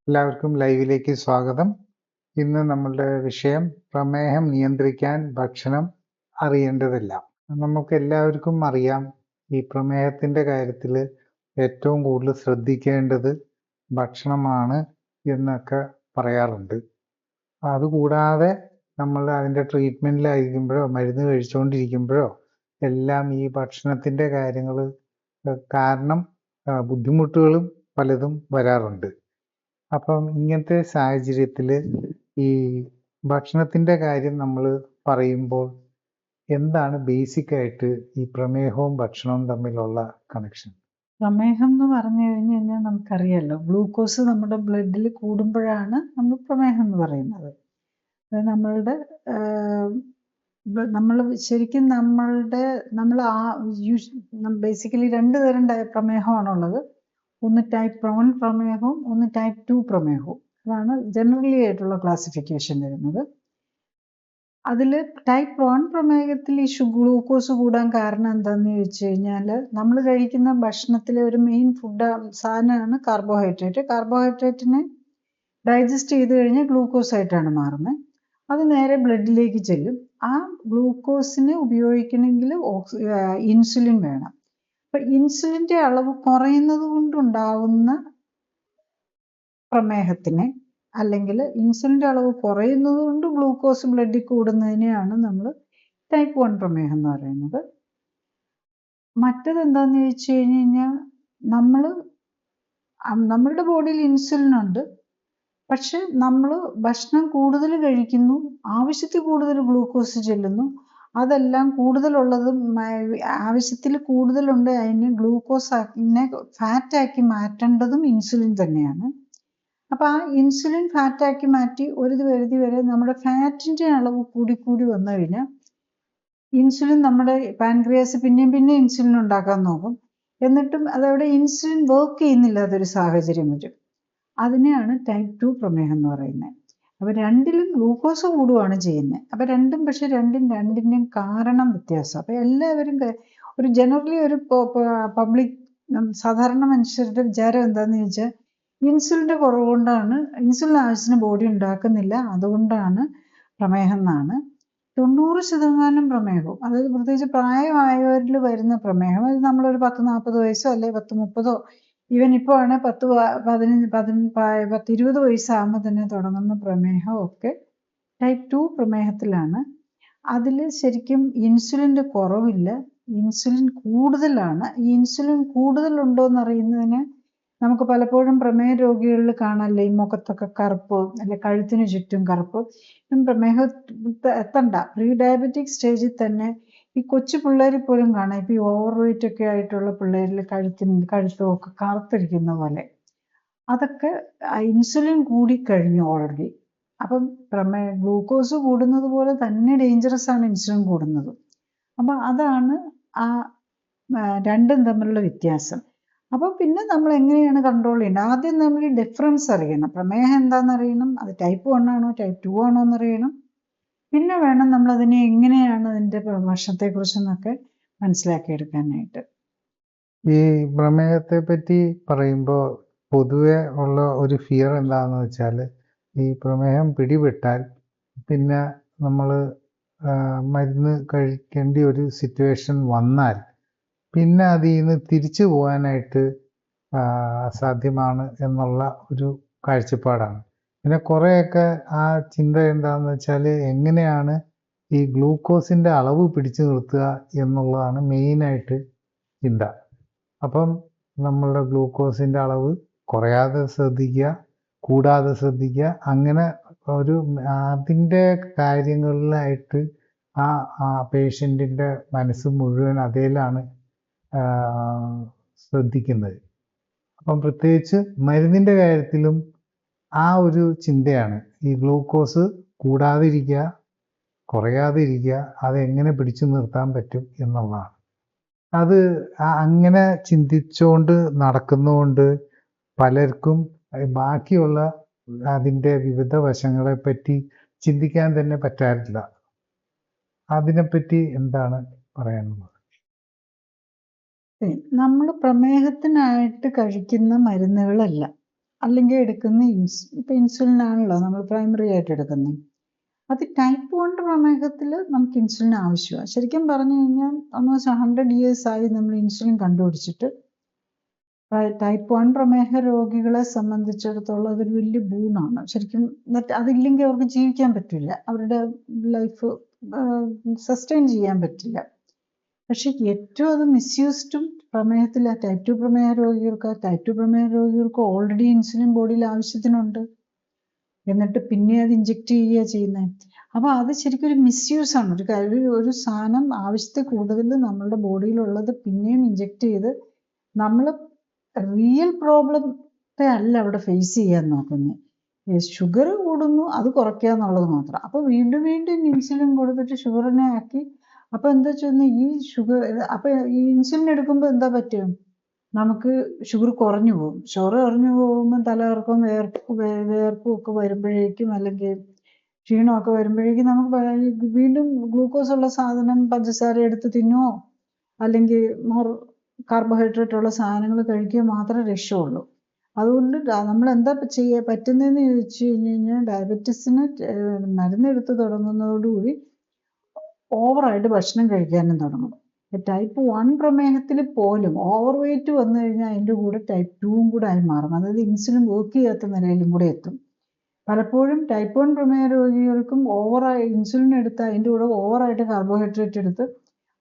എല്ലാവർക്കും ലൈവിലേക്ക് സ്വാഗതം. ഇന്ന് നമ്മളുടെ വിഷയം പ്രമേഹം നിയന്ത്രിക്കാൻ ഭക്ഷണം അറിയേണ്ടതെല്ലാം. നമുക്ക് എല്ലാവർക്കും അറിയാം, ഈ പ്രമേഹത്തിൻ്റെ കാര്യത്തിൽ ഏറ്റവും കൂടുതൽ ശ്രദ്ധിക്കേണ്ടത് ഭക്ഷണമാണ് എന്നൊക്കെ പറയാറുണ്ട്. അതുകൂടാതെ നമ്മൾ അതിൻ്റെ ട്രീറ്റ്മെൻറ്റിലായിരിക്കുമ്പോഴോ മരുന്ന് കഴിച്ചുകൊണ്ടിരിക്കുമ്പോഴോ എല്ലാം ഈ ഭക്ഷണത്തിൻ്റെ കാര്യങ്ങൾ കാരണം ബുദ്ധിമുട്ടുകളും പലതും വരാറുണ്ട്. അപ്പം ഇങ്ങനത്തെ സാഹചര്യത്തിൽ ഈ ഭക്ഷണത്തിൻ്റെ കാര്യം നമ്മൾ പറയുമ്പോൾ എന്താണ് ബേസിക്കായിട്ട് ഈ പ്രമേഹവും ഭക്ഷണവും തമ്മിലുള്ള കണക്ഷൻ? പ്രമേഹം എന്ന് പറഞ്ഞു കഴിഞ്ഞാൽ നമുക്കറിയാലോ, ഗ്ലൂക്കോസ് നമ്മുടെ ബ്ലഡിൽ കൂടുമ്പോഴാണ് നമ്മൾ പ്രമേഹം എന്ന് പറയുന്നത്. അത് നമ്മൾ ശരിക്കും ബേസിക്കലി 2 തരം പ്രമേഹമാണുള്ളത്. ഒന്ന് ടൈപ്പ് 1 പ്രമേഹവും ഒന്ന് ടൈപ്പ് 2 പ്രമേഹവും. അതാണ് ജനറലി ആയിട്ടുള്ള ക്ലാസിഫിക്കേഷൻ വരുന്നത്. അതിൽ ടൈപ്പ് 1 പ്രമേഹത്തിൽ ഈ ഗ്ലൂക്കോസ് കൂടാൻ കാരണം എന്താണെന്ന് ചോദിച്ചു കഴിഞ്ഞാൽ, നമ്മൾ കഴിക്കുന്ന ഭക്ഷണത്തിലെ ഒരു മെയിൻ സാധനമാണ് കാർബോഹൈഡ്രേറ്റ്. കാർബോഹൈഡ്രേറ്റിനെ ഡൈജസ്റ്റ് ചെയ്ത് കഴിഞ്ഞാൽ ഗ്ലൂക്കോസ് ആയിട്ടാണ് മാറുന്നത്. അത് നേരെ ബ്ലഡിലേക്ക് ചെല്ലും. ആ ഗ്ലൂക്കോസിനെ ഉപയോഗിക്കണമെങ്കിൽ ഇൻസുലിൻ വേണം. അപ്പം ഇൻസുലിൻ്റെ അളവ് കുറയുന്നത് കൊണ്ടുണ്ടാവുന്ന പ്രമേഹത്തിനെ, അല്ലെങ്കിൽ ഇൻസുലിൻ്റെ അളവ് കുറയുന്നത് കൊണ്ട് ഗ്ലൂക്കോസ് ബ്ലഡിൽ കൂടുന്നതിനെയാണ് നമ്മൾ ടൈപ്പ് 1 പ്രമേഹം എന്ന് പറയുന്നത്. മറ്റത് എന്താണെന്ന് ചോദിച്ചു കഴിഞ്ഞാൽ, നമ്മളുടെ ബോഡിയിൽ ഇൻസുലിൻ ഉണ്ട്, പക്ഷെ നമ്മൾ ഭക്ഷണം കൂടുതൽ കഴിക്കുന്നു, ആവശ്യത്തിൽ കൂടുതൽ ഗ്ലൂക്കോസ് ചെല്ലുന്നു. അതെല്ലാം കൂടുതലുള്ളതും ആവശ്യത്തിൽ കൂടുതലുണ്ട്, അതിന് ഗ്ലൂക്കോസിനെ ഫാറ്റാക്കി മാറ്റേണ്ടതും ഇൻസുലിൻ തന്നെയാണ്. അപ്പോൾ ആ ഇൻസുലിൻ ഫാറ്റാക്കി മാറ്റി ഒരു പരിധി വരെ നമ്മുടെ ഫാറ്റിൻ്റെ അളവ് കൂടി വന്നു കഴിഞ്ഞാൽ ഇൻസുലിൻ നമ്മുടെ പാൻക്രിയാസ് പിന്നെയും ഇൻസുലിൻ ഉണ്ടാക്കാൻ നോക്കും. എന്നിട്ടും അതവിടെ ഇൻസുലിൻ വർക്ക് ചെയ്യുന്നില്ല, അതൊരു സാഹചര്യം വരും. അതിനെയാണ് ടൈപ്പ് 2 പ്രമേഹം എന്ന് പറയുന്നത്. അപ്പോൾ രണ്ടിലും ഗ്ലൂക്കോസ് കൂടുകയാണ് ചെയ്യുന്നത്. അപ്പോൾ പക്ഷേ രണ്ടിൻ്റെയും കാരണം വ്യത്യാസം. അപ്പോൾ എല്ലാവരും ഒരു ജനറലി ഒരു പബ്ലിക് സാധാരണ മനുഷ്യരുടെ വിചാരം എന്താണെന്ന് ചോദിച്ചാൽ, ഇൻസുലിൻ്റെ കുറവ് കൊണ്ടാണ്, ഇൻസുലിൻ ആവശ്യത്തിന് ബോഡി ഉണ്ടാക്കുന്നില്ല, അതുകൊണ്ടാണ് പ്രമേഹം എന്നാണ്. 90% പ്രമേഹവും, അതായത് പ്രത്യേകിച്ച് പ്രായമായവരിൽ വരുന്ന പ്രമേഹം, അത് നമ്മളൊരു 10-40 വയസ്സോ അല്ലെങ്കിൽ 10-30 ഈവൻ ഇപ്പോൾ ആണെങ്കിൽ 10-20 വയസ്സാകുമ്പോൾ തന്നെ തുടങ്ങുന്ന പ്രമേഹമൊക്കെ ടൈപ്പ് 2 പ്രമേഹത്തിലാണ്. അതിൽ ശരിക്കും ഇൻസുലിൻ്റെ കുറവില്ല, ഇൻസുലിൻ കൂടുതലാണ്. ഈ ഇൻസുലിൻ കൂടുതലുണ്ടോ എന്നറിയുന്നതിന് നമുക്ക് പലപ്പോഴും പ്രമേഹ രോഗികളിൽ കാണാമല്ലോ, ഈ മുഖത്തൊക്കെ കറുപ്പ്, അല്ലെ കഴുത്തിന് ചുറ്റും കറുപ്പ്. പ്രമേഹം എത്തണ്ട, പ്രീ ഡയബറ്റിക് സ്റ്റേജിൽ തന്നെ ഈ കൊച്ചു പിള്ളേരിൽ പോലും കാണാം. ഇപ്പം ഈ ഓവർ വെയിറ്റ് ഒക്കെ ആയിട്ടുള്ള പിള്ളേരിൽ കഴുത്തും ഒക്കെ കറുത്തിരിക്കുന്ന പോലെ. അതൊക്കെ ഇൻസുലിൻ കൂടിക്കഴിഞ്ഞു ഓൾറെഡി. അപ്പം ഗ്ലൂക്കോസ് കൂടുന്നത് പോലെ തന്നെ ഡേഞ്ചറസ് ആണ് ഇൻസുലിൻ കൂടുന്നത്. അപ്പം അതാണ് ആ രണ്ടും തമ്മിലുള്ള വ്യത്യാസം. അപ്പോൾ പിന്നെ നമ്മൾ എങ്ങനെയാണ് കൺട്രോൾ ചെയ്യേണ്ടത്? ആദ്യം നമ്മൾ ഈ ഡിഫറൻസ് അറിയണം. പ്രമേഹം എന്താണെന്ന് അറിയണം, അത് ടൈപ്പ് 1 ആണോ ടൈപ്പ് 2 ആണോ എന്നറിയണം. പിന്നെ വേണം നമ്മൾ അതിനെ എങ്ങനെയാണ് അതിൻ്റെ ഭക്ഷണത്തെക്കുറിച്ചെന്നൊക്കെ മനസ്സിലാക്കിയെടുക്കാനായിട്ട്. ഈ പ്രമേഹത്തെ പറ്റി പറയുമ്പോൾ പൊതുവെ ഉള്ള ഒരു ഫിയർ എന്താണെന്ന് വെച്ചാൽ, ഈ പ്രമേഹം പിടിപെട്ടാൽ പിന്നെ നമ്മൾ മരുന്ന് കഴിക്കേണ്ട ഒരു സിറ്റുവേഷൻ വന്നാൽ പിന്നെ അതിൽ നിന്ന് തിരിച്ചു പോകാനായിട്ട് അസാധ്യമാണ് എന്നുള്ള ഒരു കാഴ്ചപ്പാടാണ്. പിന്നെ കുറേയൊക്കെ ആ ചിന്ത എന്താണെന്ന് വെച്ചാൽ, എങ്ങനെയാണ് ഈ ഗ്ലൂക്കോസിൻ്റെ അളവ് പിടിച്ചു നിർത്തുക എന്നുള്ളതാണ് മെയിനായിട്ട് ചിന്ത. അപ്പം നമ്മളുടെ ഗ്ലൂക്കോസിൻ്റെ അളവ് കുറയാതെ ശ്രദ്ധിക്കുക, കൂടാതെ ശ്രദ്ധിക്കുക, അങ്ങനെ അതിൻ്റെ കാര്യങ്ങളിലായിട്ട് ആ പേഷ്യൻറ്റിൻ്റെ മനസ്സ് മുഴുവൻ അതിലാണ് ശ്രദ്ധിക്കുന്നത്. അപ്പം പ്രത്യേകിച്ച് മരുന്നിൻ്റെ കാര്യത്തിലും ആ ഒരു ചിന്തയാണ്, ഈ ഗ്ലൂക്കോസ് കൂടാതിരിക്കുക, കുറയാതിരിക്കുക, അതെങ്ങനെ പിടിച്ചു നിർത്താൻ പറ്റും എന്നുള്ളതാണ്. അത് അങ്ങനെ ചിന്തിച്ചുകൊണ്ട് നടക്കുന്നതുകൊണ്ട് പലർക്കും ബാക്കിയുള്ള അതിൻ്റെ വിവിധ വശങ്ങളെപ്പറ്റി ചിന്തിക്കാൻ തന്നെ പറ്റാറില്ല. അതിനെപ്പറ്റി എന്താണ് പറയാനുള്ളത്? നമ്മൾ പ്രമേഹത്തിനായിട്ട് കഴിക്കുന്ന മരുന്നുകളല്ല, അല്ലെങ്കിൽ എടുക്കുന്ന ഇപ്പം ഇൻസുലിൻ ആണല്ലോ നമ്മൾ പ്രൈമറി ആയിട്ട് എടുക്കുന്നത്. അത് ടൈപ്പ് 1 പ്രമേഹത്തിൽ നമുക്ക് ഇൻസുലിൻ ആവശ്യമാണ്. ശരിക്കും പറഞ്ഞു കഴിഞ്ഞാൽ ഓൾമോസ്റ്റ് 100 years ആയി നമ്മൾ ഇൻസുലിൻ കണ്ടുപിടിച്ചിട്ട്. ടൈപ്പ് 1 പ്രമേഹ രോഗികളെ സംബന്ധിച്ചിടത്തോളം അതൊരു വലിയ ബൂണാണ് ശരിക്കും. എന്നിട്ട് അതില്ലെങ്കിൽ അവർക്ക് ജീവിക്കാൻ പറ്റില്ല, അവരുടെ ലൈഫ് സസ്റ്റെയിൻ ചെയ്യാൻ പറ്റില്ല. പക്ഷെ ഏറ്റവും അത് മിസ്യൂസ്ഡും പ്രമേഹത്തില്ല. ടൈപ്പ് 2 പ്രമേഹ രോഗികൾക്ക് ഓൾറെഡി ഇൻസുലിൻ ബോഡിയിൽ ആവശ്യത്തിനുണ്ട്, എന്നിട്ട് പിന്നെ അത് ഇഞ്ചെക്ട് ചെയ്യുക ചെയ്യുന്നത്. അപ്പോൾ അത് ശരിക്കും ഒരു മിസ്യൂസ് ആണ്. ഒരു സാധനം ആവശ്യത്തിൽ കൂടുതൽ നമ്മളുടെ ബോഡിയിലുള്ളത് പിന്നെയും ഇഞ്ചെക്ട് ചെയ്ത് നമ്മൾ റിയൽ പ്രോബ്ലത്തെ അല്ല അവിടെ ഫേസ് ചെയ്യാൻ നോക്കുന്നത്. ഷുഗർ കൂടുന്നു, അത് കുറയ്ക്കുക എന്നുള്ളത് മാത്രം. അപ്പോൾ വീണ്ടും ഇൻസുലിൻ കൊടുത്തിട്ട് ഷുഗറിനെ ആക്കി. അപ്പോൾ എന്താ വെച്ചാൽ ഈ ഷുഗർ, അപ്പോൾ ഈ ഇൻസുലിൻ എടുക്കുമ്പോൾ എന്താ പറ്റും, നമുക്ക് ഷുഗർ കുറഞ്ഞു പോകും. ഷുഗർ കുറഞ്ഞു പോകുമ്പോൾ തലകറക്കം, വേർപ്പും ഒക്കെ വരുമ്പോഴേക്കും, അല്ലെങ്കിൽ ക്ഷീണമൊക്കെ വരുമ്പോഴേക്കും നമുക്ക് വീണ്ടും ഗ്ലൂക്കോസ് ഉള്ള സാധനം പഞ്ചസാര എടുത്ത് തിന്നുമോ അല്ലെങ്കിൽ കാർബോഹൈഡ്രേറ്റ് ഉള്ള സാധനങ്ങൾ കഴിക്കുക മാത്രമേ രക്ഷയുള്ളൂ. അതുകൊണ്ട് നമ്മൾ എന്താ പറ്റുന്നതെന്ന് ചോദിച്ചു കഴിഞ്ഞാൽ ഡയബറ്റീസിന് മരുന്നെടുത്ത് തുടങ്ങുന്നതോടുകൂടി ഓവറായിട്ട് ഭക്ഷണം കഴിക്കാനും തുടങ്ങും. ടൈപ്പ് 1 പ്രമേഹത്തിൽ പോലും ഓവർ വെയിറ്റ് വന്നു കഴിഞ്ഞാൽ അതിൻ്റെ കൂടെ ടൈപ്പ് 2 കൂടെ ആയി മാറും. അതായത് ഇൻസുലിൻ വർക്ക് ചെയ്യാത്ത നിലയിലും കൂടെ എത്തും. പലപ്പോഴും ടൈപ്പ് 1 പ്രമേഹ രോഗികൾക്കും ഓവറായി ഇൻസുലിൻ എടുത്ത് അതിൻ്റെ കൂടെ ഓവറായിട്ട് കാർബോഹൈഡ്രേറ്റ് എടുത്ത്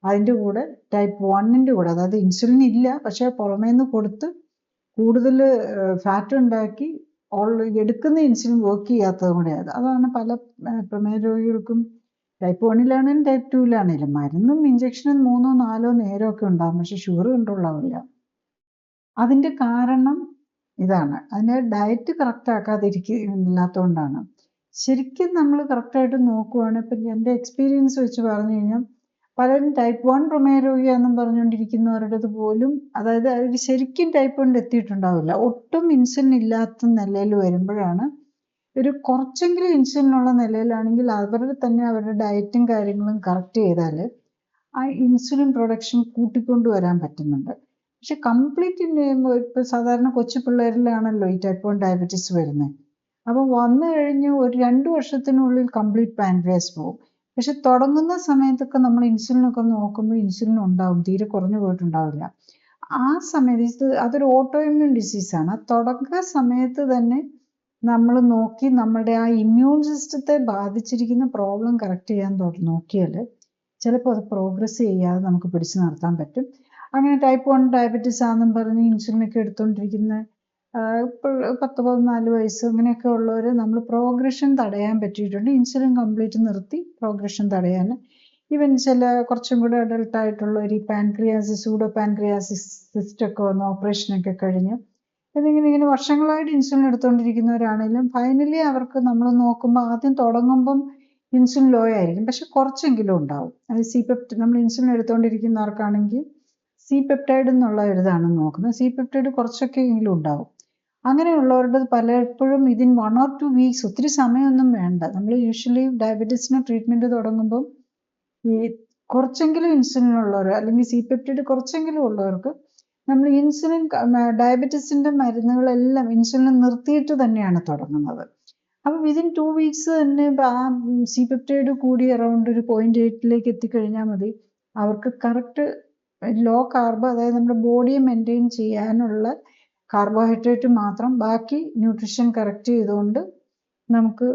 അതിൻ്റെ കൂടെ ടൈപ്പ് 1ൻ്റെ കൂടെ, അതായത് ഇൻസുലിൻ ഇല്ല പക്ഷേ പുറമേ നിന്ന് കൊടുത്ത് കൂടുതൽ ഫാറ്റ് ഉണ്ടാക്കി എടുക്കുന്ന ഇൻസുലിൻ വർക്ക് ചെയ്യാത്തതും കൂടെ. അതാണ് പല പ്രമേഹ രോഗികൾക്കും ടൈപ്പ് 1ലാണെങ്കിലും ടൈപ്പ് 2ലാണെങ്കിലും മരുന്നും ഇഞ്ചക്ഷനും 3-4 നേരമൊക്കെ ഉണ്ടാകും, പക്ഷെ ഷുഗർ കൺട്രോൾ ആവില്ല. അതിൻ്റെ കാരണം ഇതാണ്, അതിൻ്റെ ഡയറ്റ് കറക്റ്റ് ആക്കാതിരിക്കില്ലാത്തതുകൊണ്ടാണ്. ശരിക്കും നമ്മൾ കറക്റ്റായിട്ട് നോക്കുവാണ്. ഇപ്പം എൻ്റെ എക്സ്പീരിയൻസ് വെച്ച് പറഞ്ഞു കഴിഞ്ഞാൽ പലരും ടൈപ്പ് 1 പ്രമേഹ രോഗിയാണെന്നും പറഞ്ഞുകൊണ്ടിരിക്കുന്നവരുടെ പോലും, അതായത് അവർ ശരിക്കും ടൈപ്പ് 1 എത്തിയിട്ടുണ്ടാവില്ല. ഒട്ടും ഇൻസുലിൻ ഇല്ലാത്ത നിലയിൽ വരുമ്പോഴാണ്, ഒരു കുറച്ചെങ്കിലും ഇൻസുലിനുള്ള നിലയിലാണെങ്കിൽ അവരുടെ ഡയറ്റും കാര്യങ്ങളും കറക്റ്റ് ചെയ്താൽ ആ ഇൻസുലിൻ പ്രൊഡക്ഷൻ കൂട്ടിക്കൊണ്ടുവരാൻ പറ്റുന്നുണ്ട്. പക്ഷെ കംപ്ലീറ്റ് ഇപ്പോൾ സാധാരണ കൊച്ചു പിള്ളേരിലാണല്ലോ ഈ ടൈപ്പ് 1 ഡയബറ്റീസ് വരുന്നത്. അപ്പോൾ വന്നു കഴിഞ്ഞ് ഒരു 2 വർഷത്തിനുള്ളിൽ കംപ്ലീറ്റ് പാൻക്രിയാസ് പോകും. പക്ഷെ തുടങ്ങുന്ന സമയത്തൊക്കെ നമ്മൾ ഇൻസുലിനൊക്കെ നോക്കുമ്പോൾ ഇൻസുലിൻ ഉണ്ടാവും, തീരെ കുറഞ്ഞു പോയിട്ടുണ്ടാവില്ല. ആ സമയത്ത് അതൊരു ഓട്ടോ ഇമ്മ്യൂൺ ഡിസീസാണ്. ആ തുടക്ക സമയത്ത് തന്നെ നമ്മൾ നോക്കി നമ്മുടെ ആ ഇമ്മ്യൂൺ സിസ്റ്റത്തെ ബാധിച്ചിരിക്കുന്ന പ്രോബ്ലം കറക്റ്റ് ചെയ്യാൻ നോക്കിയാൽ ചിലപ്പോൾ അത് പ്രോഗ്രസ് ചെയ്യാതെ നമുക്ക് പിടിച്ചു നിർത്താൻ പറ്റും. അങ്ങനെ ടൈപ്പ് 1 ഡയബറ്റീസ് ആണെന്നും പറഞ്ഞ് ഇൻസുലിനൊക്കെ എടുത്തുകൊണ്ടിരിക്കുന്ന ഇപ്പോൾ 10-14 വയസ്സ് അങ്ങനെയൊക്കെ ഉള്ളവർ നമ്മൾ പ്രോഗ്രഷൻ തടയാൻ പറ്റിയിട്ടുണ്ട്. ഇൻസുലിൻ കംപ്ലീറ്റ് നിർത്തി പ്രോഗ്രഷൻ തടയാൻ. ഈവൻ കുറച്ചും കൂടെ അഡൾട്ടായിട്ടുള്ളവർ ഈ സൂഡോ പാൻക്രിയാസിസ് സിസ്റ്റൊക്കെ വന്ന് ഓപ്പറേഷനൊക്കെ കഴിഞ്ഞ് ഇങ്ങനെ വർഷങ്ങളായിട്ട് ഇൻസുലിൻ എടുത്തുകൊണ്ടിരിക്കുന്നവരാണെങ്കിലും ഫൈനലി അവർക്ക് നമ്മൾ നോക്കുമ്പോൾ ആദ്യം തുടങ്ങുമ്പം ഇൻസുലിൻ ലോ ആയിരിക്കും, പക്ഷെ കുറച്ചെങ്കിലും ഉണ്ടാവും. അത് നമ്മൾ ഇൻസുലിൻ എടുത്തുകൊണ്ടിരിക്കുന്നവർക്കാണെങ്കിൽ C-പെപ്റ്റൈഡ് എന്നുള്ള ഇതാണ് നോക്കുന്നത്. C-പെപ്റ്റൈഡ് കുറച്ചൊക്കെ എങ്കിലും ഉണ്ടാവും. അങ്ങനെയുള്ളവരുടെ പലപ്പോഴും 1 or 2 weeks, ഒത്തിരി സമയമൊന്നും വേണ്ട. നമ്മൾ യൂഷ്വലി ഡയബറ്റീസിന് ട്രീറ്റ്മെൻറ്റ് തുടങ്ങുമ്പം ഈ കുറച്ചെങ്കിലും ഇൻസുലിൻ ഉള്ളവർ അല്ലെങ്കിൽ C-പെപ്റ്റൈഡ് കുറച്ചെങ്കിലും ഉള്ളവർക്ക് നമ്മൾ ഇൻസുലിൻ ഡയബറ്റീസിൻ്റെ മരുന്നുകളെല്ലാം ഇൻസുലിൻ നിർത്തിയിട്ട് തന്നെയാണ് തുടങ്ങുന്നത്. അപ്പോൾ 2 weeks തന്നെ ആ C-പെപ്റ്റൈഡ് കൂടി അറൗണ്ട് ഒരു 0.8 എത്തിക്കഴിഞ്ഞാൽ മതി. അവർക്ക് കറക്റ്റ് ലോ കാർബ്, അതായത് നമ്മുടെ ബോഡിയെ മെയിൻറ്റെയിൻ ചെയ്യാനുള്ള കാർബോഹൈഡ്രേറ്റ് മാത്രം, ബാക്കി ന്യൂട്രീഷൻ കറക്റ്റ് ചെയ്തുകൊണ്ട് നമുക്ക്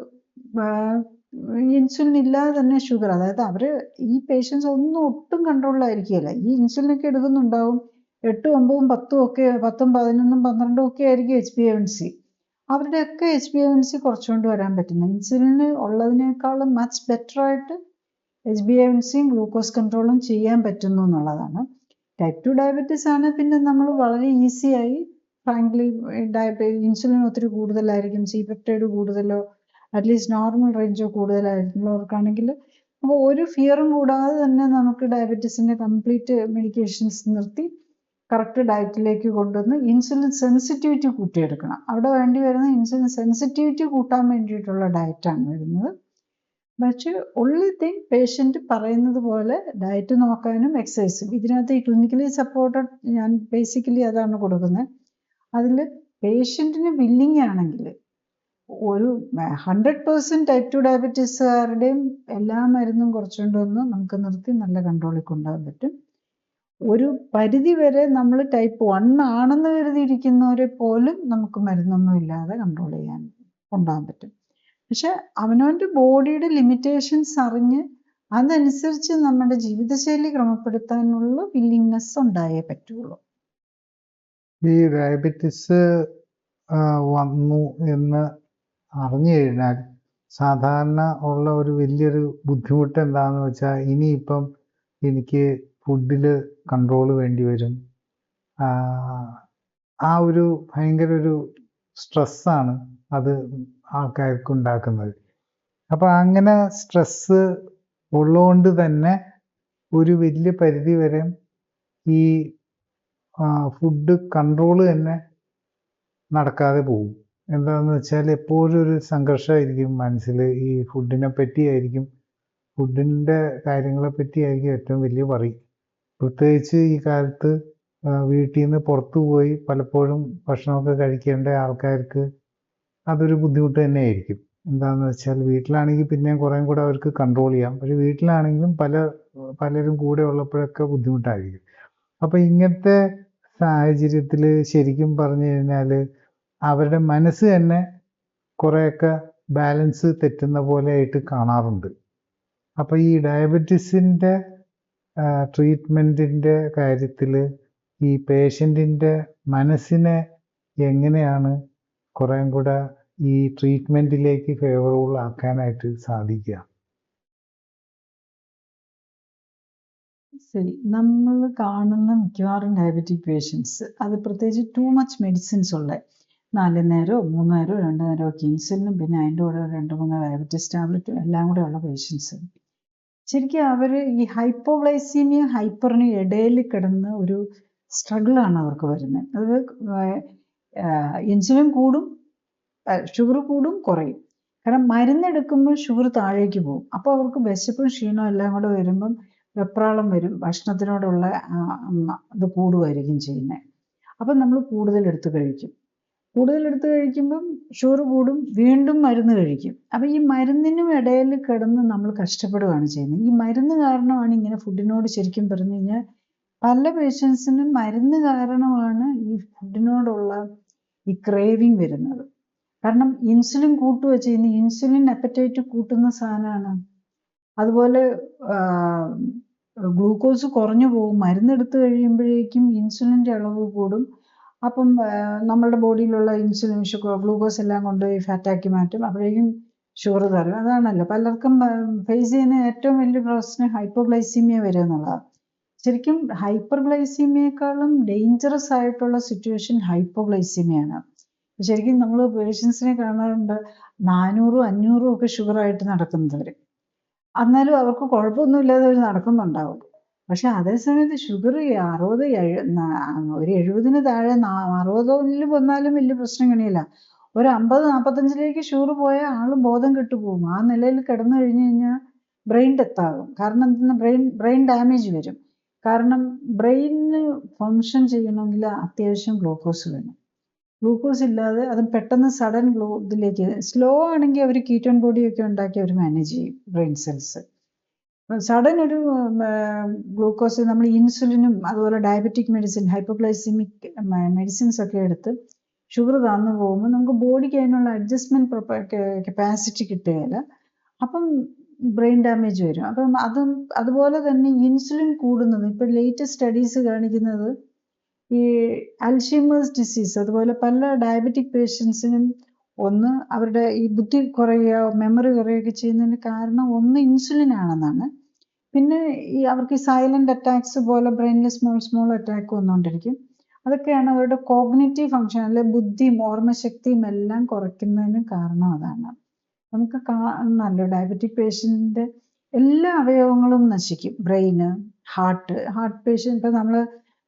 ഇൻസുലിൻ ഇല്ലാതെ തന്നെ ഷുഗർ, അതായത് അവർ ഈ പേഷ്യൻസ് ഒന്നും ഒട്ടും കൺട്രോളിലായിരിക്കുകയില്ല. ഈ ഇൻസുലിനൊക്കെ എടുക്കുന്നുണ്ടാവും 8, 9, 10 ഒക്കെ, 10, 11, 12 ഒക്കെ ആയിരിക്കും HbA1c. അവരുടെയൊക്കെ HbA1c കുറച്ചുകൊണ്ട് വരാൻ പറ്റുന്നു. ഇൻസുലിന് ഉള്ളതിനേക്കാളും മച്ച് ബെറ്ററായിട്ട് HbA1cയും ഗ്ലൂക്കോസ് കൺട്രോളും ചെയ്യാൻ പറ്റുന്നു എന്നുള്ളതാണ്. ടൈപ്പ് 2 ഡയബറ്റീസ് ആണ് പിന്നെ നമ്മൾ വളരെ ഈസിയായി ഫ്രാങ്ക്ലി ഇൻസുലിൻ ഒത്തിരി കൂടുതലായിരിക്കും, C-പെപ്റ്റൈഡ് കൂടുതലോ അറ്റ്ലീസ്റ്റ് നോർമൽ റേഞ്ചോ കൂടുതലായിട്ടുള്ളവർക്കാണെങ്കിൽ അപ്പോൾ ഒരു ഫിയറും കൂടാതെ തന്നെ നമുക്ക് ഡയബറ്റീസിൻ്റെ കംപ്ലീറ്റ് മെഡിക്കേഷൻസ് നിർത്തി കറക്റ്റ് ഡയറ്റിലേക്ക് കൊണ്ടുവന്ന് ഇൻസുലിൻ സെൻസിറ്റിവിറ്റി കൂട്ടിയെടുക്കണം. അവിടെ വേണ്ടി വരുന്ന ഇൻസുലിൻ സെൻസിറ്റിവിറ്റി കൂട്ടാൻ വേണ്ടിയിട്ടുള്ള ഡയറ്റാണ് വരുന്നത്. പക്ഷേ only thing പേഷ്യൻ്റ് പറയുന്നത് പോലെ ഡയറ്റ് നോക്കാനും എക്സസൈസും. ഇതിനകത്ത് ഈ ക്ലിനിക്കലി സപ്പോർട്ടഡ് ഞാൻ ബേസിക്കലി അതാണ് കൊടുക്കുന്നത്. അതിൽ പേഷ്യൻറ്റിന് വില്ലിങ് ആണെങ്കിൽ ഒരു 100% ടൈപ്പ് 2 ഡയബറ്റീസുകാരുടെയും എല്ലാ മരുന്നും കുറച്ചുകൊണ്ട് വന്ന് നമുക്ക് നിർത്തി നല്ല കൺട്രോളിൽ കൊണ്ടുപോകാൻ പറ്റും. ഒരു പരിധി വരെ നമ്മൾ ടൈപ്പ് 1 ആണെന്ന് കരുതിയിരിക്കുന്നവരെ പോലും നമുക്ക് മരുന്നൊന്നും ഇല്ലാതെ കൺട്രോൾ ചെയ്യാൻ കൊണ്ടുപോകാൻ പറ്റും. പക്ഷെ അവനവൻ്റെ ബോഡിയുടെ ലിമിറ്റേഷൻസ് അറിഞ്ഞ് അതനുസരിച്ച് നമ്മുടെ ജീവിതശൈലി ക്രമപ്പെടുത്താനുള്ള വില്ലിങ്നെസ് ഉണ്ടായേ പറ്റുള്ളൂ. ഈ ഡയബറ്റിസ് വന്നു എന്ന് അറിഞ്ഞു കഴിഞ്ഞാൽ സാധാരണ ഉള്ള ഒരു വലിയൊരു ബുദ്ധിമുട്ട് എന്താണെന്ന് വെച്ചാൽ, ഇനിയിപ്പം എനിക്ക് ഫുഡിൽ കൺട്രോൾ വേണ്ടി വരും. ആ ഒരു ഭയങ്കര ഒരു സ്ട്രെസ്സാണ് അത് ആൾക്കാർക്ക് ഉണ്ടാക്കുന്നത്. അപ്പം അങ്ങനെ സ്ട്രെസ്സ് ഉള്ളതുകൊണ്ട് തന്നെ ഒരു വലിയ പരിധി വരെ ഈ ഫുഡ് കൺട്രോൾ തന്നെ നടക്കാതെ പോകും. എന്താണെന്ന് വെച്ചാൽ എപ്പോഴും ഒരു സംഘർഷമായിരിക്കും മനസ്സിൽ. ഈ ഫുഡിനെ പറ്റിയായിരിക്കും, ഫുഡിൻ്റെ കാര്യങ്ങളെ പറ്റിയായിരിക്കും ഏറ്റവും വലിയ വറി. പ്രത്യേകിച്ച് ഈ കാലത്ത് വീട്ടിൽ നിന്ന് പുറത്തു പോയി പലപ്പോഴും ഭക്ഷണമൊക്കെ കഴിക്കേണ്ട ആൾക്കാർക്ക് അതൊരു ബുദ്ധിമുട്ട് തന്നെയായിരിക്കും. എന്താണെന്ന് വെച്ചാൽ വീട്ടിലാണെങ്കിൽ പിന്നെയും കുറേയും കൂടെ അവർക്ക് കൺട്രോൾ ചെയ്യാം. പക്ഷേ വീട്ടിലാണെങ്കിലും പലരും കൂടെ ഉള്ളപ്പോഴൊക്കെ ബുദ്ധിമുട്ടായിരിക്കും. അപ്പോൾ ഇങ്ങനത്തെ സാഹചര്യത്തിൽ ശരിക്കും പറഞ്ഞു കഴിഞ്ഞാൽ അവരുടെ മനസ്സ് തന്നെ കുറേയൊക്കെ ബാലൻസ് തെറ്റുന്ന പോലെ ആയിട്ട് കാണാറുണ്ട്. അപ്പോൾ ഈ ഡയബറ്റീസിൻ്റെ ട്രീറ്റ്മെൻറ്റിൻ്റെ കാര്യത്തിൽ ഈ പേഷ്യൻറ്റിൻ്റെ മനസ്സിനെ എങ്ങനെയാണ് കുറേയും കൂടെ ഈ ട്രീറ്റ്മെൻറ്റിലേക്ക് ഫേവറബിൾ ആക്കാനായിട്ട് സാധിക്കുക? ശരി, നമ്മൾ കാണുന്ന മിക്കവാറും ഡയബറ്റിക് പേഷ്യൻസ് അത് പ്രത്യേകിച്ച് ടു മച്ച് മെഡിസിൻസ് ഉള്ള 4 നേരമോ 3 നേരമോ 2 നേരമോ ഒക്കെ ഇൻസുലിനും പിന്നെ അതിൻ്റെ കൂടെ 2-3 ഡയബറ്റീസ് ടാബ്ലറ്റും എല്ലാം കൂടെ ഉള്ള പേഷ്യൻസ് ശരിക്കും അവർ ഈ ഹൈപ്പോഗ്ലൈസീമിയ ഹൈപ്പറിന് ഇടയിൽ കിടന്ന് ഒരു സ്ട്രഗിളാണ് അവർക്ക് വരുന്നത്. അത് ഇൻസുലിൻ കൂടും, ഷുഗർ കൂടും, കുറയും. കാരണം മരുന്നെടുക്കുമ്പോൾ ഷുഗർ താഴേക്ക് പോകും. അപ്പോൾ അവർക്ക് വിശപ്പും ക്ഷീണവും എല്ലാം കൂടെ വരുമ്പം വെപ്രാളം വരും, ഭക്ഷണത്തിനോടുള്ള ഇത് കൂടുമായിരിക്കും ചെയ്യുന്നത്. അപ്പം നമ്മൾ കൂടുതലെടുത്ത് കഴിക്കുമ്പം ഷുഗർ കൂടും, വീണ്ടും മരുന്ന് കഴിക്കും. അപ്പം ഈ മരുന്നിനും ഇടയിൽ കിടന്ന് നമ്മൾ കഷ്ടപ്പെടുകയാണ് ചെയ്യുന്നത്. ഈ മരുന്ന് കാരണമാണ് ഇങ്ങനെ ഫുഡിനോട് ശരിക്കും പറഞ്ഞു കഴിഞ്ഞാൽ പല പേഷ്യൻസിനും മരുന്ന് കാരണമാണ് ഈ ഫുഡിനോടുള്ള ഈ ക്രേവിങ് വരുന്നത്. കാരണം ഇൻസുലിൻ കൂട്ടുക ചെയ്യുന്നത്, ഇൻസുലിൻ അപ്പറ്റൈറ്റ് കൂട്ടുന്ന സാധനമാണ്. അതുപോലെ ഗ്ലൂക്കോസ് കുറഞ്ഞു പോകും, മരുന്നെടുത്ത് കഴിയുമ്പോഴേക്കും ഇൻസുലിൻ്റെ അളവ് കൂടും. അപ്പം നമ്മളുടെ ബോഡിയിലുള്ള ഇൻസുലിൻ ഗ്ലൂക്കോസ് എല്ലാം കൊണ്ടുപോയി ഫാറ്റാക്കി മാറ്റും. അപ്പോഴേക്കും ഷുഗർ തരും. അതാണല്ലോ പലർക്കും ഫേസ് ചെയ്യുന്ന ഏറ്റവും വലിയ പ്രശ്നം ഹൈപ്പോഗ്ലൈസീമിയ വരിക എന്നുള്ളതാണ്. ശരിക്കും ഹൈപ്പർഗ്ലൈസീമിയേക്കാളും ഡേഞ്ചറസ് ആയിട്ടുള്ള സിറ്റുവേഷൻ ഹൈപ്പോഗ്ലൈസീമിയാണ്. ശരിക്കും നമ്മൾ പേഷ്യൻസിനെ കാണാറുണ്ട് 400-500 ഒക്കെ ഷുഗറായിട്ട് നടക്കുന്നവർ. എന്നാലും അവർക്ക് കുഴപ്പമൊന്നുമില്ലാതെ അവർ നടക്കുന്നുണ്ടാവും. പക്ഷെ അതേസമയത്ത് ഷുഗർ 60, ഒരു 70-ന് താഴെ 60-ൽ വന്നാലും വലിയ പ്രശ്നം കണിയില്ല. ഒരു 50-45-ലേക്ക് ഷുഗർ പോയാൽ ആൾ ബോധം കെട്ടുപോകും. ആ നിലയിൽ കിടന്നു കഴിഞ്ഞ് കഴിഞ്ഞാൽ ബ്രെയിൻ ഡെത്താകും. കാരണം എന്തെന്ന് ബ്രെയിൻ ഡാമേജ് വരും. കാരണം ബ്രെയിനിന് ഫങ്ഷൻ ചെയ്യണമെങ്കിൽ അത്യാവശ്യം ഗ്ലൂക്കോസ് വേണം. ഗ്ലൂക്കോസ് ഇല്ലാതെ അത് പെട്ടെന്ന് സഡൻ ഇതിലേക്ക് സ്ലോ ആണെങ്കിൽ അവർ കീറ്റോൺ ബോഡിയൊക്കെ ഉണ്ടാക്കി അവർ മാനേജ് ചെയ്യും ബ്രെയിൻ സെൽസ്. സഡൻ ഒരു ഗ്ലൂക്കോസ് നമ്മൾ ഇൻസുലിനും അതുപോലെ ഡയബറ്റിക് മെഡിസിൻ ഹൈപ്പോഗ്ലൈസിമിക് മെഡിസിൻസ് ഒക്കെ എടുത്ത് ഷുഗർ താന്നു പോകുമ്പോൾ നമുക്ക് ബോഡിക്ക് അതിനുള്ള അഡ്ജസ്റ്റ്മെൻറ്റ് കപ്പാസിറ്റി കിട്ടുകയില്ല. അപ്പം ബ്രെയിൻ ഡാമേജ് വരും. അപ്പം അതുപോലെ തന്നെ ഇൻസുലിൻ കൂടുന്നത് ഇപ്പോൾ ലേറ്റസ്റ്റ് സ്റ്റഡീസ് കാണിക്കുന്നത് ഈ അൽഷീമേഴ്സ് ഡിസീസ് അതുപോലെ പല ഡയബറ്റിക് പേഷ്യൻസിനും ഒന്ന് അവരുടെ ഈ ബുദ്ധി കുറയുക, മെമ്മറി കുറയുകയൊക്കെ ചെയ്യുന്നതിന് കാരണം ഒന്ന് ഇൻസുലിൻ ആണെന്നാണ്. പിന്നെ ഈ അവർക്ക് ഈ സൈലന്റ് അറ്റാക്സ് പോലെ ബ്രെയിനിൽ സ്മോൾ അറ്റാക്ക് വന്നുകൊണ്ടിരിക്കും. അതൊക്കെയാണ് അവരുടെ കോഗ്നിറ്റീവ് ഫങ്ഷൻ അല്ലെ ബുദ്ധിയും ഓർമ്മശക്തിയും എല്ലാം കുറയ്ക്കുന്നതിന് കാരണം അതാണ്. നമുക്ക് കാണണമല്ലോ ഡയബറ്റിക് പേഷ്യൻറ്റിൻ്റെ എല്ലാ അവയവങ്ങളും നശിക്കും. ബ്രെയിന്, ഹാർട്ട് പേഷ്യൻ്റ് ഇപ്പം നമ്മൾ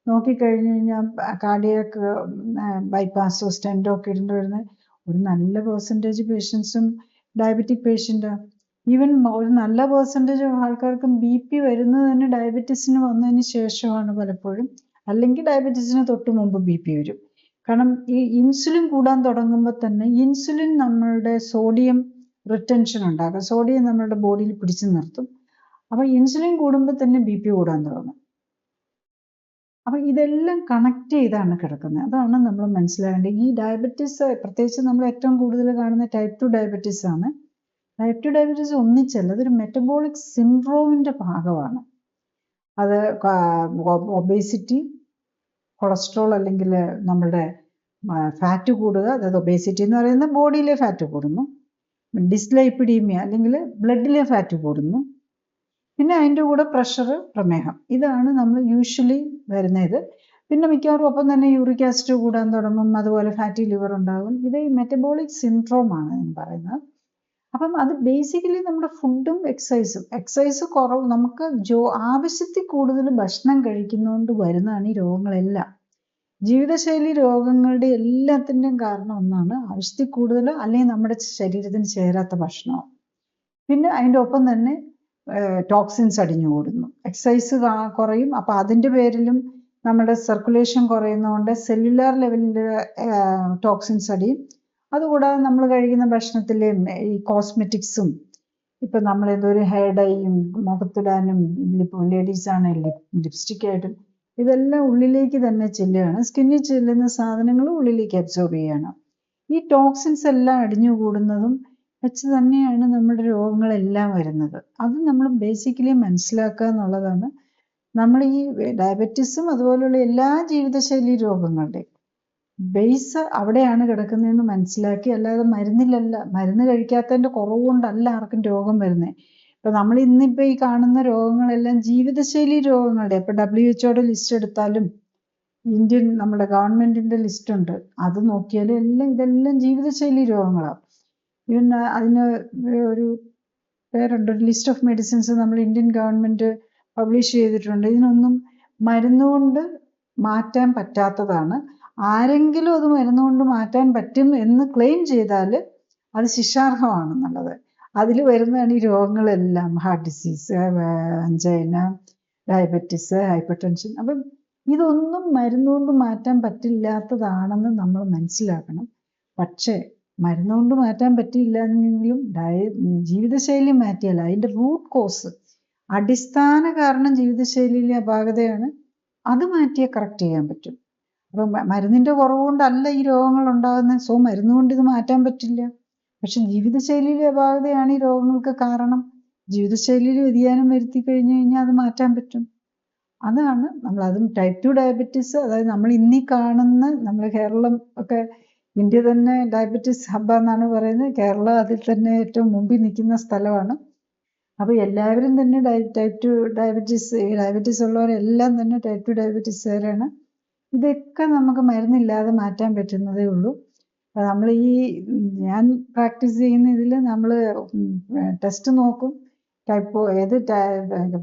നോക്കിക്കഴിഞ്ഞ് കഴിഞ്ഞാൽ കാർഡിയാക് ബൈപ്പാസോ സ്റ്റെൻറ്റോ ഒക്കെ ഇടേണ്ടി വരുന്ന ഒരു നല്ല പെർസെൻറ്റേജ് പേഷ്യൻസും ഡയബറ്റിക് പേഷ്യൻ്റാണ്. ഈവൻ ഒരു നല്ല പെർസെൻറ്റേജ് ആൾക്കാർക്കും BP വരുന്നത് തന്നെ ഡയബറ്റീസിന് വന്നതിന് ശേഷമാണ് പലപ്പോഴും. അല്ലെങ്കിൽ ഡയബറ്റീസിന് തൊട്ട് മുമ്പ് BP വരും. കാരണം ഈ ഇൻസുലിൻ കൂടാൻ തുടങ്ങുമ്പോൾ തന്നെ ഇൻസുലിൻ നമ്മളുടെ സോഡിയം റിട്ടൻഷൻ ഉണ്ടാക്കും. സോഡിയം നമ്മളുടെ ബോഡിയിൽ പിടിച്ചു നിർത്തും. അപ്പോൾ ഇൻസുലിൻ കൂടുമ്പോൾ തന്നെ BP കൂടാൻ തുടങ്ങും. അപ്പോൾ ഇതെല്ലാം കണക്ട് ചെയ്താണ് കിടക്കുന്നത്. അതാണ് നമ്മൾ മനസ്സിലാക്കേണ്ടത്. ഈ ഡയബറ്റീസ് പ്രത്യേകിച്ച് നമ്മൾ ഏറ്റവും കൂടുതൽ കാണുന്ന ടൈപ്പ് 2 ഡയബറ്റീസ് ആണ്. ടൈപ്പ് 2 ഡയബറ്റീസ് ഒന്നിച്ചല്ല, അതൊരു മെറ്റബോളിക് സിൻഡ്രോമിൻ്റെ ഭാഗമാണ്. അത് ഒബേസിറ്റി, കൊളസ്ട്രോൾ അല്ലെങ്കിൽ നമ്മളുടെ ഫാറ്റ് കൂടുക, അതായത് ഒബേസിറ്റി എന്ന് പറയുന്നത് ബോഡിയിലെ ഫാറ്റ് കൂടുന്നു. ഡിസ്ലൈപ്പിഡീമിയ അല്ലെങ്കിൽ ബ്ലഡിലെ ഫാറ്റ് കൂടുന്നു. പിന്നെ അതിൻ്റെ കൂടെ പ്രഷർ, പ്രമേഹം, ഇതാണ് നമ്മൾ യൂഷ്വലി വരുന്നത്. പിന്നെ മിക്കവാറും ഒപ്പം തന്നെ യൂറിക് ആസിഡ് കൂടാൻ തുടങ്ങും, അതുപോലെ ഫാറ്റി ലിവർ ഉണ്ടാകും. ഇത് ഈ മെറ്റബോളിക് സിൻഡ്രോം ആണ് എന്ന് പറയുന്നത്. അപ്പം അത് ബേസിക്കലി നമ്മുടെ ഫുഡും എക്സസൈസ് കുറവ്, നമുക്ക് ആവശ്യത്തിൽ കൂടുതൽ ഭക്ഷണം കഴിക്കുന്നതുകൊണ്ട് വരുന്നതാണ് ഈ രോഗങ്ങളെല്ലാം. ജീവിതശൈലി രോഗങ്ങളുടെ എല്ലാത്തിൻ്റെയും കാരണം ഒന്നാണ് ആവശ്യത്തിൽ കൂടുതൽ അല്ലെങ്കിൽ നമ്മുടെ ശരീരത്തിന് ചേരാത്ത ഭക്ഷണം. പിന്നെ അതിൻ്റെ ഒപ്പം തന്നെ ടോക്സിൻസ് അടിഞ്ഞു കൂടുന്നു. എക്സസൈസ് കുറയും, അപ്പോൾ അതിൻ്റെ പേരിലും നമ്മുടെ സർക്കുലേഷൻ കുറയുന്നതുകൊണ്ട് സെല്ലുലാർ ലെവലിൽ ടോക്സിൻസ് അടിയും. അതുകൂടാതെ നമ്മൾ കഴിക്കുന്ന ഭക്ഷണത്തിലെ ഈ കോസ്മെറ്റിക്സും, ഇപ്പം നമ്മൾ എന്തോ ഹെയർ ഡൈയും മുഖത്തിടാനും, ലേഡീസ് ആണെങ്കിൽ ലിപ്സ്റ്റിക്കായിട്ടും, ഇതെല്ലാം ഉള്ളിലേക്ക് തന്നെ ചെല്ലുകയാണ്. സ്കിന്നിൽ ചെല്ലുന്ന സാധനങ്ങൾ ഉള്ളിലേക്ക് അബ്സോർബ് ചെയ്യുകയാണ്. ഈ ടോക്സിൻസ് എല്ലാം അടിഞ്ഞു കൂടുന്നതും വെച്ച് തന്നെയാണ് നമ്മുടെ രോഗങ്ങളെല്ലാം വരുന്നത്. അത് നമ്മൾ ബേസിക്കലി മനസ്സിലാക്കുക എന്നുള്ളതാണ്. നമ്മൾ ഈ ഡയബറ്റീസും അതുപോലെയുള്ള എല്ലാ ജീവിതശൈലി രോഗങ്ങളുടെയും ബേസ് അവിടെയാണ് കിടക്കുന്നതെന്ന് മനസ്സിലാക്കി, അല്ലാതെ മരുന്നിലല്ല, മരുന്ന് കഴിക്കാത്തതിൻ്റെ കുറവ് കൊണ്ടല്ല ആർക്കും രോഗം വരുന്നത്. ഇപ്പം നമ്മൾ ഇന്നിപ്പോൾ ഈ കാണുന്ന രോഗങ്ങളെല്ലാം ജീവിതശൈലി രോഗങ്ങളുടെ, ഇപ്പം WHO ലിസ്റ്റ് എടുത്താലും നമ്മുടെ ഗവൺമെൻറ്റിൻ്റെ ലിസ്റ്റുണ്ട്, അത് നോക്കിയാലും ഇതെല്ലാം ജീവിതശൈലി രോഗങ്ങളാണ്. പിന്നെ അതിന് ഒരു പേരുണ്ട്, ഒരു ലിസ്റ്റ് ഓഫ് മെഡിസിൻസ് നമ്മൾ ഇന്ത്യൻ ഗവൺമെൻറ് പബ്ലിഷ് ചെയ്തിട്ടുണ്ട്. ഇതിനൊന്നും മരുന്നുകൊണ്ട് മാറ്റാൻ പറ്റാത്തതാണ്. ആരെങ്കിലും അത് മരുന്നുകൊണ്ട് മാറ്റാൻ പറ്റും എന്ന് ക്ലെയിം ചെയ്താൽ അത് ശിക്ഷാർഹമാണെന്നുള്ളത്. അതിൽ വരുന്നതാണ് ഈ രോഗങ്ങളെല്ലാം: heart disease, angina, diabetes, hypertension. അപ്പം ഇതൊന്നും മരുന്നുകൊണ്ട് മാറ്റാൻ പറ്റില്ലാത്തതാണെന്ന് നമ്മൾ മനസ്സിലാക്കണം. പക്ഷേ മരുന്നുകൊണ്ട് മാറ്റാൻ പറ്റില്ല എന്നെങ്കിലും ജീവിതശൈലി മാറ്റിയാൽ അതിൻ്റെ റൂട്ട് കോസ്, അടിസ്ഥാന കാരണം ജീവിതശൈലിയിലെ അപാകതയാണ്. അത് മാറ്റിയാൽ കറക്റ്റ് ചെയ്യാൻ പറ്റും. അപ്പം മരുന്നിൻ്റെ കുറവ് കൊണ്ടല്ല ഈ രോഗങ്ങൾ ഉണ്ടാകുന്നത്. സോ മരുന്നുകൊണ്ട് ഇത് മാറ്റാൻ പറ്റില്ല. പക്ഷെ ജീവിതശൈലിയിലെ അപാകതയാണ് ഈ രോഗങ്ങൾക്ക് കാരണം. ജീവിതശൈലിയിൽ വ്യതിയാനം വരുത്തി കഴിഞ്ഞു കഴിഞ്ഞാൽ അത് മാറ്റാൻ പറ്റും. അതാണ് അതും ടൈപ്പ് 2 ഡയബറ്റീസ്. അതായത് നമ്മൾ ഇന്നീ കാണുന്ന, നമ്മൾ കേരളം ഒക്കെ, ഇന്ത്യ തന്നെ ഡയബറ്റീസ് ഹബ്ബ് എന്നാണ് പറയുന്നത്. കേരളം അതിൽ തന്നെ ഏറ്റവും മുമ്പിൽ നിൽക്കുന്ന സ്ഥലമാണ്. അപ്പോൾ എല്ലാവരും തന്നെ ടൈപ്പ് 2 ഡയബറ്റീസ് ഉള്ളവരെല്ലാം തന്നെ ടൈപ്പ് 2 ഡയബറ്റീസുകാരാണ്. ഇതൊക്കെ നമുക്ക് മരുന്നില്ലാതെ മാറ്റാൻ പറ്റുന്നതേ ഉള്ളൂ. നമ്മൾ ഞാൻ പ്രാക്ടീസ് ചെയ്യുന്ന ഇതിൽ നമ്മൾ ടെസ്റ്റ് നോക്കും,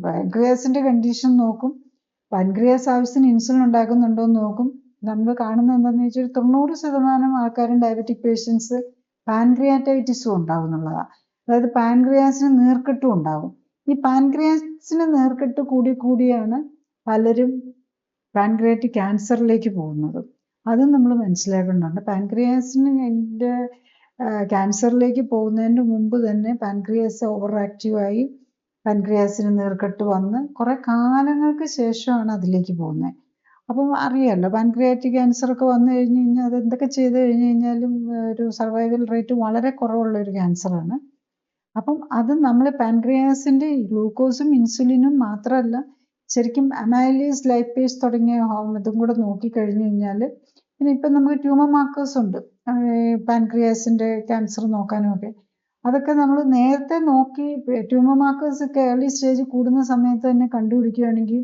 പാൻക്രിയാസിൻ്റെ കണ്ടീഷൻ നോക്കും, പാൻക്രിയാസ് ആവശ്യത്തിന് ഇൻസുലിൻ ഉണ്ടാക്കുന്നുണ്ടോ എന്ന് നോക്കും. നമ്മൾ കാണുന്നത് എന്താണെന്ന് വെച്ചാൽ 90% ആൾക്കാരും ഡയബറ്റിക് പേഷ്യൻസ് പാൻക്രിയാറ്റൈറ്റിസും ഉണ്ടാവും എന്നുള്ളതാണ്. അതായത് പാൻക്രിയാസിന് നീർക്കെട്ടും ഉണ്ടാകും. ഈ പാൻക്രിയാസിന് നീർക്കെട്ട് കൂടിയാണ് പലരും പാൻക്രിയാറ്റിക് ക്യാൻസറിലേക്ക് പോകുന്നത്. അതും നമ്മൾ മനസ്സിലാക്കേണ്ടതുണ്ട്. പാൻക്രിയാസിന് ക്യാൻസറിലേക്ക് പോകുന്നതിന് മുമ്പ് തന്നെ പാൻക്രിയാസ് ഓവർ ആക്റ്റീവായി പാൻക്രിയാസിന് നീർക്കെട്ട് വന്ന് കുറേ കാലങ്ങൾക്ക് ശേഷമാണ് അതിലേക്ക് പോകുന്നത്. അപ്പം അറിയാമല്ലോ, പാൻക്രിയാറ്റിക് ക്യാൻസറൊക്കെ വന്നു കഴിഞ്ഞ് കഴിഞ്ഞാൽ അത് എന്തൊക്കെ ചെയ്ത് കഴിഞ്ഞ് കഴിഞ്ഞാലും ഒരു സർവൈവൽ റേറ്റ് വളരെ കുറവുള്ള ഒരു ക്യാൻസറാണ്. അപ്പം അത് നമ്മൾ പാൻക്രിയാസിൻ്റെ ഗ്ലൂക്കോസും ഇൻസുലിനും മാത്രമല്ല, ശരിക്കും അമൈലേസ്, ലൈപ്പേസ് തുടങ്ങിയ ഇതും കൂടെ നോക്കിക്കഴിഞ്ഞ് കഴിഞ്ഞാൽ, പിന്നെ ഇപ്പം നമുക്ക് ട്യൂമർ മാർക്കേഴ്സ് ഉണ്ട് പാൻക്രിയാസിൻ്റെ ക്യാൻസർ നോക്കാനുമൊക്കെ. അതൊക്കെ നമ്മൾ നേരത്തെ നോക്കി ട്യൂമർ മാർക്കേഴ്സ് ഒക്കെ ഏർലി സ്റ്റേജിൽ കൂടുന്ന സമയത്ത് തന്നെ കണ്ടുപിടിക്കുകയാണെങ്കിൽ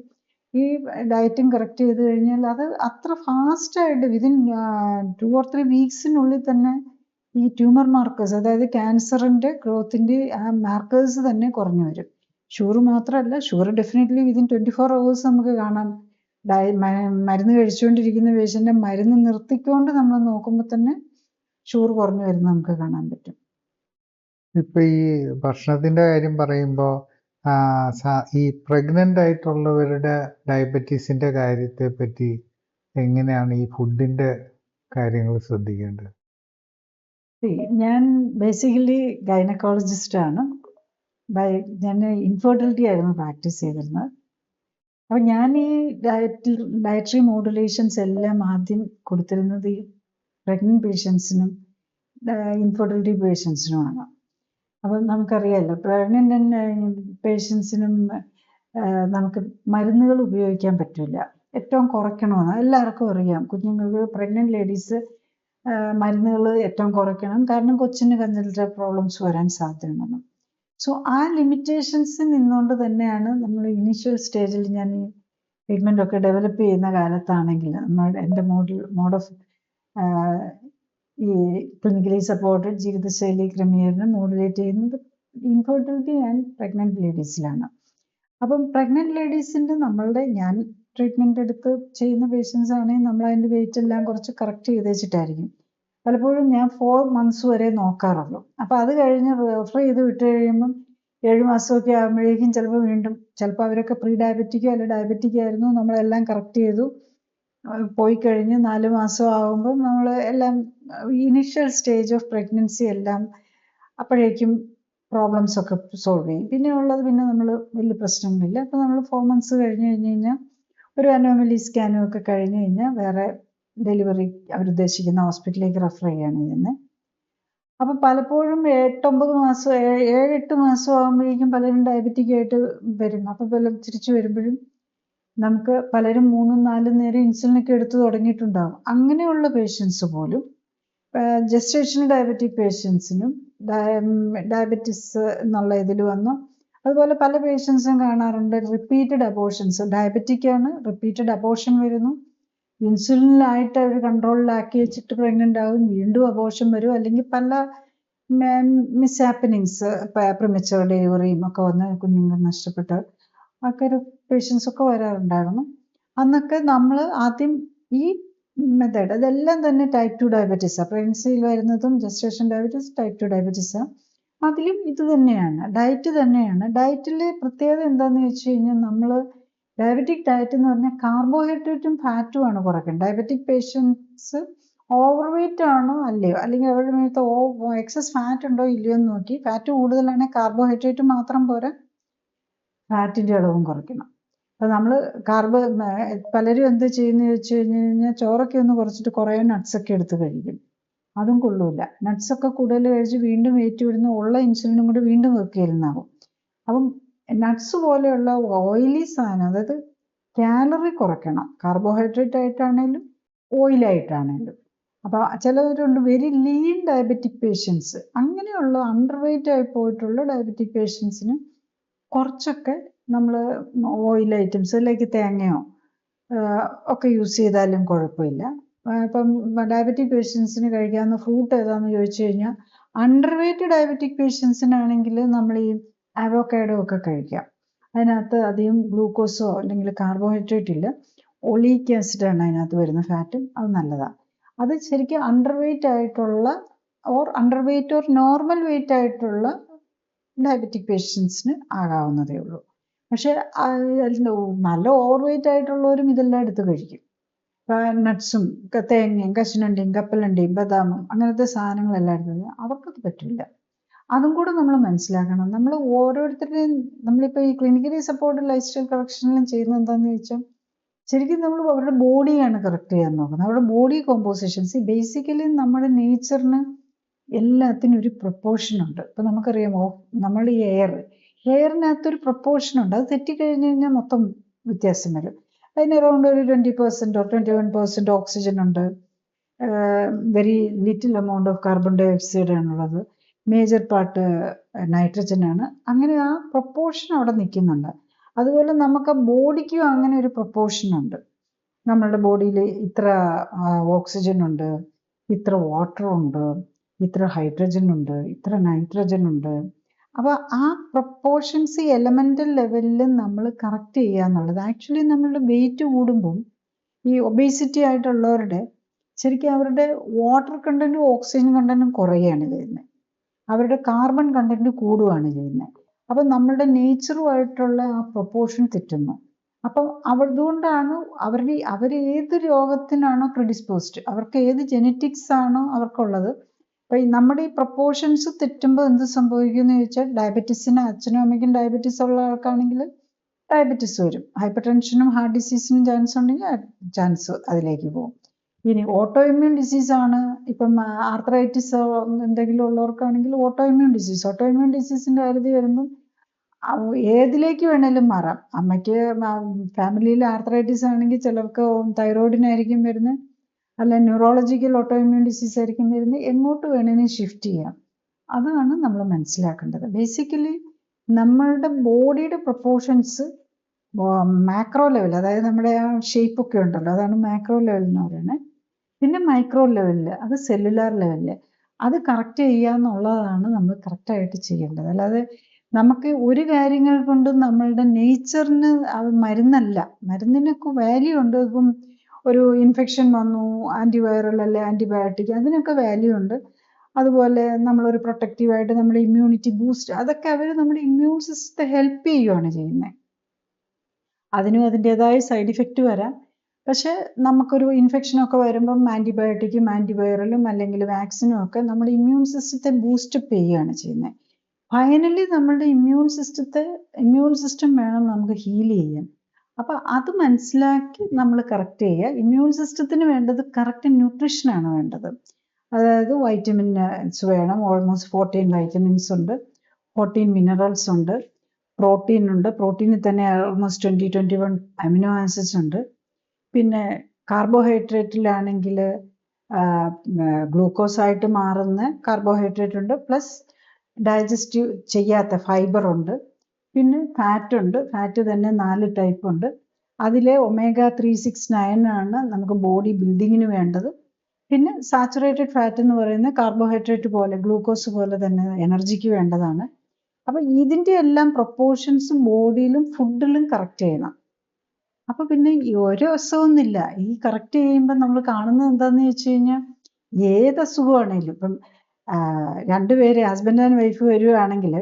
ഈ ഡയറ്റും കറക്റ്റ് ചെയ്ത് കഴിഞ്ഞാൽ അത് അത്ര ഫാസ്റ്റായിട്ട് വിതിൻ 2 or 3 വീക്സിനുള്ളിൽ തന്നെ ഈ ട്യൂമർ മാർക്കേഴ്സ്, അതായത് ക്യാൻസറിൻ്റെ ഗ്രോത്തിൻ്റെ ആ മാർക്കേഴ്സ് തന്നെ കുറഞ്ഞു വരും. ഷുഗർ മാത്രമല്ല, ഷുഗർ ഡെഫിനറ്റ്ലി വിതിൻ 24 hours നമുക്ക് കാണാം. മരുന്ന് കഴിച്ചുകൊണ്ടിരിക്കുന്ന പേഷ്യൻ്റെ മരുന്ന് നിർത്തിക്കൊണ്ട് നമ്മൾ നോക്കുമ്പോൾ തന്നെ ഷുഗർ കുറഞ്ഞു വരുന്നത് നമുക്ക് കാണാൻ പറ്റും. ഇപ്പൊ ഈ ഭക്ഷണത്തിന്റെ കാര്യം പറയുമ്പോൾ ഈ പ്രഗ്നന്റ് ആയിട്ടുള്ളവരുടെ ഡയബറ്റീസിന്റെ കാര്യത്തെ പറ്റി എങ്ങനെയാണ് ഈ ഫുഡിന്റെ കാര്യങ്ങൾ ശ്രദ്ധിക്കേണ്ടത്? ഞാൻ ബേസിക്കലി ഗൈനക്കോളജിസ്റ്റ് ആണ്. ഞാൻ ഇൻഫെർട്ടിലിറ്റി ആയിരുന്നു പ്രാക്ടീസ് ചെയ്തിരുന്നത്. അപ്പോൾ ഞാൻ ഈ ഡയറ്ററി മോഡുലേഷൻസ് എല്ലാം ആദ്യം കൊടുത്തിരുന്നത് ഈ പ്രഗ്നന്റ് പേഷ്യൻസിനും ഇൻഫെർട്ടിലിറ്റി പേഷ്യൻസിനുമാണ്. അപ്പം നമുക്കറിയാമല്ലോ, പ്രഗ്നന്റ് പേഷ്യൻസിനും നമുക്ക് മരുന്നുകൾ ഉപയോഗിക്കാൻ പറ്റില്ല, ഏറ്റവും കുറയ്ക്കണമെന്ന് എല്ലാവർക്കും അറിയാം. കുഞ്ഞുങ്ങൾക്ക് പ്രഗ്നന്റ് ലേഡീസ് മരുന്നുകൾ ഏറ്റവും കുറയ്ക്കണം, കാരണം കൊച്ചിന് കഞ്ചലറ്ററി പ്രോബ്ലംസ് വരാൻ സാധ്യതയുണ്ടെന്ന്. സോ ആ ലിമിറ്റേഷൻസ് നിന്നുകൊണ്ട് തന്നെയാണ് നമ്മൾ ഇനീഷ്യൽ സ്റ്റേജിൽ ഞാൻ ഈ ട്രീറ്റ്മെൻ്റ് ഒക്കെ ഡെവലപ്പ് ചെയ്യുന്ന കാലത്താണെങ്കിൽ എൻ്റെ മോഡ് ഓഫ് ഈ ക്ലിനിക്കലി സപ്പോർട്ടഡ് ജീവിതശൈലി ക്രമീകരണം മോഡുലേറ്റ് ചെയ്യുന്നത് ഇൻഫെർട്ടിലിറ്റി ആൻഡ് പ്രഗ്നന്റ് ലേഡീസിലാണ്. അപ്പം പ്രഗ്നന്റ് ലേഡീസിൻ്റെ ഞാൻ ട്രീറ്റ്മെൻ്റ് എടുത്ത് ചെയ്യുന്ന പേഷ്യൻസ് ആണെങ്കിൽ നമ്മൾ അതിൻ്റെ വെയിറ്റ് എല്ലാം കുറച്ച് കറക്റ്റ് ചെയ്ത് വെച്ചിട്ടായിരിക്കും. പലപ്പോഴും ഞാൻ 4 months വരെ നോക്കാറുള്ളൂ. അപ്പോൾ അത് കഴിഞ്ഞ് റെഫർ ചെയ്ത് വിട്ട് കഴിയുമ്പം 7 മാസമൊക്കെ ആകുമ്പോഴേക്കും ചിലപ്പോൾ അവരൊക്കെ പ്രീ ഡയബറ്റിക്കോ അല്ല ഡയബറ്റിക് ആയിരുന്നു, നമ്മളെല്ലാം കറക്റ്റ് ചെയ്തു. പോയി കഴിഞ്ഞ് 4 മാസം ആകുമ്പോൾ നമ്മൾ എല്ലാം ഇനിഷ്യൽ സ്റ്റേജ് ഓഫ് പ്രഗ്നൻസി എല്ലാം അപ്പോഴേക്കും പ്രോബ്ലംസ് ഒക്കെ സോൾവ് ചെയ്യും. പിന്നെ നമ്മൾ വലിയ പ്രശ്നങ്ങളില്ല. അപ്പോൾ നമ്മൾ 4 months കഴിഞ്ഞ് കഴിഞ്ഞാൽ ഒരു അനോമലി സ്കാനും ഒക്കെ കഴിഞ്ഞ് കഴിഞ്ഞാൽ വേറെ ഡെലിവറി അവരുദ്ദേശിക്കുന്ന ഹോസ്പിറ്റലിലേക്ക് റെഫർ ചെയ്യുകയാണ് ചെയ്യുന്നത്. അപ്പം പലപ്പോഴും 8-9 മാസം 7-8 മാസം ആകുമ്പോഴേക്കും പലരും ഡയബറ്റിക് ആയിട്ട് വരും. അപ്പം തിരിച്ചു വരുമ്പോഴും നമുക്ക് പലരും 3-4 നേരം ഇൻസുലിനൊക്കെ എടുത്ത് തുടങ്ങിയിട്ടുണ്ടാകും. അങ്ങനെയുള്ള പേഷ്യൻസ് പോലും ജസ്റ്റേഷണൽ ഡയബറ്റിക് പേഷ്യൻസിനും ഡയബറ്റിസ് എന്നുള്ള ഇതിൽ വന്നു. അതുപോലെ പല പേഷ്യൻസും കാണാറുണ്ട് റിപ്പീറ്റഡ് അബോർഷൻസ്. ഡയബറ്റിക് ആണ്, റിപ്പീറ്റഡ് അബോർഷൻ വരുന്നു, ഇൻസുലിനായിട്ട് അവർ കൺട്രോളിലാക്കി വെച്ചിട്ട് പ്രഗ്നൻ്റ് ആകും, വീണ്ടും അബോർഷൻ വരും, അല്ലെങ്കിൽ പല മിസ്ഹാപ്പനിങ്സ്, പ്രിമച്വർ ഡെലിവറിയും ഒക്കെ വന്ന് കുഞ്ഞുങ്ങൾ നഷ്ടപ്പെട്ട ആൾക്കാർ പേഷ്യൻസ് ഒക്കെ വരാറുണ്ടായിരുന്നു. അന്നൊക്കെ നമ്മൾ ആദ്യം ഈ മെത്തേഡ് അതെല്ലാം തന്നെ ടൈപ്പ് 2 ഡയബറ്റീസാണ്. പ്രഗ്നൻസിയിൽ വരുന്നതും ജസ്റ്റേഷൻ ഡയബറ്റീസ് ടൈപ്പ് 2 ഡയബറ്റീസാണ്. അതിലും ഇത് തന്നെയാണ്, ഡയറ്റ് തന്നെയാണ്. ഡയറ്റിൽ പ്രത്യേകത എന്താണെന്ന് വെച്ച് കഴിഞ്ഞാൽ നമ്മൾ ഡയബറ്റിക് ഡയറ്റ് എന്ന് പറഞ്ഞാൽ കാർബോഹൈഡ്രേറ്റും ഫാറ്റും ആണ് കുറയ്ക്കുന്നത്. ഡയബറ്റിക് പേഷ്യൻസ് ഓവർ വെയിറ്റ് ആണോ അല്ലയോ, അല്ലെങ്കിൽ അവരുടെ മേലത്തെ എക്സസ് ഫാറ്റ് ഉണ്ടോ ഇല്ലയോ എന്ന് നോക്കി, ഫാറ്റ് കൂടുതലാണെങ്കിൽ കാർബോഹൈഡ്രേറ്റ് മാത്രം പോരാ, ഫാറ്റിൻ്റെ അളവും കുറയ്ക്കണം. അപ്പോൾ നമ്മൾ പലരും എന്ത് ചെയ്യുന്നു വെച്ച് കഴിഞ്ഞാൽ ചോറൊക്കെ ഒന്ന് കുറച്ചിട്ട് കുറേ നട്ട്സൊക്കെ എടുത്ത് കഴിക്കും. അതും കൊള്ളൂല. നട്ട്സൊക്കെ കൂടുതൽ കഴിച്ച് വീണ്ടും വെയിറ്റ് വിടുന്ന ഉള്ള ഇൻസുലിനും കൂടി വീണ്ടും വെക്കുകയില്ലെന്നാകും. അപ്പം നട്ട്സ് പോലെയുള്ള ഓയിലി സാധനം, അതായത് കാലറി കുറയ്ക്കണം, കാർബോഹൈഡ്രേറ്റ് ആയിട്ടാണേലും ഓയിലായിട്ടാണേലും. അപ്പോൾ ചിലവരുണ്ട് വെരി ലീൻ ഡയബറ്റിക് പേഷ്യൻസ്. അങ്ങനെയുള്ള അണ്ടർ വെയിറ്റ് ആയി പോയിട്ടുള്ള ഡയബറ്റിക് പേഷ്യൻസിന് കുറച്ചൊക്കെ നമ്മൾ ഓയിൽ ഐറ്റംസ് ലൈക്ക് തേങ്ങയോ ഒക്കെ യൂസ് ചെയ്താലും കുഴപ്പമില്ല. ഇപ്പം ഡയബറ്റിക് പേഷ്യൻസിന് കഴിക്കാവുന്ന ഫ്രൂട്ട് ഏതാണെന്ന് ചോദിച്ചു കഴിഞ്ഞാൽ അണ്ടർ വെയിറ്റ് ഡയബറ്റിക് പേഷ്യൻസിനാണെങ്കിൽ നമ്മൾ ഈ അവോക്കാഡോ ഒക്കെ കഴിക്കാം. അതിനകത്ത് അധികം ഗ്ലൂക്കോസോ അല്ലെങ്കിൽ കാർബോഹൈഡ്രേറ്റ് ഇല്ല, ഒളീക് ആസിഡാണ് അതിനകത്ത് വരുന്ന ഫാറ്റും, അത് നല്ലതാണ്. അത് ശരിക്കും അണ്ടർ വെയിറ്റ് ആയിട്ടുള്ള under wait or normal weight ആയിട്ടുള്ള ഡയബറ്റിക് പേഷ്യൻസിന് ആകാവുന്നതേ ഉള്ളൂ. പക്ഷേ നല്ല ഓവർ വെയിറ്റ് ആയിട്ടുള്ളവരും ഇതെല്ലാം എടുത്ത് കഴിക്കും. നട്ട്സും തേങ്ങയും കശുവണ്ടിയും കപ്പലണ്ടിയും ബദാമും അങ്ങനത്തെ സാധനങ്ങളെല്ലാം എടുത്തത് അവർക്കത് പറ്റില്ല. അതും കൂടെ നമ്മൾ മനസ്സിലാക്കണം. നമ്മൾ ഓരോരുത്തരുടെയും നമ്മളിപ്പോൾ ഈ ക്ലിനിക്കലി സപ്പോർട്ടഡ് ലൈഫ് സ്റ്റൈൽ കറക്ഷനിലും ചെയ്യുന്നത് എന്താണെന്ന് ചോദിച്ചാൽ ശരിക്കും നമ്മൾ അവരുടെ ബോഡിയാണ് കറക്റ്റ് ചെയ്യാൻ നോക്കുന്നത്, അവരുടെ ബോഡി കോമ്പോസിഷൻസ്. ബേസിക്കലി നമ്മുടെ നേച്ചറിന് എല്ലാത്തിനും ഒരു പ്രൊപ്പോർഷൻ ഉണ്ട്. ഇപ്പം നമുക്കറിയാമോ, നമ്മൾ ഈ എയറിനകത്തൊരു പ്രൊപ്പോർഷൻ ഉണ്ട്. അത് തെറ്റിക്കഴിഞ്ഞ് കഴിഞ്ഞാൽ മൊത്തം വ്യത്യാസം വരും. അതിന് അറൗണ്ട് ഒരു 20% or 21% ഓക്സിജൻ ഉണ്ട്, very little amount of carbon dioxide ആണുള്ളത്, മേജർ പാർട്ട് നൈട്രജൻ ആണ്. അങ്ങനെ ആ പ്രൊപ്പോർഷൻ അവിടെ നിൽക്കുന്നുണ്ട്. അതുപോലെ നമുക്ക് ബോഡിക്കും അങ്ങനെ ഒരു പ്രൊപ്പോർഷൻ ഉണ്ട്. നമ്മളുടെ ബോഡിയിൽ ഇത്ര ഓക്സിജൻ ഉണ്ട്, ഇത്ര വാട്ടർ ഉണ്ട്, ഇത്ര ഹൈഡ്രജൻ ഉണ്ട്, ഇത്ര നൈട്രജൻ ഉണ്ട്. അപ്പോൾ ആ പ്രൊപ്പോർഷൻസ് എലമെൻ്റൽ ലെവലിൽ നമ്മൾ കറക്റ്റ് ചെയ്യുക എന്നുള്ളത്. ആക്ച്വലി നമ്മളുടെ വെയിറ്റ് കൂടുമ്പം ഈ ഒബേസിറ്റി ആയിട്ടുള്ളവരുടെ ശരിക്കും അവരുടെ വാട്ടർ കണ്ടൻറ്റും ഓക്സിജൻ കണ്ടൻറ്റും കുറയുകയാണ് ചെയ്യുന്നത്, അവരുടെ കാർബൺ കണ്ടൻറ്റ് കൂടുകയാണ് ചെയ്യുന്നത്. അപ്പം നമ്മളുടെ നേച്ചറുമായിട്ടുള്ള ആ പ്രൊപ്പോർഷൻ തെറ്റുന്നു. അപ്പം അതുകൊണ്ടാണ് അവർ ഏത് രോഗത്തിനാണോ പ്രിഡിസ്പോസ്ഡ്, അവർക്ക് ഏത് ജെനറ്റിക്സ് ആണോ അവർക്കുള്ളത്. അപ്പൊ നമ്മുടെ ഈ പ്രപ്പോർഷൻസ് തെറ്റുമ്പോൾ എന്ത് സംഭവിക്കുമെന്ന് ചോദിച്ചാൽ, ഡയബറ്റീസിന് അച്ഛനും അമ്മയ്ക്കും ഡയബറ്റീസ് ഉള്ള ആൾക്കാണെങ്കിൽ ഡയബറ്റീസ് വരും. ഹൈപ്പർ ടെൻഷനും ഹാർട്ട് ഡിസീസിനും ചാൻസ് ഉണ്ടെങ്കിൽ ചാൻസ് അതിലേക്ക് പോകും. ഇനി ഓട്ടോ ഇമ്മ്യൂൺ ഡിസീസ് ആണ്, ഇപ്പം ആർത്രൈറ്റിസ് എന്തെങ്കിലും ഉള്ളവർക്കാണെങ്കിൽ ഓട്ടോ ഇമ്മ്യൂൺ ഡിസീസിന്റെ കാര്യത്തിൽ വരുമ്പം ഏതിലേക്ക് വേണേലും മാറാം. അമ്മയ്ക്ക് ഫാമിലിയിൽ ആർത്രൈറ്റിസ് ആണെങ്കിൽ ചിലർക്ക് തൈറോയിഡിനായിരിക്കും വരുന്നത്, അല്ല ന്യൂറോളജിക്കൽ ഓട്ടോ ഇമ്മ്യൂൺ ഡിസീസ് ആയിരിക്കും വരുന്നത്. എങ്ങോട്ട് വേണേലും ഷിഫ്റ്റ് ചെയ്യാം. അതാണ് നമ്മൾ മനസ്സിലാക്കേണ്ടത്. ബേസിക്കലി നമ്മളുടെ ബോഡിയുടെ പ്രൊപ്പോർഷൻസ് മാക്രോ ലെവൽ, അതായത് നമ്മുടെ ആ ഷേപ്പ് ഒക്കെ ഉണ്ടല്ലോ, അതാണ് മാക്രോ ലെവൽ എന്ന് പറയുന്നത്. പിന്നെ മൈക്രോ ലെവലിൽ, അത് സെല്ലുലാർ ലെവലിൽ അത് കറക്റ്റ് ചെയ്യുക എന്നുള്ളതാണ് നമ്മൾ കറക്റ്റായിട്ട് ചെയ്യേണ്ടത്. അല്ലാതെ നമുക്ക് ഒരു കാര്യങ്ങൾ കൊണ്ടും നമ്മളുടെ നേച്ചറിന് അത് മരുന്നല്ല. മരുന്നിനൊക്കെ വാല്യൂ ഉണ്ട്. ഇപ്പം ഒരു ഇൻഫെക്ഷൻ വന്നു, ആൻറ്റിവൈറൽ അല്ലെ ആൻറ്റിബയോട്ടിക്, അതിനൊക്കെ വാല്യൂ ഉണ്ട്. അതുപോലെ നമ്മളൊരു പ്രൊട്ടക്റ്റീവായിട്ട് നമ്മുടെ ഇമ്മ്യൂണിറ്റി ബൂസ്റ്റ്, അതൊക്കെ അവർ നമ്മുടെ ഇമ്മ്യൂൺ സിസ്റ്റത്തെ ഹെൽപ്പ് ചെയ്യുകയാണ് ചെയ്യുന്നത്. അതിനും അതിൻ്റെതായ സൈഡ് ഇഫക്റ്റ് വരാം. പക്ഷെ നമുക്കൊരു ഇൻഫെക്ഷനൊക്കെ വരുമ്പം ആൻറ്റിബയോട്ടിക്കും ആൻറ്റിവൈറലും അല്ലെങ്കിൽ വാക്സിനും ഒക്കെ നമ്മുടെ ഇമ്മ്യൂൺ സിസ്റ്റത്തെ ബൂസ്റ്റപ്പ് ചെയ്യുകയാണ് ചെയ്യുന്നത്. ഫൈനലി നമ്മളുടെ ഇമ്മ്യൂൺ സിസ്റ്റം വേണം നമുക്ക് ഹീൽ ചെയ്യാൻ. അപ്പം അത് മനസ്സിലാക്കി നമ്മൾ കറക്റ്റ് ചെയ്യുക. ഇമ്മ്യൂൺ സിസ്റ്റത്തിന് വേണ്ടത് കറക്റ്റ് ന്യൂട്രീഷനാണ് വേണ്ടത്. അതായത് വൈറ്റമിൻസ് വേണം. ഓൾമോസ്റ്റ് 14 വൈറ്റമിൻസ് ഉണ്ട്, 14 മിനറൽസ് ഉണ്ട്, പ്രോട്ടീൻ ഉണ്ട്. പ്രോട്ടീനിൽ തന്നെ ഓൾമോസ്റ്റ് 21 അമിനോ ആസിഡ്സ് ഉണ്ട്. പിന്നെ കാർബോഹൈഡ്രേറ്റിലാണെങ്കിൽ ഗ്ലൂക്കോസായിട്ട് മാറുന്ന കാർബോഹൈഡ്രേറ്റ് ഉണ്ട്, പ്ലസ് ഡൈജസ്റ്റീവ് ചെയ്യാത്ത ഫൈബർ ഉണ്ട്. പിന്നെ ഫാറ്റ് ഉണ്ട്. ഫാറ്റ് തന്നെ 4 ടൈപ്പ് ഉണ്ട്. അതിലെ ഒമേഗ 369 ആണ് നമുക്ക് ബോഡി ബിൽഡിങ്ങിന് വേണ്ടത്. പിന്നെ സാച്ചുറേറ്റഡ് ഫാറ്റ് എന്ന് പറയുന്നത് കാർബോഹൈഡ്രേറ്റ് പോലെ, ഗ്ലൂക്കോസ് പോലെ തന്നെ എനർജിക്ക് വേണ്ടതാണ്. അപ്പം ഇതിൻ്റെ എല്ലാം പ്രൊപ്പോർഷൻസ് ബോഡിയിലും ഫുഡിലും കറക്റ്റ് ചെയ്യണം. അപ്പൊ പിന്നെ ഈ ഒരു അസുഖമൊന്നുമില്ല. ഈ കറക്റ്റ് ചെയ്യുമ്പോൾ നമ്മൾ കാണുന്നത് എന്താന്ന് വെച്ച് കഴിഞ്ഞാൽ, ഏത് അസുഖമാണേലും ഇപ്പം രണ്ടുപേര് ഹസ്ബൻഡ് ആൻഡ് വൈഫ് വരുവാണെങ്കിൽ,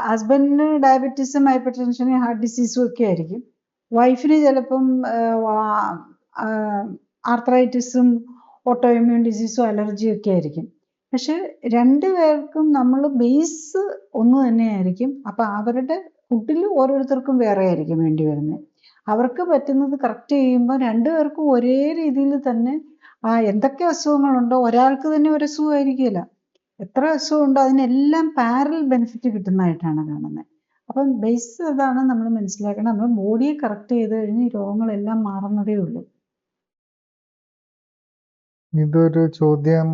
ഹസ്ബൻഡിന് ഡയബറ്റീസും ഹൈപ്പർ ടെൻഷനും ഹാർട്ട് ഡിസീസും ഒക്കെ ആയിരിക്കും. വൈഫിന് ചിലപ്പം ആർത്രൈറ്റിസും ഓട്ടോ ഇമ്മ്യൂൺ ഡിസീസും അലർജിയും ഒക്കെ ആയിരിക്കും. പക്ഷെ രണ്ടുപേർക്കും നമ്മൾ ബേസ് ഒന്ന് തന്നെയായിരിക്കും. അപ്പം അവരുടെ ഫുഡിൽ ഓരോരുത്തർക്കും വേറെ ആയിരിക്കും വേണ്ടി വരുന്നത്. അവർക്ക് പറ്റുന്നത് കറക്റ്റ് ചെയ്യുമ്പോൾ രണ്ടുപേർക്കും ഒരേ രീതിയിൽ തന്നെ എന്തൊക്കെ അസുഖങ്ങളുണ്ടോ, ഒരാൾക്ക് തന്നെ ഒരു അസുഖമായിരിക്കില്ല, എത്ര അസുഖമുണ്ടോ അതിനെല്ലാം പാരലൽ ബെനിഫിറ്റ് കിട്ടുന്നതായിട്ടാണ് കാണുന്നത്. അപ്പം ബേസ് അതാണ് നമ്മൾ മനസ്സിലാക്കണം. നമ്മൾ ബോഡിയെ കറക്റ്റ് ചെയ്ത് കഴിഞ്ഞ് ഈ രോഗങ്ങളെല്ലാം മാറുന്നതേ ഉള്ളൂ. ഇതൊരു ചോദ്യം.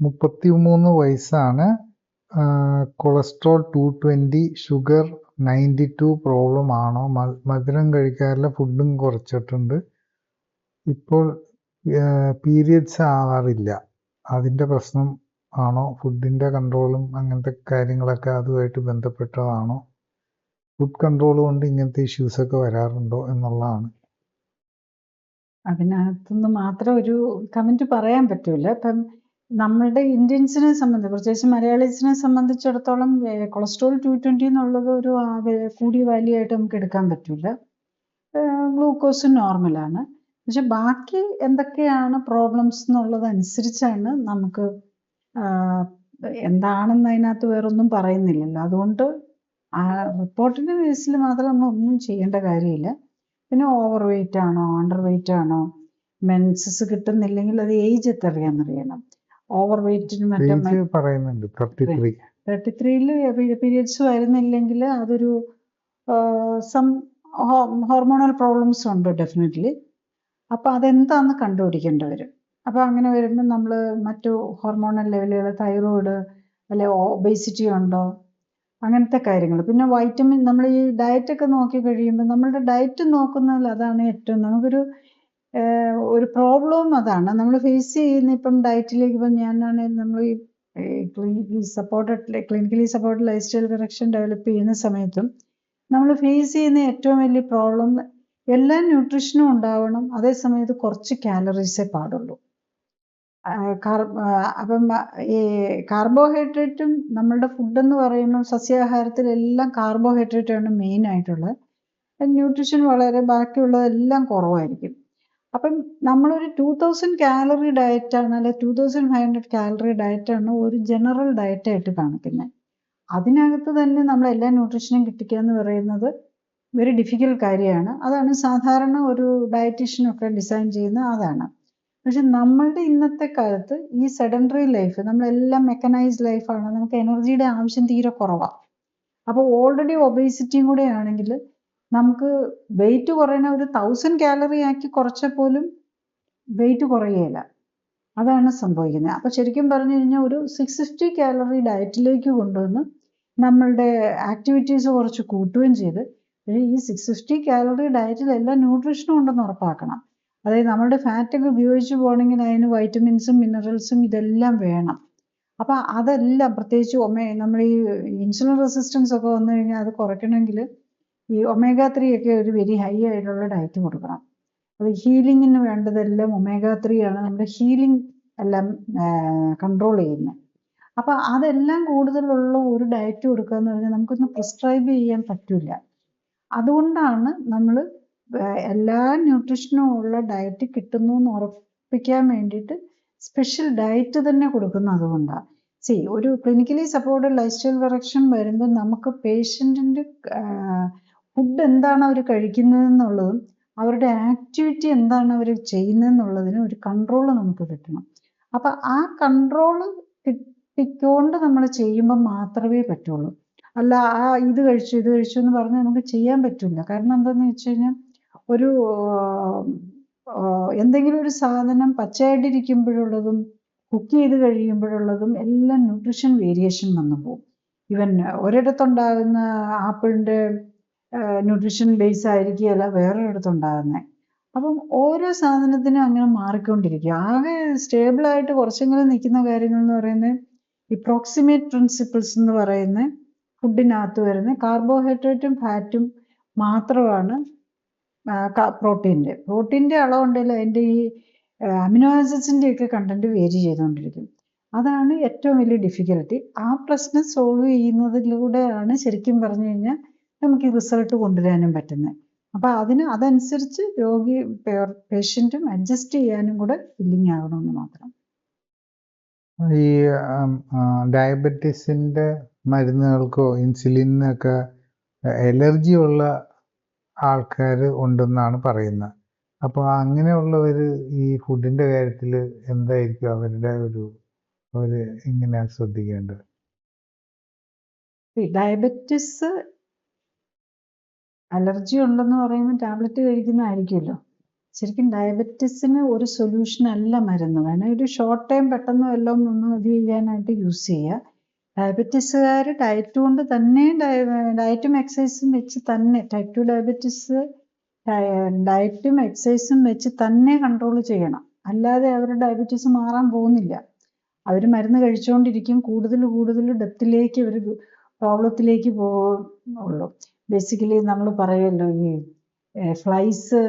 33 വയസ്സാണ്, കൊളസ്ട്രോൾ 220, ഷുഗർ 92, പ്രോബ്ലം ആണോ? മധുരം കഴിക്കാറില്ല, ഫുഡും കുറച്ചിട്ടുണ്ട്. ഇപ്പോൾ പീരിയഡ്സ് ആവാറില്ല, അതിൻ്റെ പ്രശ്നം ആണോ? ഫുഡിൻ്റെ കൺട്രോളും അങ്ങനത്തെ കാര്യങ്ങളൊക്കെ അതുമായിട്ട് ബന്ധപ്പെട്ടതാണോ? ഫുഡ് കൺട്രോൾ കൊണ്ട് ഇങ്ങനത്തെ ഇഷ്യൂസൊക്കെ വരാറുണ്ടോ എന്നുള്ളതാണ്. അതിനകത്തുനിന്ന് മാത്രം ഒരു കമന്റ് പറയാൻ പറ്റൂല. ഇപ്പം നമ്മളുടെ ഇന്ത്യൻസിനെ സംബന്ധിച്ച്, പ്രത്യേകിച്ച് മലയാളീസിനെ സംബന്ധിച്ചിടത്തോളം കൊളസ്ട്രോൾ 220 എന്നുള്ളത് ഒരു കൂടിയ വാല്യൂ ആയിട്ട് നമുക്ക് എടുക്കാൻ പറ്റൂല. ഗ്ലൂക്കോസ് നോർമലാണ്. പക്ഷെ ബാക്കി എന്തൊക്കെയാണ് പ്രോബ്ലംസ് എന്നുള്ളതനുസരിച്ചാണ് നമുക്ക് എന്താണെന്ന് അതിനകത്ത് വേറൊന്നും പറയുന്നില്ലല്ലോ. അതുകൊണ്ട് ആ റിപ്പോർട്ടിൻ്റെ ബേസിൽ മാത്രം നമ്മൾ ഒന്നും ചെയ്യേണ്ട കാര്യമില്ല. പിന്നെ ഓവർ വെയിറ്റ് ആണോ, അണ്ടർ വെയിറ്റ് ആണോ, മെൻസസ് കിട്ടുന്നില്ലെങ്കിൽ അത് ഏജ് എത്രയാണെന്നറിയണം. ഓവർ വെയിറ്റിന് മറ്റേ പറയുന്നുണ്ട് 33-ൽ പീരിയഡ്സ് വരുന്നില്ലെങ്കിൽ അതൊരു സം ഹോർമോണൽ പ്രോബ്ലംസ് ഉണ്ട് ഡെഫിനറ്റ്ലി. അപ്പോൾ അതെന്താണെന്ന് കണ്ടുപിടിക്കേണ്ടി വരും. അപ്പോൾ അങ്ങനെ വരുമ്പോൾ നമ്മൾ മറ്റു ഹോർമോണൽ ലെവലുകൾ, തൈറോയിഡ് അല്ലെ ഒബേസിറ്റി ഉണ്ടോ, അങ്ങനത്തെ കാര്യങ്ങൾ. പിന്നെ വൈറ്റമിൻ, നമ്മൾ ഈ ഡയറ്റൊക്കെ നോക്കി കഴിയുമ്പോൾ നമ്മളുടെ ഡയറ്റ് നോക്കുന്നതിൽ അതാണ് ഏറ്റവും നമുക്കൊരു ഒരു പ്രോബ്ലവും അതാണ് നമ്മൾ ഫേസ് ചെയ്യുന്ന. ഇപ്പം ഡയറ്റിലേക്ക് ഇപ്പം ഞാനാണെങ്കിൽ നമ്മൾ ഈ clinically supported life style correction develop ചെയ്യുന്ന സമയത്തും നമ്മൾ ഫേസ് ചെയ്യുന്ന ഏറ്റവും വലിയ പ്രോബ്ലം, എല്ലാ ന്യൂട്രീഷനും ഉണ്ടാവണം, അതേ സമയത്ത് കുറച്ച് കാലറീസേ പാടുള്ളൂ. അപ്പം ഈ കാർബോഹൈഡ്രേറ്റും നമ്മളുടെ ഫുഡെന്ന് പറയുമ്പോൾ സസ്യാഹാരത്തിലെല്ലാം കാർബോഹൈഡ്രേറ്റാണ് മെയിൻ ആയിട്ടുള്ളത്. ന്യൂട്രീഷൻ വളരെ ബാക്കിയുള്ളതെല്ലാം കുറവായിരിക്കും. അപ്പം നമ്മളൊരു 2000 കാലറി ഡയറ്റാണ് അല്ലെ 2500 കാലറി ഡയറ്റാണ് ഒരു ജനറൽ ഡയറ്റായിട്ട് കാണിക്കുന്നത്. അതിനകത്ത് തന്നെ നമ്മൾ എല്ലാ ന്യൂട്രീഷനും കിട്ടിക്കുക എന്ന് പറയുന്നത് വെരി ഡിഫിക്കൽട്ട് കാര്യമാണ്. അതാണ് സാധാരണ ഒരു ഡയറ്റീഷ്യനൊക്കെ ഡിസൈൻ ചെയ്യുന്ന അതാണ്. പക്ഷെ നമ്മളുടെ ഇന്നത്തെ കാലത്ത് ഈ സെഡൻഡറി ലൈഫ്, നമ്മളെല്ലാം മെക്കനൈസ്ഡ് ലൈഫാണ്, നമുക്ക് എനർജിയുടെ ആവശ്യം തീരെ കുറവാണ്. അപ്പോൾ ഓൾറെഡി ഒബേസിറ്റിയും കൂടെ ആണെങ്കിൽ നമുക്ക് വെയിറ്റ് കുറയണ ഒരു 1000 കാലറി ആക്കി കുറച്ചാൽ പോലും വെയിറ്റ് കുറയുകയില്ല. അതാണ് സംഭവിക്കുന്നത്. അപ്പോൾ ശരിക്കും പറഞ്ഞു കഴിഞ്ഞാൽ ഒരു 650 കാലറി ഡയറ്റിലേക്ക് കൊണ്ടുവന്ന് നമ്മളുടെ ആക്ടിവിറ്റീസ് കുറച്ച് കൂട്ടുകയും ചെയ്ത് ഈ 650 കാലറി ഡയറ്റിൽ എല്ലാ ന്യൂട്രീഷനും ഉണ്ടെന്ന് ഉറപ്പാക്കണം. അതായത് നമ്മളുടെ ഫാറ്റൊക്കെ ഉപയോഗിച്ച് പോകണമെങ്കിൽ അതിന് വൈറ്റമിൻസും മിനറൽസും ഇതെല്ലാം വേണം. അപ്പം അതെല്ലാം പ്രത്യേകിച്ച് നമ്മൾ ഈ ഇൻസുലിൻ റെസിസ്റ്റൻസ് ഒക്കെ വന്നു കഴിഞ്ഞാൽ അത് കുറയ്ക്കണമെങ്കിൽ ഈ ഒമേഗ 3 ഒക്കെ ഒരു വെരി ഹൈ ആയിട്ടുള്ള ഡയറ്റ് കൊടുക്കണം. അത് ഹീലിങ്ങിന് വേണ്ടതെല്ലാം ഒമേഗ 3 ആണ് നമ്മുടെ ഹീലിംഗ് എല്ലാം കൺട്രോൾ ചെയ്യുന്നത്. അപ്പം അതെല്ലാം കൂടുതലുള്ള ഒരു ഡയറ്റ് കൊടുക്കുക എന്ന് പറഞ്ഞാൽ നമുക്കൊന്ന് പ്രിസ്ക്രൈബ് ചെയ്യാൻ പറ്റില്ല. അതുകൊണ്ടാണ് നമ്മൾ എല്ലാ ന്യൂട്രീഷനും ഉള്ള ഡയറ്റ് കിട്ടുന്നു എന്ന് ഉറപ്പിക്കാൻ വേണ്ടിയിട്ട് സ്പെഷ്യൽ ഡയറ്റ് തന്നെ കൊടുക്കുന്നത്. അതുകൊണ്ടാണ് ഒരു clinically supported life style correction വരുമ്പോൾ നമുക്ക് പേഷ്യൻറ്റിൻ്റെ ഫുഡ് എന്താണ് അവർ കഴിക്കുന്നതെന്നുള്ളതും അവരുടെ ആക്ടിവിറ്റി എന്താണ് അവർ ചെയ്യുന്നതെന്നുള്ളതിന് ഒരു കൺട്രോൾ നമുക്ക് കിട്ടണം. അപ്പം ആ കൺട്രോള് കിട്ടിക്കൊണ്ട് നമ്മൾ ചെയ്യുമ്പോൾ മാത്രമേ പറ്റുള്ളൂ. അല്ല ഇത് കഴിച്ചു എന്ന് പറഞ്ഞ് നമുക്ക് ചെയ്യാൻ പറ്റില്ല. കാരണം എന്താണെന്ന് വെച്ച് കഴിഞ്ഞാൽ ഒരു എന്തെങ്കിലും ഒരു സാധനം പച്ചയായിട്ടിരിക്കുമ്പോഴുള്ളതും കുക്ക് ചെയ്ത് കഴിയുമ്പോഴുള്ളതും എല്ലാം ന്യൂട്രീഷൻ വേരിയേഷൻ വന്നു പോകും. ഈവൻ ഒരിടത്തുണ്ടാകുന്ന ആപ്പിളിൻ്റെ ന്യൂട്രീഷൻ ബേസ് ആയിരിക്കുകയല്ല വേറൊരിടത്തുണ്ടാകുന്നത്. അപ്പം ഓരോ സാധനത്തിനും അങ്ങനെ മാറിക്കൊണ്ടിരിക്കും. ആകെ സ്റ്റേബിളായിട്ട് കുറച്ചെങ്കിലും നിൽക്കുന്ന കാര്യങ്ങൾ എന്ന് പറയുന്നത് ഈ പ്രോക്സിമേറ്റ് പ്രിൻസിപ്പിൾസ് എന്ന് പറയുന്ന ഫുഡിനകത്ത് വരുന്ന കാർബോഹൈഡ്രേറ്റും ഫാറ്റും മാത്രമാണ്. പ്രോട്ടീൻ്റെ അളവുണ്ടെങ്കിൽ അതിൻ്റെ ഈ അമിനോ ആസിഡ്സിൻ്റെ ഒക്കെ കണ്ടന്റ് വേരി ചെയ്തുകൊണ്ടിരിക്കും. അതാണ് ഏറ്റവും വലിയ ഡിഫിക്കൽട്ടി. ആ പ്രശ്നം സോൾവ് ചെയ്യുന്നതിലൂടെയാണ് ശരിക്കും പറഞ്ഞു കഴിഞ്ഞാൽ നമുക്ക് ഈ റിസൾട്ട് കൊണ്ടുവരാനും പറ്റുന്നത്. അപ്പം അതനുസരിച്ച് പേഷ്യൻറ്റും അഡ്ജസ്റ്റ് ചെയ്യാനും കൂടെ വില്ലിങ് ആകണമെന്ന് മാത്രം. ഈ ഡയബറ്റീസിൻ്റെ മരുന്നുകൾക്കോ ഇൻസുലിനൊക്കെ അലർജി ഉള്ള ആൾക്കാർ ഉണ്ടെന്നാണ് പറയുന്നത്. അപ്പോൾ അങ്ങനെയുള്ളവർ ഈ ഫുഡിൻ്റെ കാര്യത്തിൽ എന്തായിരിക്കും അവരുടെ അവർ എങ്ങനെയാണ് ശ്രദ്ധിക്കേണ്ടത്? ഡയബറ്റിസ് അലർജി ഉണ്ടെന്ന് പറയുമ്പോൾ ടാബ്ലറ്റ് കഴിക്കുന്നതായിരിക്കുമല്ലോ. ശരിക്കും ഡയബറ്റിസിന് ഒരു സൊല്യൂഷൻ അല്ല മരുന്ന്. വേണേൽ ഒരു ഷോർട്ട് ടൈം പെട്ടെന്ന് എല്ലാം ഒന്ന് ഇത് ചെയ്യാനായിട്ട് യൂസ് ചെയ്യുക. ഡയബറ്റീസുകാർ ഡയറ്റ് കൊണ്ട് തന്നെ ഡയറ്റും എക്സസൈസും വെച്ച് തന്നെ ടൈപ്പ് 2 ഡയബറ്റീസ് ഡയറ്റും എക്സസൈസും വെച്ച് തന്നെ കൺട്രോൾ ചെയ്യണം. അല്ലാതെ അവരുടെ ഡയബറ്റീസ് മാറാൻ പോകുന്നില്ല. അവർ മരുന്ന് കഴിച്ചുകൊണ്ടിരിക്കും. കൂടുതൽ ഡെപ്തിലേക്ക് അവർ പ്രോബ്ലത്തിലേക്ക് പോകുള്ളൂ. ബേസിക്കലി നമ്മൾ പറയുമല്ലോ ഈ ഫ്ലൈസ്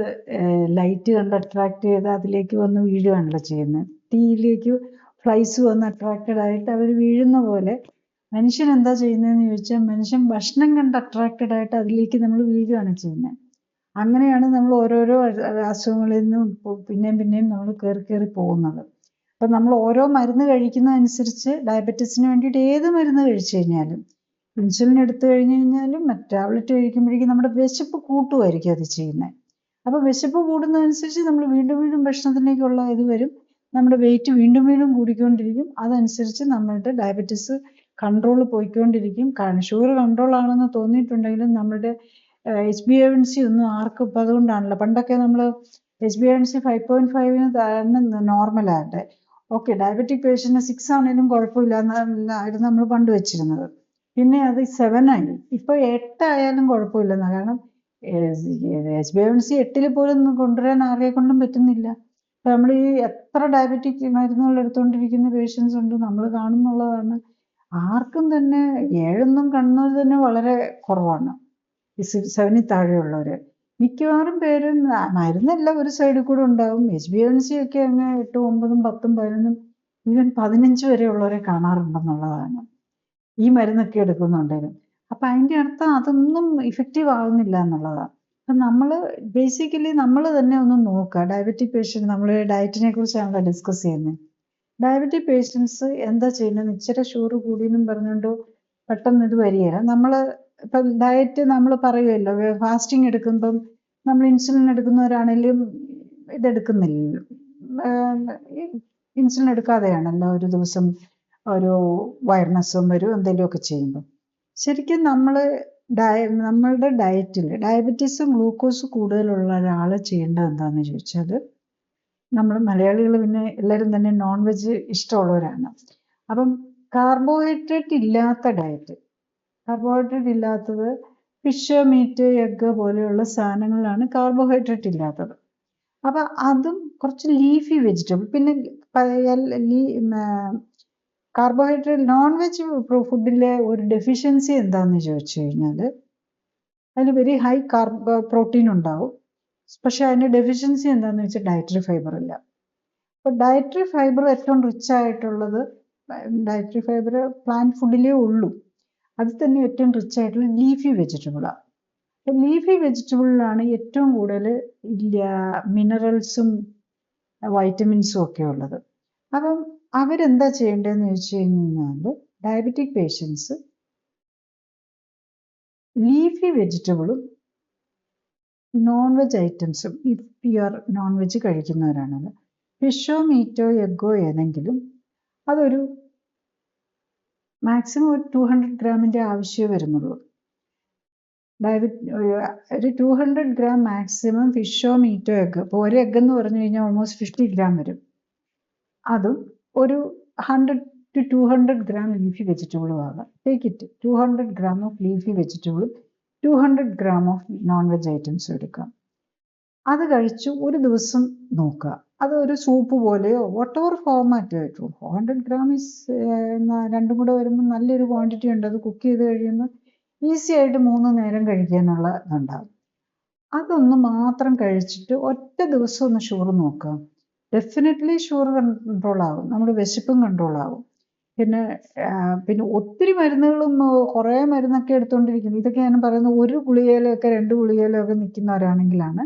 ലൈറ്റ് കണ്ട് അട്രാക്ട് ചെയ്ത് അതിലേക്ക് വന്ന് വീഴുകയാണല്ലോ ചെയ്യുന്നത്. തീയിലേക്ക് ഫ്ലൈസ് വന്ന് അട്രാക്റ്റഡ് ആയിട്ട് അവർ വീഴുന്ന പോലെ മനുഷ്യൻ എന്താ ചെയ്യുന്നതെന്ന് ചോദിച്ചാൽ മനുഷ്യൻ ഭക്ഷണം കണ്ട് അട്രാക്റ്റഡ് ആയിട്ട് അതിലേക്ക് നമ്മൾ വീഴുകയാണ് ചെയ്യുന്നത്. അങ്ങനെയാണ് നമ്മൾ ഓരോരോ അസുഖങ്ങളിൽ നിന്നും പിന്നെയും നമ്മൾ കയറി പോകുന്നത്. അപ്പം നമ്മൾ ഓരോ മരുന്ന് കഴിക്കുന്നതനുസരിച്ച് ഡയബറ്റീസിന് വേണ്ടിയിട്ട് ഏത് മരുന്ന് കഴിച്ചു കഴിഞ്ഞാലും ഇൻസുലിൻ എടുത്തു കഴിഞ്ഞ് കഴിഞ്ഞാലും മറ്റ് ടാബ്ലറ്റ് കഴിക്കുമ്പോഴേക്കും നമ്മുടെ വിശപ്പ് കൂട്ടുമായിരിക്കും അത് ചെയ്യുന്നത്. അപ്പോൾ വിശപ്പ് കൂടുന്നതനുസരിച്ച് നമ്മൾ വീണ്ടും ഭക്ഷണത്തിലേക്കുള്ള ഇത് വരും. നമ്മുടെ വെയിറ്റ് വീണ്ടും കൂടിക്കൊണ്ടിരിക്കും. അതനുസരിച്ച് നമ്മളുടെ ഡയബറ്റീസ് കൺട്രോൾ പോയിക്കൊണ്ടിരിക്കും. ഷുഗർ കൺട്രോൾ ആണെന്ന് തോന്നിയിട്ടുണ്ടെങ്കിലും നമ്മുടെ HbA1c ഒന്നും ആർക്കും ഇപ്പം അതുകൊണ്ടാണല്ലോ പണ്ടൊക്കെ നമ്മൾ HbA1c 5.5 താഴെ നോർമലായിട്ട് ഓക്കെ ഡയബറ്റിക് പേഷ്യൻറ്റ് 6 ആണെങ്കിലും കുഴപ്പമില്ല എന്നായിരുന്നു നമ്മൾ പണ്ട് വെച്ചിരുന്നത്. പിന്നെ അത് 7 ആയി. ഇപ്പോൾ 8 ആയാലും കുഴപ്പമില്ലെന്നാണ്. കാരണം HbA1c 8 പോലും കൊണ്ടുവരാൻ ആരെ കൊണ്ടും പറ്റുന്നില്ല. അപ്പം നമ്മൾ ഈ എത്ര ഡയബറ്റിക് മരുന്നുകൾ എടുത്തുകൊണ്ടിരിക്കുന്ന പേഷ്യൻസ് ഉണ്ട് നമ്മൾ കാണുന്നുള്ളതാണ്. ആർക്കും തന്നെ 7 കണ്ണൂർ തന്നെ വളരെ കുറവാണ്. ഈ 7 താഴെയുള്ളവർ മിക്കവാറും പേരും മരുന്നല്ല ഒരു സൈഡിൽ കൂടെ ഉണ്ടാവും. HbA1c ഒക്കെ അങ്ങ് 8, 9, 10, 11 ഈവൻ 15 വരെയുള്ളവരെ കാണാറുണ്ടെന്നുള്ളതാണ് ഈ മരുന്നൊക്കെ എടുക്കുന്നുണ്ടെങ്കിലും. അപ്പം അതിൻ്റെ അർത്ഥം അതൊന്നും ഇഫക്റ്റീവ് ആകുന്നില്ല എന്നുള്ളതാണ്. അപ്പം നമ്മൾ ബേസിക്കലി നമ്മൾ തന്നെ ഒന്ന് നോക്കുക. ഡയബറ്റിക് പേഷ്യൻ്റ്, നമ്മൾ ഡയറ്റിനെ കുറിച്ചാണല്ലോ ഡിസ്കസ് ചെയ്യുന്നത്. ഡയബറ്റിക് പേഷ്യൻസ് എന്താ ചെയ്യുന്നത്? ഇച്ചിരി ഷുഗർ കൂടിയെന്നും പറഞ്ഞുകൊണ്ട് പെട്ടെന്ന് ഇത് വരികയില്ല. നമ്മൾ ഇപ്പം ഡയറ്റ് നമ്മൾ പറയുമല്ലോ, ഫാസ്റ്റിംഗ് എടുക്കുമ്പം നമ്മൾ ഇൻസുലിൻ എടുക്കുന്നവരാണെങ്കിലും ഇതെടുക്കുന്നില്ലല്ലോ, ഇൻസുലിൻ എടുക്കാതെയാണല്ലോ ഒരു ദിവസം ഒരു വയർനെസ്സും വരും എന്തെങ്കിലുമൊക്കെ ചെയ്യുമ്പോൾ. ശരിക്കും നമ്മളുടെ ഡയറ്റിൽ ഡയബറ്റീസും ഗ്ലൂക്കോസ് കൂടുതലുള്ള ഒരാൾ ചെയ്യേണ്ടത് എന്താണെന്ന് ചോദിച്ചാൽ, നമ്മൾ മലയാളികൾ പിന്നെ എല്ലാവരും തന്നെ നോൺ വെജ് ഇഷ്ടമുള്ളവരാണ്. അപ്പം കാർബോഹൈഡ്രേറ്റ് ഇല്ലാത്ത ഡയറ്റ്, കാർബോഹൈഡ്രേറ്റ് ഇല്ലാത്തത് ഫിഷ്, മീറ്റ്, എഗ്ഗ് പോലെയുള്ള സാധനങ്ങളിലാണ് കാർബോഹൈഡ്രേറ്റ് ഇല്ലാത്തത്. അപ്പം അതും കുറച്ച് ലീഫി വെജിറ്റബിൾ, പിന്നെ കാർബോഹൈഡ്രേറ്റ് നോൺ വെജ് ഫുഡിലെ ഒരു ഡെഫിഷ്യൻസി എന്താണെന്ന് ചോദിച്ചു കഴിഞ്ഞാൽ, അതിൽ വെരി ഹൈ പ്രോട്ടീൻ ഉണ്ടാവും. പക്ഷെ അതിൻ്റെ ഡെഫിഷ്യൻസി എന്താണെന്ന് വെച്ചാൽ ഡയറ്ററി ഫൈബർ ഇല്ല. അപ്പോൾ ഡയറ്ററി ഫൈബർ ഏറ്റവും റിച്ച് ആയിട്ടുള്ളത്, ഡയറ്ററി ഫൈബർ പ്ലാന്റ് ഫുഡിലേ ഉള്ളൂ. അതിൽ തന്നെ ഏറ്റവും റിച്ച് ആയിട്ടുള്ള ലീഫി വെജിറ്റബിളാണ്. അപ്പോൾ ലീഫി വെജിറ്റബിളിലാണ് ഏറ്റവും കൂടുതൽ മിനറൽസും വൈറ്റമിൻസും ഒക്കെ ഉള്ളത്. അപ്പം അവരെന്താ ചെയ്യേണ്ടതെന്ന് ചോദിച്ചു കഴിഞ്ഞാൽ, ഡയബറ്റിക് പേഷ്യൻസ് ലീഫി വെജിറ്റബിളും നോൺ വെജ് ഐറ്റംസും, if you are non veg കഴിക്കുന്നവരാണല്ലോ, ഫിഷോ മീറ്റോ എഗ്ഗോ ഏതെങ്കിലും, അതൊരു മാക്സിമം ഒരു 200 ഗ്രാമിൻ്റെ ആവശ്യമേ വരുന്നുള്ളൂ. ഒരു 200 ഗ്രാം മാക്സിമം ഫിഷോ മീറ്റോ എഗ്ഗ്. ഇപ്പോൾ ഒരു എഗ്ഗ് എന്ന് പറഞ്ഞു കഴിഞ്ഞാൽ ഓൾമോസ്റ്റ് 50 ഗ്രാം വരും. അതും ഒരു 100 to 200 ഗ്രാം ലീഫി വെജിറ്റബിളും ആകാം. Take it 200 gram of leafy വെജിറ്റബിളും 200 ഗ്രാം ഓഫ് നോൺ വെജ് ഐറ്റംസും എടുക്കാം. അത് കഴിച്ച് ഒരു ദിവസം നോക്കുക. അത് ഒരു സൂപ്പ് പോലെയോ വോട്ടെവർ ഫോർമാറ്റ് ആയിട്ടും. 400 ഗ്രാം രണ്ടും കൂടെ വരുമ്പോൾ നല്ലൊരു ക്വാണ്ടിറ്റി ഉണ്ട്. അത് കുക്ക് ചെയ്ത് കഴിയുമ്പോൾ ഈസി ആയിട്ട് 3 നേരം കഴിക്കാനുള്ള ഇതുണ്ടാകും. അതൊന്ന് മാത്രം കഴിച്ചിട്ട് ഒറ്റ ദിവസം ഒന്ന് ഷുഗർ നോക്കുക. ഡെഫിനറ്റ്ലി ഷുഗർ കൺട്രോൾ ആകും, നമ്മുടെ വിശപ്പും കൺട്രോൾ ആകും. പിന്നെ ഒത്തിരി മരുന്നുകളും കുറേ മരുന്നൊക്കെ എടുത്തുകൊണ്ടിരിക്കുന്നു. ഇതൊക്കെ ഞാൻ പറയുന്നത് ഒരു ഗുളികയിലൊക്കെ 2 ഗുളികയിലൊക്കെ നിൽക്കുന്നവരാണെങ്കിലാണ്.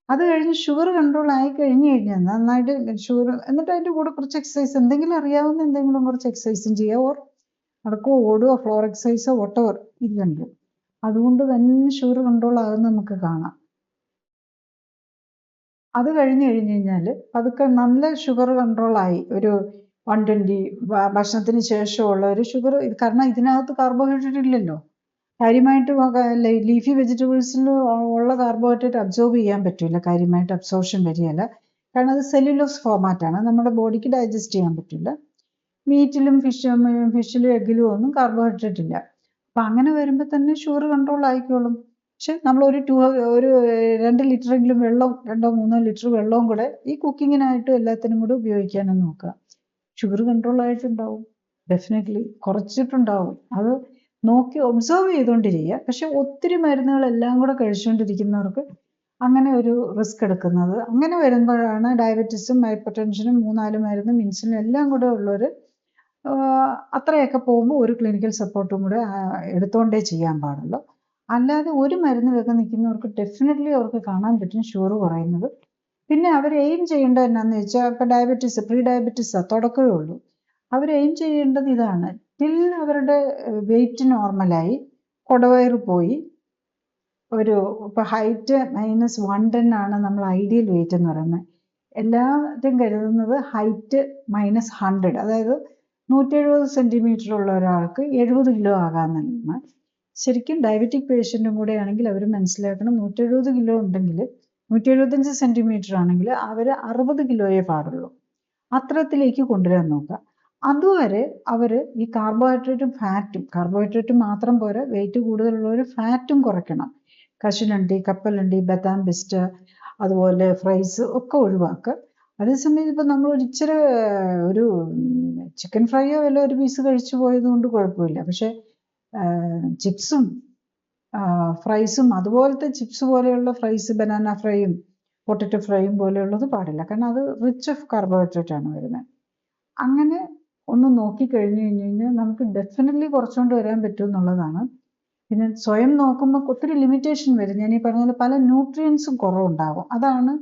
അത് കഴിഞ്ഞ് ഷുഗർ കൺട്രോൾ ആയി കഴിഞ്ഞാൽ നന്നായിട്ട് ഷുഗർ, എന്നിട്ട് അതിൻ്റെ കൂടെ കുറച്ച് എക്സസൈസ്, എന്തെങ്കിലും അറിയാവുന്ന എന്തെങ്കിലും കുറച്ച് എക്സസൈസും ചെയ്യുക, ഓർ നടക്കുകയോ ഓടുകയോ ഫ്ലോർ എക്സസൈസോ വോട്ടെവർ ഇതുണ്ട്. അതുകൊണ്ട് തന്നെ ഷുഗർ കൺട്രോൾ ആകുന്നത് നമുക്ക് കാണാം. അത് കഴിഞ്ഞ് കഴിഞ്ഞാൽ പതുക്കെ നല്ല ഷുഗർ കൺട്രോളായി ഒരു 120 ഭക്ഷണത്തിന് ശേഷമുള്ള ഒരു ഷുഗർ. കാരണം ഇതിനകത്ത് കാർബോഹൈഡ്രേറ്റ് ഇല്ലല്ലോ, കാര്യമായിട്ട് ലീഫി വെജിറ്റബിൾസിൽ ഉള്ള കാർബോഹൈഡ്രേറ്റ് അബ്സോർബ് ചെയ്യാൻ പറ്റില്ല, കാര്യമായിട്ട് അബ്സോർപ്ഷൻ വരികയില്ല. കാരണം അത് സെല്ലുലോസ് ഫോർമാറ്റാണ്, നമ്മുടെ ബോഡിക്ക് ഡൈജസ്റ്റ് ചെയ്യാൻ പറ്റില്ല. മീറ്റിലും ഫിഷിലും എഗ്ഗിലും ഒന്നും കാർബോഹൈഡ്രേറ്റ് ഇല്ല. അപ്പം അങ്ങനെ വരുമ്പോൾ തന്നെ ഷുഗർ കൺട്രോൾ ആയിക്കോളും. പക്ഷെ നമ്മൾ ഒരു 2 ലിറ്ററെങ്കിലും വെള്ളം, 2-3 ലിറ്റർ വെള്ളവും കൂടെ ഈ കുക്കിങ്ങിനായിട്ടും എല്ലാത്തിനും കൂടെ ഉപയോഗിക്കാനും നോക്കുക. ഷുഗർ കൺട്രോൾ ആയിട്ടുണ്ടാവും, ഡെഫിനറ്റ്ലി കുറച്ചിട്ടുണ്ടാവും. അത് നോക്കി ഒബ്സർവ് ചെയ്തുകൊണ്ടിരിക്കുക. പക്ഷെ ഒത്തിരി മരുന്നുകളെല്ലാം കൂടെ കഴിച്ചുകൊണ്ടിരിക്കുന്നവർക്ക് അങ്ങനെ ഒരു റിസ്ക് എടുക്കുന്നത്, അങ്ങനെ വരുമ്പോഴാണ് ഡയബറ്റീസും ഹൈപ്പർ ടെൻഷനും 3-4 മരുന്നും ഇൻസുലിനും എല്ലാം കൂടെ ഉള്ളവർ അത്രയൊക്കെ പോകുമ്പോൾ ഒരു ക്ലിനിക്കൽ സപ്പോർട്ടും കൂടെ എടുത്തുകൊണ്ടേ ചെയ്യാൻ പാടുള്ളൂ. അല്ലാതെ ഒരു മരുന്നിലൊക്കെ നിൽക്കുന്നവർക്ക് ഡെഫിനറ്റ്ലി അവർക്ക് കാണാൻ പറ്റും ഷുഗർ കുറയുന്നത്. പിന്നെ അവർ എയിം ചെയ്യേണ്ടത് എന്നാന്ന് വെച്ചാൽ, ഇപ്പോൾ ഡയബറ്റീസ് പ്രീ ഡയബറ്റീസാണ് തുടക്കമേ ഉള്ളൂ. അവർ എയിം ചെയ്യേണ്ടത് ഇതാണ്, ടിൽ അവരുടെ വെയിറ്റ് നോർമലായി, കൊടവയറ് പോയി, ഒരു ഇപ്പോൾ ഹൈറ്റ് -110 ആണ് നമ്മൾ ഐഡിയൽ വെയിറ്റ് എന്ന് പറയുന്നത്. എല്ലാവരും കരുതുന്നത് ഹൈറ്റ് -100, അതായത് 170 സെൻറ്റിമീറ്റർ ഉള്ള ഒരാൾക്ക് 70 കിലോ ആകാമെന്നാണ്. ശരിക്കും ഡയബറ്റിക് പേഷ്യൻറ്റും കൂടെ ആണെങ്കിൽ അവർ മനസ്സിലാക്കണം, 170 കിലോ ഉണ്ടെങ്കിൽ 175 സെൻറ്റിമീറ്റർ ആണെങ്കിൽ അവർ 60 കിലോയെ പാടുള്ളൂ. അത്രത്തിലേക്ക് കൊണ്ടുവരാൻ നോക്കുക. അതുവരെ അവർ ഈ കാർബോഹൈഡ്രേറ്റും ഫാറ്റും, കാർബോഹൈഡ്രേറ്റ് മാത്രം പോരാ, വെയിറ്റ് കൂടുതലുള്ളവർ ഫാറ്റും കുറയ്ക്കണം. കശുവണ്ടി, കപ്പലണ്ടി, ബദാം പിസ്ത, അതുപോലെ ഫ്രൈസ് ഒക്കെ ഒഴിവാക്കുക. അതേസമയം ഇപ്പോൾ നമ്മൾ ഇച്ചിരി ഒരു ചിക്കൻ ഫ്രൈയോ വല്ല ഒരു പീസ് കഴിച്ചു പോയത് കൊണ്ട് കുഴപ്പമില്ല. പക്ഷേ ചിപ്സും ഫ്രൈസും, അതുപോലത്തെ ചിപ്സ് പോലെയുള്ള ഫ്രൈസ്, ബനാന ഫ്രൈയും പൊട്ടറ്റോ ഫ്രൈയും പോലെയുള്ളത് പാടില്ല. കാരണം അത് റിച്ച് ഓഫ് കാർബോഹൈഡ്രേറ്റ് ആണ് വരുന്നത്. അങ്ങനെ ഒന്ന് നോക്കിക്കഴിഞ്ഞ് കഴിഞ്ഞാൽ നമുക്ക് ഡെഫിനറ്റ്ലി കുറച്ചുകൊണ്ട് വരാൻ പറ്റും എന്നുള്ളതാണ്. പിന്നെ സ്വയം നോക്കുമ്പോൾ ഒത്തിരി ലിമിറ്റേഷൻ വരും. ഞാൻ ഈ പറഞ്ഞ പോലെ പല ന്യൂട്രിയൻസും കുറവുണ്ടാകും. അതാണ്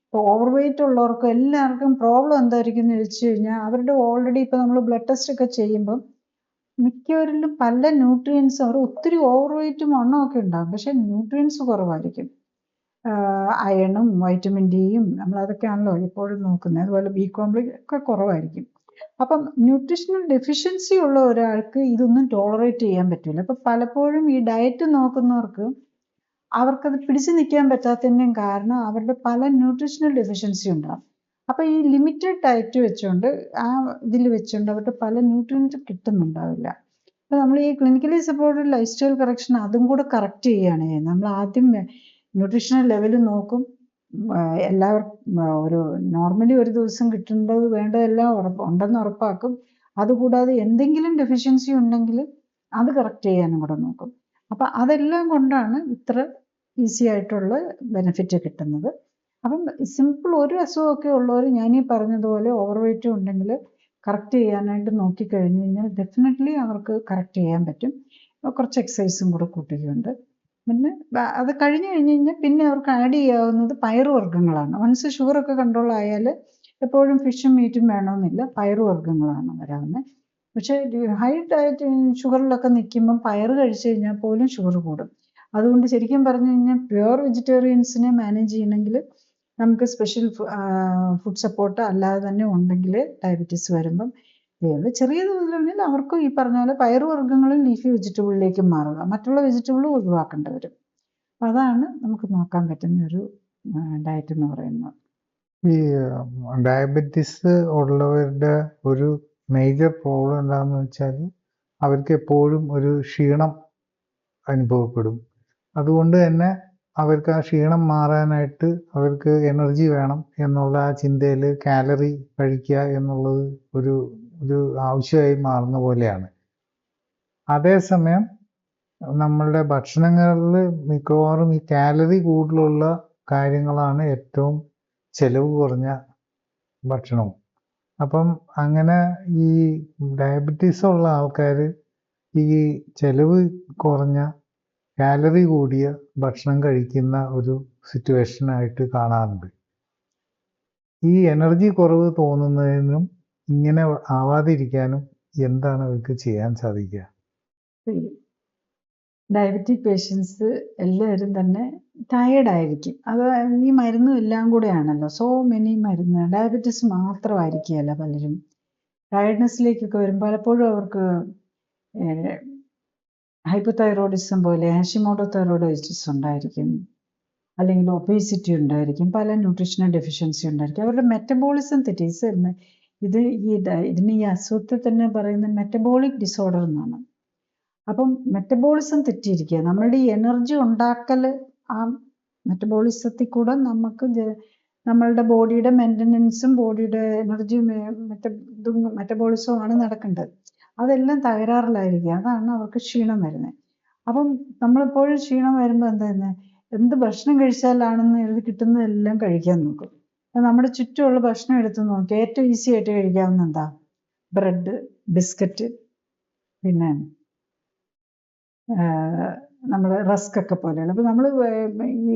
ഇപ്പോൾ ഓവർ വെയിറ്റ് ഉള്ളവർക്കും എല്ലാവർക്കും പ്രോബ്ലം എന്തായിരിക്കും എന്ന് ചോദിച്ചു കഴിഞ്ഞാൽ, അവരുടെ ഓൾറെഡി ഇപ്പോൾ നമ്മൾ ബ്ലഡ് ടെസ്റ്റ് ഒക്കെ ചെയ്യുമ്പം മിക്കവരിലും പല ന്യൂട്രിയൻസ്, അവർ ഒത്തിരി ഓവർ വെയിറ്റും വണ്ണമൊക്കെ ഉണ്ടാകും, പക്ഷെ ന്യൂട്രിയൻസ് കുറവായിരിക്കും. അയണും വൈറ്റമിൻ ഡിയും നമ്മളതൊക്കെയാണല്ലോ എപ്പോഴും നോക്കുന്നത്. അതുപോലെ ബി കോംപ്ലക്സ് ഒക്കെ കുറവായിരിക്കും. അപ്പം ന്യൂട്രീഷണൽ ഡെഫിഷ്യൻസി ഉള്ള ഒരാൾക്ക് ഇതൊന്നും ടോളറേറ്റ് ചെയ്യാൻ പറ്റില്ല. അപ്പം പലപ്പോഴും ഈ ഡയറ്റ് നോക്കുന്നവർക്ക് അവർക്കത് പിടിച്ചു നിൽക്കാൻ പറ്റാത്തതിൻ്റെയും കാരണം അവരുടെ പല ന്യൂട്രീഷണൽ ഡെഫിഷ്യൻസി ഉണ്ടാകും. അപ്പം ഈ ലിമിറ്റഡ് ഡയറ്റ് വെച്ചുകൊണ്ട് ആ ഇതിൽ വെച്ചുകൊണ്ട് അവർക്ക് പല ന്യൂട്രിയൻറ്റും കിട്ടുന്നുണ്ടാവില്ല. അപ്പം നമ്മൾ ഈ clinically supported life style correction അതും കൂടെ കറക്റ്റ് ചെയ്യുകയാണ് ചെയ്യുന്നത്. നമ്മൾ ആദ്യം ന്യൂട്രീഷണൽ ലെവൽ നോക്കും. എല്ലാവർക്കും ഒരു നോർമലി ഒരു ദിവസം കിട്ടേണ്ടത് വേണ്ടതെല്ലാം ഉണ്ടെന്ന് ഉറപ്പാക്കും. അതുകൂടാതെ എന്തെങ്കിലും ഡെഫിഷ്യൻസി ഉണ്ടെങ്കിൽ അത് കറക്റ്റ് ചെയ്യാനും കൂടെ നോക്കും. അപ്പം അതെല്ലാം കൊണ്ടാണ് ഇത്ര ഈസി ആയിട്ടുള്ള ബെനിഫിറ്റ് കിട്ടുന്നത്. അപ്പം സിമ്പിൾ ഒരു അസുഖമൊക്കെ ഉള്ളവർ ഞാൻ ഈ പറഞ്ഞതുപോലെ ഓവർ വെയിറ്റ് ഉണ്ടെങ്കിൽ കറക്റ്റ് ചെയ്യാനായിട്ട് നോക്കിക്കഴിഞ്ഞ് കഴിഞ്ഞാൽ ഡെഫിനറ്റ്ലി അവർക്ക് കറക്റ്റ് ചെയ്യാൻ പറ്റും. കുറച്ച് എക്സസൈസും കൂടെ കൂട്ടുകയുണ്ട്. പിന്നെ അത് കഴിഞ്ഞ് കഴിഞ്ഞാൽ പിന്നെ അവർക്ക് ആഡ് ചെയ്യാവുന്നത് പയറുവർഗ്ഗങ്ങളാണ്. വൺസ് ഷുഗറൊക്കെ കൺട്രോൾ ആയാൽ എപ്പോഴും ഫിഷും മീറ്റും വേണമെന്നില്ല, പയറുവർഗ്ഗങ്ങളാണ് വരാവുന്നത്. പക്ഷേ ഹൈ ഡയറ്റ് ഷുഗറിലൊക്കെ നിൽക്കുമ്പം പയർ കഴിച്ചു കഴിഞ്ഞാൽ പോലും ഷുഗർ കൂടും. അതുകൊണ്ട് ശരിക്കും പറഞ്ഞു കഴിഞ്ഞാൽ പ്യുവർ വെജിറ്റേറിയൻസിനെ മാനേജ് ചെയ്യണമെങ്കിൽ നമുക്ക് സ്പെഷ്യൽ ഫുഡ് സപ്പോർട്ട് അല്ലാതെ തന്നെ ഉണ്ടെങ്കിൽ ഡയബറ്റീസ് വരുമ്പം ചെറിയ തോതിലാണെങ്കിൽ അവർക്കും ഈ പറഞ്ഞ പോലെ പയറുവർഗ്ഗങ്ങളും ലീഫി വെജിറ്റബിളിലേക്ക് മാറുക, മറ്റുള്ള വെജിറ്റബിൾ ഒഴിവാക്കേണ്ടി വരും. അപ്പം അതാണ് നമുക്ക് നോക്കാൻ പറ്റുന്ന ഒരു ഡയറ്റ് എന്ന് പറയുന്നത്. ഈ ഡയബറ്റിസ് ഉള്ളവരുടെ ഒരു മേജർ പ്രോബ്ലം എന്താണെന്ന് വെച്ചാൽ അവർക്ക് എപ്പോഴും ഒരു ക്ഷീണം അനുഭവപ്പെടും. അതുകൊണ്ട് തന്നെ അവർക്ക് ആ ക്ഷീണം മാറാനായിട്ട് അവർക്ക് എനർജി വേണം എന്നുള്ള ആ ചിന്തയിൽ കാലറി കഴിക്കുക എന്നുള്ളത് ഒരു ആവശ്യമായി മാറുന്ന പോലെയാണ്. അതേസമയം നമ്മളുടെ ഭക്ഷണങ്ങളിൽ മിക്കവാറും ഈ കാലറി കൂടുതലുള്ള കാര്യങ്ങളാണ് ഏറ്റവും ചെലവ് കുറഞ്ഞ ഭക്ഷണവും. അപ്പം അങ്ങനെ ഈ ഡയബറ്റീസ് ഉള്ള ആൾക്കാർ ഈ ചെലവ് കുറഞ്ഞ കാലറി കൂടിയ ഭക്ഷണം കഴിക്കുന്ന ഒരു സിറ്റുവേഷനായിട്ട് കാണാറുണ്ട്. ഈ എനർജി കുറവ് തോന്നുന്നതിനും ഇങ്ങനെ ആവാതിരിക്കാനും എന്താണ് അവർക്ക് ചെയ്യാൻ സാധിക്കുക? ഡയബറ്റിക് പേഷ്യൻസ് എല്ലാവരും തന്നെ ടയേർഡായിരിക്കും. അത് ഈ മരുന്നും എല്ലാം കൂടെയാണല്ലോ, സോ മെനി മരുന്ന്. ഡയബറ്റീസ് മാത്രമായിരിക്കുകയല്ല, പലരും ടയർഡ്നെസ്സിലേക്കൊക്കെ വരും. പലപ്പോഴും അവർക്ക് ഹൈപ്പോതൈറോയിഡിസം പോലെ ഹാഷിമോട്ടോ തൈറോയിഡൈറ്റിസ് ഉണ്ടായിരിക്കും, അല്ലെങ്കിൽ ഒബേസിറ്റി ഉണ്ടായിരിക്കും, പല ന്യൂട്രീഷണൽ ഡെഫിഷ്യൻസി ഉണ്ടായിരിക്കും. അവരുടെ മെറ്റബോളിസം തെറ്റീസ് ഇതിന് ഈ അസുഖത്തെ തന്നെ പറയുന്ന മെറ്റബോളിക് ഡിസോർഡർ എന്നാണ്. അപ്പം മെറ്റബോളിസം തെറ്റിയിരിക്കുക, നമ്മളുടെ ഈ എനർജി ഉണ്ടാക്കൽ ആ മെറ്റബോളിസത്തിൽ കൂടെ നമുക്ക് നമ്മളുടെ ബോഡിയുടെ മെയിൻ്റനൻസും ബോഡിയുടെ എനർജിയും മെറ്റബോളിസവും ആണ് നടക്കേണ്ടത്. അതെല്ലാം തകരാറിലായിരിക്കുക, അതാണ് അവർക്ക് ക്ഷീണം വരുന്നത്. അപ്പം നമ്മളെപ്പോഴും ക്ഷീണം വരുമ്പോൾ എന്താ ചെയ്യുന്നത്, എന്ത് ഭക്ഷണം കഴിച്ചാലാണെന്ന് എഴുതി കിട്ടുന്നതെല്ലാം കഴിക്കാൻ നോക്കും. അപ്പം നമ്മുടെ ചുറ്റുമുള്ള ഭക്ഷണം എടുത്ത് നോക്കി ഏറ്റവും ഈസി ആയിട്ട് കഴിക്കാവുന്ന എന്താ? ബ്രെഡ്, ബിസ്ക്കറ്റ്, പിന്നെ നമ്മൾ റസ്ക് ഒക്കെ പോലെയുള്ള. അപ്പം നമ്മൾ ഈ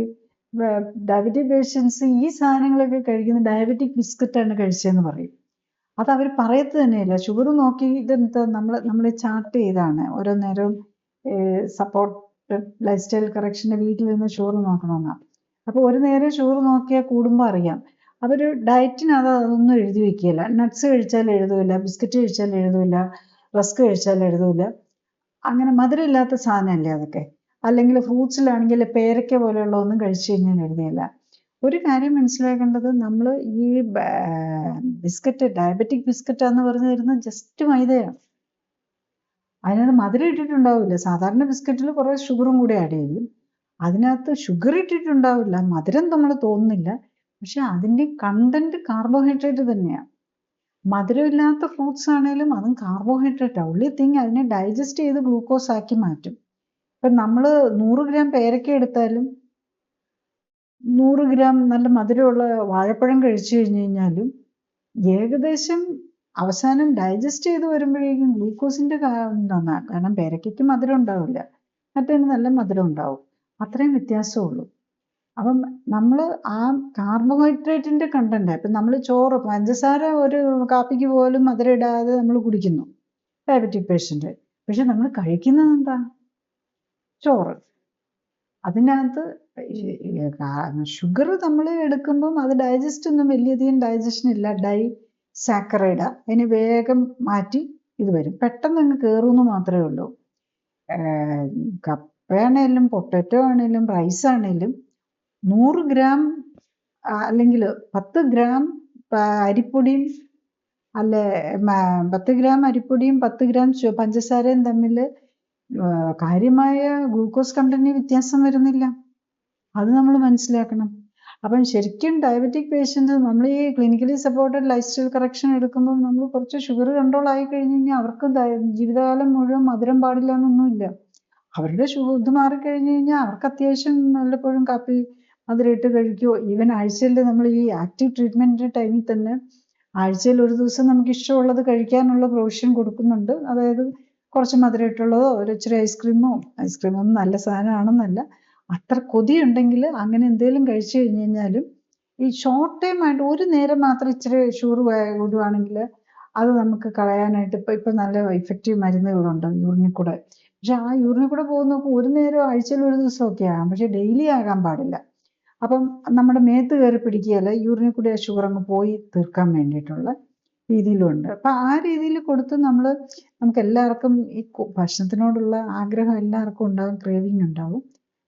ഡയബറ്റിക് പേഷ്യൻസ് ഈ സാധനങ്ങളൊക്കെ കഴിക്കുന്ന ഡയബറ്റിക് ബിസ്ക്കറ്റാണ് കഴിച്ചതെന്ന് പറയും. അത് അവർ പറയത്ത് തന്നെയില്ല. ഷുഗർ നോക്കി ഇതെന്താ നമ്മൾ ചാർട്ട് ചെയ്താണ് ഓരോ നേരവും സപ്പോർട്ട് ലൈഫ് സ്റ്റൈൽ കറക്ഷൻ്റെ വീട്ടിൽ നിന്ന് ഷുഗർ നോക്കണമെന്നാണ്. അപ്പോൾ ഒരു നേരം ഷുഗർ നോക്കിയാൽ കൂടുമ്പോൾ അറിയാം. അവർ ഡയറ്റിനത് അതൊന്നും എഴുതി വയ്ക്കുകയില്ല. നട്ട്സ് കഴിച്ചാൽ എഴുതൂല, ബിസ്ക്കറ്റ് കഴിച്ചാൽ എഴുതൂല, റസ്ക് കഴിച്ചാൽ എഴുതൂല. അങ്ങനെ മധുരമില്ലാത്ത സാധനമല്ലേ അതൊക്കെ. അല്ലെങ്കിൽ ഫ്രൂട്ട്സിലാണെങ്കിൽ പേരയ്ക്ക പോലെയുള്ള ഒന്നും കഴിച്ചു കഴിഞ്ഞാൽ എഴുതിയില്ല. ഒരു കാര്യം മനസ്സിലാക്കേണ്ടത്, നമ്മൾ ഈ ബിസ്ക്കറ്റ് ഡയബറ്റിക് ബിസ്ക്കറ്റാന്ന് പറഞ്ഞു തരുന്നത് ജസ്റ്റ് മൈദയാണ്. അതിനകത്ത് മധുരം ഇട്ടിട്ടുണ്ടാവില്ല. സാധാരണ ബിസ്ക്കറ്റിൽ കുറേ ഷുഗറും കൂടി ആഡ് ചെയ്യും. അതിനകത്ത് ഷുഗർ ഇട്ടിട്ടുണ്ടാവില്ല, മധുരം നമ്മൾ തോന്നുന്നില്ല, പക്ഷെ അതിൻ്റെ കണ്ടന്റ് കാർബോഹൈഡ്രേറ്റ് തന്നെയാണ്. മധുരമില്ലാത്ത ഫ്രൂട്ട്സ് ആണെങ്കിലും അതും കാർബോഹൈഡ്രേറ്റ്. ഉള്ളി തിങ് അതിനെ ഡൈജസ്റ്റ് ചെയ്ത് ഗ്ലൂക്കോസ് ആക്കി മാറ്റും. ഇപ്പം നമ്മൾ 100 ഗ്രാം പേരയ്ക്ക എടുത്താലും 100 ഗ്രാം നല്ല മധുരമുള്ള വാഴപ്പഴം കഴിച്ചു കഴിഞ്ഞ് കഴിഞ്ഞാലും ഏകദേശം അവസാനം ഡൈജസ്റ്റ് ചെയ്ത് വരുമ്പോഴേക്കും ഗ്ലൂക്കോസിൻ്റെ കാരണം പേരയ്ക്കയ്ക്ക് മധുരം ഉണ്ടാവില്ല, മറ്റേതിന് നല്ല മധുരം ഉണ്ടാവും. അത്രയും വ്യത്യാസമേ ഉള്ളൂ. അപ്പം നമ്മൾ ആ കാർബോഹൈഡ്രേറ്റിന്റെ കണ്ടന്റ്, ഇപ്പം നമ്മൾ ചോറ്, പഞ്ചസാര ഒരു കാപ്പിക്ക് പോലും മധുരം ഇടാതെ നമ്മൾ കുടിക്കുന്നു, ഡയബറ്റിക് പേഷ്യൻ്റ്. പക്ഷെ നമ്മൾ കഴിക്കുന്നത് എന്താ? ചോറ്. അതിനകത്ത് ഷുഗർ നമ്മൾ എടുക്കുമ്പം അത് ഡൈജസ്റ്റ് ഒന്നും വലിയധികം ഡൈജഷൻ ഇല്ല, സാക്കറൈഡാ. അതിന് വേഗം മാറ്റി ഇത് വരും, പെട്ടെന്ന് അങ്ങ് കയറുമെന്ന് മാത്രമേ ഉള്ളൂ. കപ്പയാണേലും പൊട്ടറ്റോ ആണേലും റൈസ് ആണേലും 100 ഗ്രാം അല്ലെങ്കിൽ 10 ഗ്രാം അരിപ്പൊടിയും അല്ലെ 10 ഗ്രാം അരിപ്പൊടിയും 10 ഗ്രാം പഞ്ചസാരയും തമ്മിൽ കാര്യമായ ഗ്ലൂക്കോസ് കണ്ടന്റിന് വ്യത്യാസം വരുന്നില്ല. അത് നമ്മൾ മനസ്സിലാക്കണം. അപ്പം ശരിക്കും ഡയബറ്റിക് പേഷ്യൻസ് നമ്മൾ ഈ clinically supported life style correction എടുക്കുമ്പോൾ നമ്മൾ കുറച്ച് ഷുഗർ കൺട്രോൾ ആയി കഴിഞ്ഞ് കഴിഞ്ഞാൽ അവർക്ക് ജീവിതകാലം മുഴുവൻ മധുരം പാടില്ല എന്നൊന്നുമില്ല. അവരുടെ ഇത് മാറിക്കഴിഞ്ഞ് കഴിഞ്ഞാൽ അവർക്ക് അത്യാവശ്യം വല്ലപ്പോഴും കാപ്പി മധുരം ഇട്ട് കഴിക്കുമോ. ഈവൻ ആഴ്ചയിൽ നമ്മൾ ഈ ആക്റ്റീവ് ട്രീറ്റ്മെൻറ്റിൻ്റെ ടൈമിൽ തന്നെ ആഴ്ചയിൽ ഒരു ദിവസം നമുക്ക് ഇഷ്ടമുള്ളത് കഴിക്കാനുള്ള പ്രൊവിഷൻ കൊടുക്കുന്നുണ്ട്. അതായത് കുറച്ച് മധുരം ഇട്ടുള്ളതോ ഒരു ഇച്ചിരി ഐസ്ക്രീമൊന്നും നല്ല സാധനമാണെന്നല്ല, അത്ര കൊതിയുണ്ടെങ്കിൽ അങ്ങനെ എന്തെങ്കിലും കഴിച്ചു കഴിഞ്ഞ് കഴിഞ്ഞാലും ഈ ഷോർട്ട് ടൈം ആയിട്ട് ഒരു നേരം മാത്രം ഇച്ചിരി ഷുഗർ കൂടുവാണെങ്കിൽ അത് നമുക്ക് കളയാനായിട്ട് ഇപ്പം നല്ല ഇഫക്റ്റീവ് മരുന്നുകളുണ്ട് യൂറിനിൽ കൂടെ. പക്ഷെ ആ യൂറിനിൽ കൂടെ പോകുന്നപ്പോൾ ഒരു നേരം ആഴ്ചയിൽ ഒരു ദിവസമൊക്കെ ആകാം, പക്ഷെ ഡെയിലി ആകാൻ പാടില്ല. അപ്പം നമ്മുടെ മേത്ത് കയറി പിടിക്കുകയല്ല, യൂറിനിൽ കൂടെ ആ ഷുഗർ അങ്ങ് പോയി തീർക്കാൻ വേണ്ടിയിട്ടുള്ള രീതിയിലുണ്ട്. അപ്പം ആ രീതിയിൽ കൊടുത്ത് നമുക്ക് എല്ലാവർക്കും ഈ ഭക്ഷണത്തിനോടുള്ള ആഗ്രഹം എല്ലാവർക്കും ഉണ്ടാകും, ക്രേവിങ് ഉണ്ടാവും.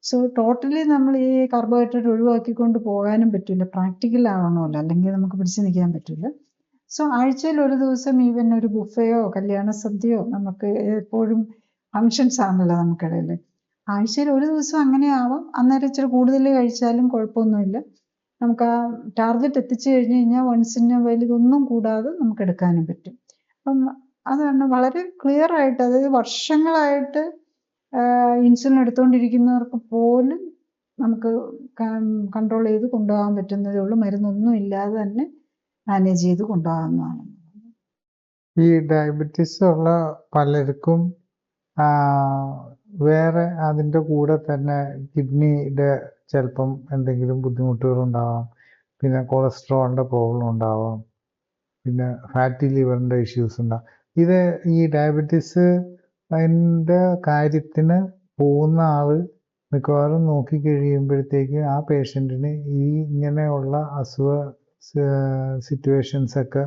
സോ ടോട്ടലി നമ്മൾ ഈ കാർബോഹൈഡ്രേറ്റ് ഒഴിവാക്കിക്കൊണ്ട് പോകാനും പറ്റില്ല, പ്രാക്ടിക്കൽ ആവണമല്ലോ, അല്ലെങ്കിൽ നമുക്ക് പിടിച്ചു നിൽക്കാൻ പറ്റില്ല. സോ ആഴ്ചയിൽ ഒരു ദിവസം ഈവൻ ഒരു ബുഫയോ കല്യാണ സദ്യയോ, നമുക്ക് എപ്പോഴും ഫങ്ഷൻസ് ആണല്ലോ നമുക്കിടയിൽ, ആഴ്ചയിൽ ഒരു ദിവസം അങ്ങനെ ആവാം. അന്നേരം ഇച്ചിരി കൂടുതൽ കഴിച്ചാലും കുഴപ്പമൊന്നുമില്ല. നമുക്ക് ആ ടാർഗറ്റ് എത്തിച്ചു കഴിഞ്ഞ് കഴിഞ്ഞാൽ വൺസിന് വലിയതൊന്നും കൂടാതെ നമുക്ക് എടുക്കാനും പറ്റും. അപ്പം അതാണ് വളരെ ക്ലിയർ ആയിട്ട്, അതായത് വർഷങ്ങളായിട്ട് ഇൻസുലിൻ എടുത്തുകൊണ്ടിരിക്കുന്നവർക്ക് പോലും നമുക്ക് കൺട്രോൾ ചെയ്ത് കൊണ്ടുപോകാൻ പറ്റുന്നതേ ഉള്ളൂ. മരുന്നൊന്നും ഇല്ലാതെ തന്നെ മാനേജ് ചെയ്ത് കൊണ്ടുപോകാവുന്നതാണ്. ഈ ഡയബറ്റീസ് ഉള്ള പലർക്കും വേറെ അതിൻ്റെ കൂടെ തന്നെ കിഡ്നിയുടെ ചിലപ്പം എന്തെങ്കിലും ബുദ്ധിമുട്ടുകൾ ഉണ്ടാവാം, പിന്നെ കൊളസ്ട്രോളിൻ്റെ പ്രോബ്ലം ഉണ്ടാവാം, പിന്നെ ഫാറ്റി ലിവറിൻ്റെ ഇഷ്യൂസ് ഉണ്ടാവും. ഇത് ഈ ഡയബറ്റീസ് അതിൻ്റെ കാര്യത്തിന് പോകുന്ന ആൾ മിക്കവാറും നോക്കിക്കഴിയുമ്പോഴത്തേക്ക് ആ പേഷ്യൻറ്റിന് ഈ ഇങ്ങനെയുള്ള അസുഖ സിറ്റുവേഷൻസൊക്കെ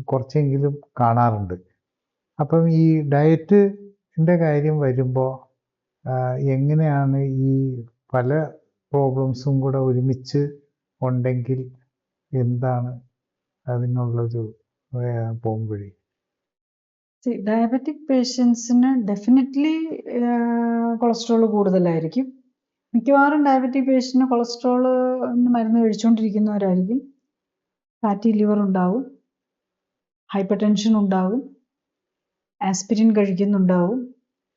കുറച്ചെങ്കിലും കാണാറുണ്ട്. അപ്പം ഈ ഡയറ്റിൻ്റെ കാര്യം വരുമ്പോൾ എങ്ങനെയാണ് ഈ പല പ്രോബ്ലംസും കൂടെ ഒരുമിച്ച് ഉണ്ടെങ്കിൽ എന്താണ് അതിനുള്ളൊരു പോംവഴി? ഡയബറ്റിക് പേഷ്യൻസിന് ഡെഫിനറ്റ്ലി കൊളസ്ട്രോൾ കൂടുതലായിരിക്കും. മിക്കവാറും ഡയബറ്റിക് പേഷ്യൻറ്റിന് കൊളസ്ട്രോളിന് മരുന്ന് കഴിച്ചുകൊണ്ടിരിക്കുന്നവരായിരിക്കും. ഫാറ്റി ലിവർ ഉണ്ടാവും, ഹൈപ്പർ ടെൻഷൻ ഉണ്ടാവും, ആസ്പിരിൻ കഴിക്കുന്നുണ്ടാവും.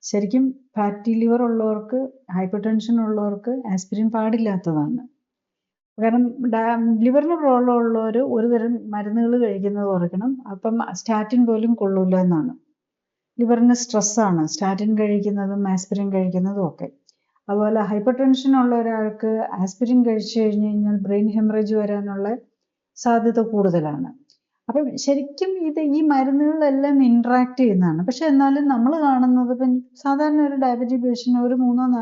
ശരിക്കും ഫാറ്റി ലിവർ ഉള്ളവർക്ക്, ഹൈപ്പർ ടെൻഷൻ ഉള്ളവർക്ക് ആസ്പിരിൻ പാടില്ലാത്തതാണ്. കാരണം ലിവറിന് പ്രോബ്ലം ഉള്ളവർ ഒരു തരം മരുന്നുകൾ കഴിക്കുന്നത് കുറയ്ക്കണം. അപ്പം സ്റ്റാറ്റിൻ പോലും കൊള്ളൂല എന്നാണ്. ലിവറിന് സ്ട്രെസ്സാണ് സ്റ്റാറ്റിൻ കഴിക്കുന്നതും ആസ്പിരിൻ കഴിക്കുന്നതും ഒക്കെ. അതുപോലെ ഹൈപ്പർ ടെൻഷൻ ഉള്ള ഒരാൾക്ക് ആസ്പിരിൻ കഴിച്ചു കഴിഞ്ഞ് കഴിഞ്ഞാൽ ബ്രെയിൻ ഹെമറേജ് വരാനുള്ള സാധ്യത കൂടുതലാണ്. അപ്പം ശരിക്കും ഈ മരുന്നുകളെല്ലാം ഇൻട്രാക്ട് ചെയ്യുന്നതാണ്. പക്ഷെ എന്നാലും നമ്മൾ കാണുന്നത് ഇപ്പം സാധാരണ ഒരു ഡയബറ്റിക് പേഷ്യൻ്റ് ഒരു 3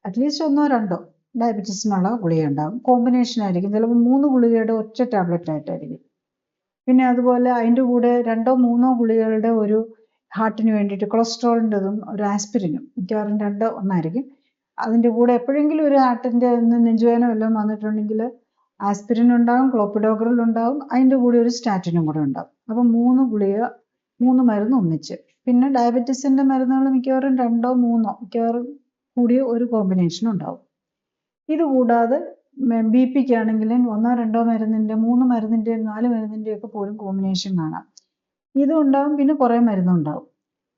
അറ്റ്ലീസ്റ്റ് 1 or 2 ഡയബറ്റീസിനുള്ള ഗുളിക ഉണ്ടാകും. കോമ്പിനേഷൻ ആയിരിക്കും, ചിലപ്പോൾ 3 ഗുളികയുടെ ഒറ്റ ടാബ്ലറ്റ് ആയിട്ടായിരിക്കും. പിന്നെ അതുപോലെ അതിൻ്റെ കൂടെ 2 or 3 ഗുളികകളുടെ ഒരു ഹാർട്ടിന് വേണ്ടിയിട്ട് കൊളസ്ട്രോളിൻ്റെതും ഒരു ആസ്പിരിനും, മിക്കവാറും 2 ഒന്നായിരിക്കും. അതിൻ്റെ കൂടെ എപ്പോഴെങ്കിലും ഒരു ഹാർട്ടിൻ്റെ നെഞ്ചുവേദന വല്ലതും വന്നിട്ടുണ്ടെങ്കിൽ ആസ്പിരിൻ ഉണ്ടാകും, ക്ലോപ്പിഡോഗ്രൽ ഉണ്ടാകും, അതിൻ്റെ കൂടെ ഒരു സ്റ്റാറ്റിനും കൂടെ ഉണ്ടാകും. അപ്പം 3 ഗുളിക, 3 മരുന്ന് ഒന്നിച്ച്. പിന്നെ ഡയബറ്റീസിൻ്റെ മരുന്നുകൾ മിക്കവാറും 2 or 3 മിക്കവാറും കൂടിയ ഒരു കോമ്പിനേഷൻ ഉണ്ടാവും. ഇത് കൂടാതെ ബി പിക്ക് ആണെങ്കിലും 1 or 2 മരുന്നിൻ്റെ, 3 മരുന്നിൻ്റെയും 4 മരുന്നിൻ്റെയും ഒക്കെ പോലും കോമ്പിനേഷൻ കാണാം. ഇതും ഉണ്ടാവും, പിന്നെ കുറേ മരുന്നുണ്ടാവും.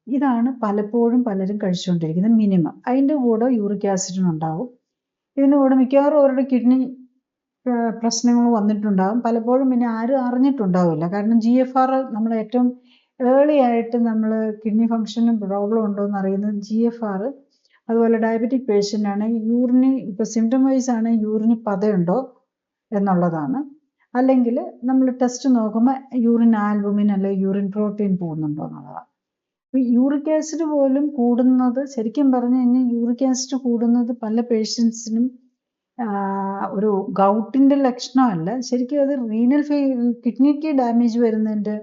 ഇതാണ് പലപ്പോഴും പലരും കഴിച്ചുകൊണ്ടിരിക്കുന്നത് മിനിമം. അതിൻ്റെ കൂടെ യൂറിക് ആസിഡിനുണ്ടാവും. ഇതിൻ്റെ കൂടെ മിക്കവാറും അവരുടെ കിഡ്നി പ്രശ്നങ്ങൾ വന്നിട്ടുണ്ടാകും. പലപ്പോഴും പിന്നെ ആരും അറിഞ്ഞിട്ടുണ്ടാവില്ല. കാരണം GFR നമ്മൾ ഏറ്റവും ഏർലി ആയിട്ട് നമ്മൾ കിഡ്നി ഫങ്ഷനും പ്രോബ്ലം ഉണ്ടോ എന്ന് അറിയുന്നത് GFR അതുപോലെ ഡയബറ്റിക് പേഷ്യൻ്റ് ആണ് യൂറിന് ഇപ്പോൾ സിംറ്റം വൈസ് ആണ് യൂറിന് പതയുണ്ടോ എന്നുള്ളതാണ്. അല്ലെങ്കിൽ നമ്മൾ ടെസ്റ്റ് നോക്കുമ്പോൾ യൂറിൻ ആൽബുമിൻ അല്ലെങ്കിൽ യൂറിൻ പ്രോട്ടീൻ പോകുന്നുണ്ടോ എന്നുള്ളതാണ്. അപ്പോൾ യൂറിക് ആസിഡ് പോലും കൂടുന്നത് ശരിക്കും പറഞ്ഞു കഴിഞ്ഞാൽ യൂറിക് ആസിഡ് കൂടുന്നത് പല പേഷ്യൻസിനും ഒരു ഗൗട്ടിൻ്റെ ലക്ഷണമല്ല, ശരിക്കും അത് കിഡ്നിക്ക് ഡാമേജ് വരുന്നതിൻ്റെ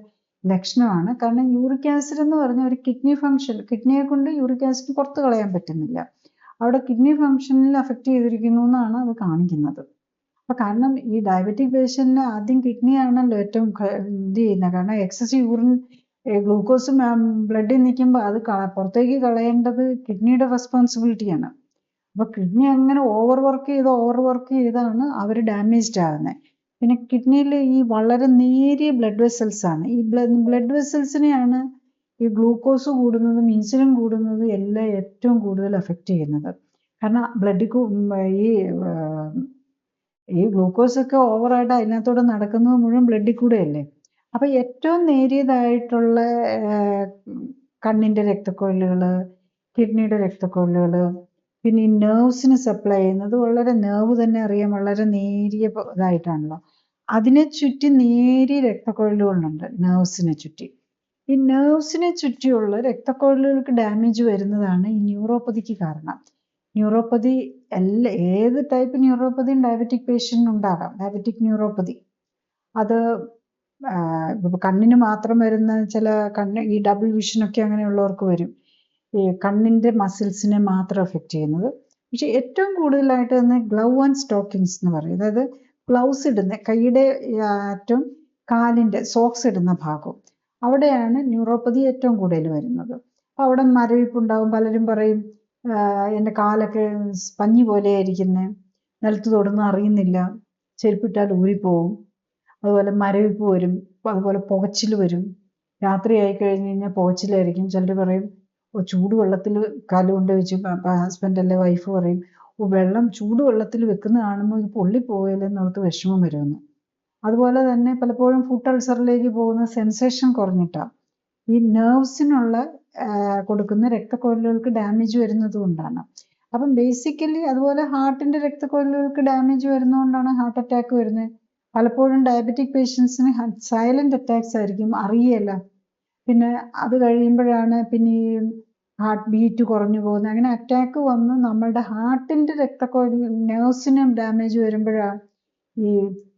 ലക്ഷണമാണ്. കാരണം യൂറിക് ആസിഡ് എന്ന് പറഞ്ഞ ഒരു കിഡ്നി ഫങ്ഷൻ, കിഡ്നിയെ കൊണ്ട് യൂറിക് ആസിഡ് പുറത്ത് കളയാൻ പറ്റുന്നില്ല, അവിടെ കിഡ്നി ഫങ്ഷനിൽ അഫക്റ്റ് ചെയ്തിരിക്കുന്നു എന്നാണ് അത് കാണിക്കുന്നത്. അപ്പോൾ കാരണം ഈ ഡയബറ്റിക് പേഷ്യൻറ്റിന് ആദ്യം കിഡ്നിയാണല്ലോ ഏറ്റവും ഇത് ചെയ്യുന്നത്. കാരണം എക്സസ് യൂറിൻ ഗ്ലൂക്കോസ് ബ്ലഡിൽ നിൽക്കുമ്പോൾ അത് പുറത്തേക്ക് കളയേണ്ടത് കിഡ്നിയുടെ റെസ്പോൺസിബിലിറ്റിയാണ്. അപ്പോൾ കിഡ്നി അങ്ങനെ ഓവർ വർക്ക് ചെയ്താണ് അവർ ഡാമേജ്ഡ് ആകുന്നത്. പിന്നെ കിഡ്നിയിൽ ഈ വളരെ നേരിയ ബ്ലഡ് വെസൽസ് ആണ്. ഈ ബ്ലഡ് വെസൽസിനെയാണ് ഈ ഗ്ലൂക്കോസ് കൂടുന്നതും ഇൻസുലിൻ കൂടുന്നതും എല്ലാം ഏറ്റവും കൂടുതൽ അഫക്റ്റ് ചെയ്യുന്നത്. കാരണം ഈ ഗ്ലൂക്കോസ് ഒക്കെ ഓവറായിട്ട് അതിനകത്തോടെ നടക്കുന്നത് മുഴുവൻ ബ്ലഡിൽ കൂടെയല്ലേ. അപ്പോൾ ഏറ്റവും നേരിയതായിട്ടുള്ള കണ്ണിൻ്റെ രക്തക്കൊഴലുകൾ, കിഡ്നിയുടെ രക്തക്കൊഴലുകൾ, പിന്നെ ഈ നെർവ്സിന് സപ്ലൈ ചെയ്യുന്നത് വളരെ നെർവ് തന്നെ അറിയാം, വളരെ നേരിയ ഇതായിട്ടാണല്ലോ. അതിനെ ചുറ്റി നേരിയ രക്തക്കൊഴലുകളുണ്ട് നെർവ്സിനെ ചുറ്റി. ഈ നെർവ്സിനെ ചുറ്റിയുള്ള രക്തക്കൊഴലുകൾക്ക് ഡാമേജ് വരുന്നതാണ് ഈ ന്യൂറോപ്പതിക്ക് കാരണം. ന്യൂറോപ്പതി ഏത് ടൈപ്പ് ന്യൂറോപ്പതിയും ഡയബറ്റിക് പേഷ്യൻ്റ് ഉണ്ടാകാം. ഡയബറ്റിക് ന്യൂറോപ്പതി അത് കണ്ണിന് മാത്രം വരുന്ന ചില ഈ ഡബിൾ വിഷനൊക്കെ അങ്ങനെയുള്ളവർക്ക് വരും. ഈ കണ്ണിൻ്റെ മസിൽസിനെ മാത്രം എഫക്റ്റ് ചെയ്യുന്നത്. പക്ഷെ ഏറ്റവും കൂടുതലായിട്ട് തന്നെ ഗ്ലൗ ആൻഡ് സ്റ്റോക്കിങ്സ് എന്ന് പറയും. അതായത് ഗ്ലൗസ് ഇടുന്ന കൈയുടെ അറ്റവും കാലിൻ്റെ സോക്സ് ഇടുന്ന ഭാഗവും അവിടെയാണ് ന്യൂറോപ്പതി ഏറ്റവും കൂടുതൽ വരുന്നത്. അപ്പോൾ അവിടെ മരവിപ്പുണ്ടാവും. പലരും പറയും എൻ്റെ കാലൊക്കെ പഞ്ഞി പോലെയായിരിക്കുന്നത്, നിലത്ത് തൊടുന്ന അറിയുന്നില്ല, ചെരുപ്പിട്ടാൽ ഊരിപ്പോവും. അതുപോലെ മരവിപ്പ് വരും, അതുപോലെ പുകച്ചിൽ വരും. രാത്രിയായി കഴിഞ്ഞ് കഴിഞ്ഞാൽ പുകച്ചിലായിരിക്കും. ചിലർ പറയും ചൂടുവെള്ളത്തിൽ കാലുകൊണ്ട് വെച്ച്, ഹസ്ബൻഡ് അല്ലെ വൈഫ് പറയും വെള്ളം ചൂടുവെള്ളത്തിൽ വെക്കുന്ന കാണുമ്പോൾ ഇത് പൊള്ളിപ്പോയില്ലെന്നോർത്ത് വിഷമം വരുമെന്ന്. അതുപോലെ തന്നെ പലപ്പോഴും ഫുഡ് അൾസറിലേക്ക് പോകുന്ന സെൻസേഷൻ കുറഞ്ഞിട്ടാണ് ഈ നെർവ്സിനുള്ള കൊടുക്കുന്ന രക്തക്കൊഴലുകൾക്ക് ഡാമേജ് വരുന്നത് കൊണ്ടാണ്. അപ്പം ബേസിക്കലി അതുപോലെ ഹാർട്ടിൻ്റെ രക്തക്കൊഴലുകൾക്ക് ഡാമേജ് വരുന്നതുകൊണ്ടാണ് ഹാർട്ട് അറ്റാക്ക് വരുന്നത്. പലപ്പോഴും ഡയബറ്റിക് പേഷ്യൻസിന് സൈലന്റ് അറ്റാക്സ് ആയിരിക്കും, അറിയില്ല. പിന്നെ അത് കഴിയുമ്പോഴാണ് പിന്നെ ഈ ഹാർട്ട് ബീറ്റ് കുറഞ്ഞു പോകുന്നത്. അങ്ങനെ അറ്റാക്ക് വന്ന് നമ്മളുടെ ഹാർട്ടിൻ്റെ നെർവ്സിനും ഡാമേജ് വരുമ്പോഴാണ് ഈ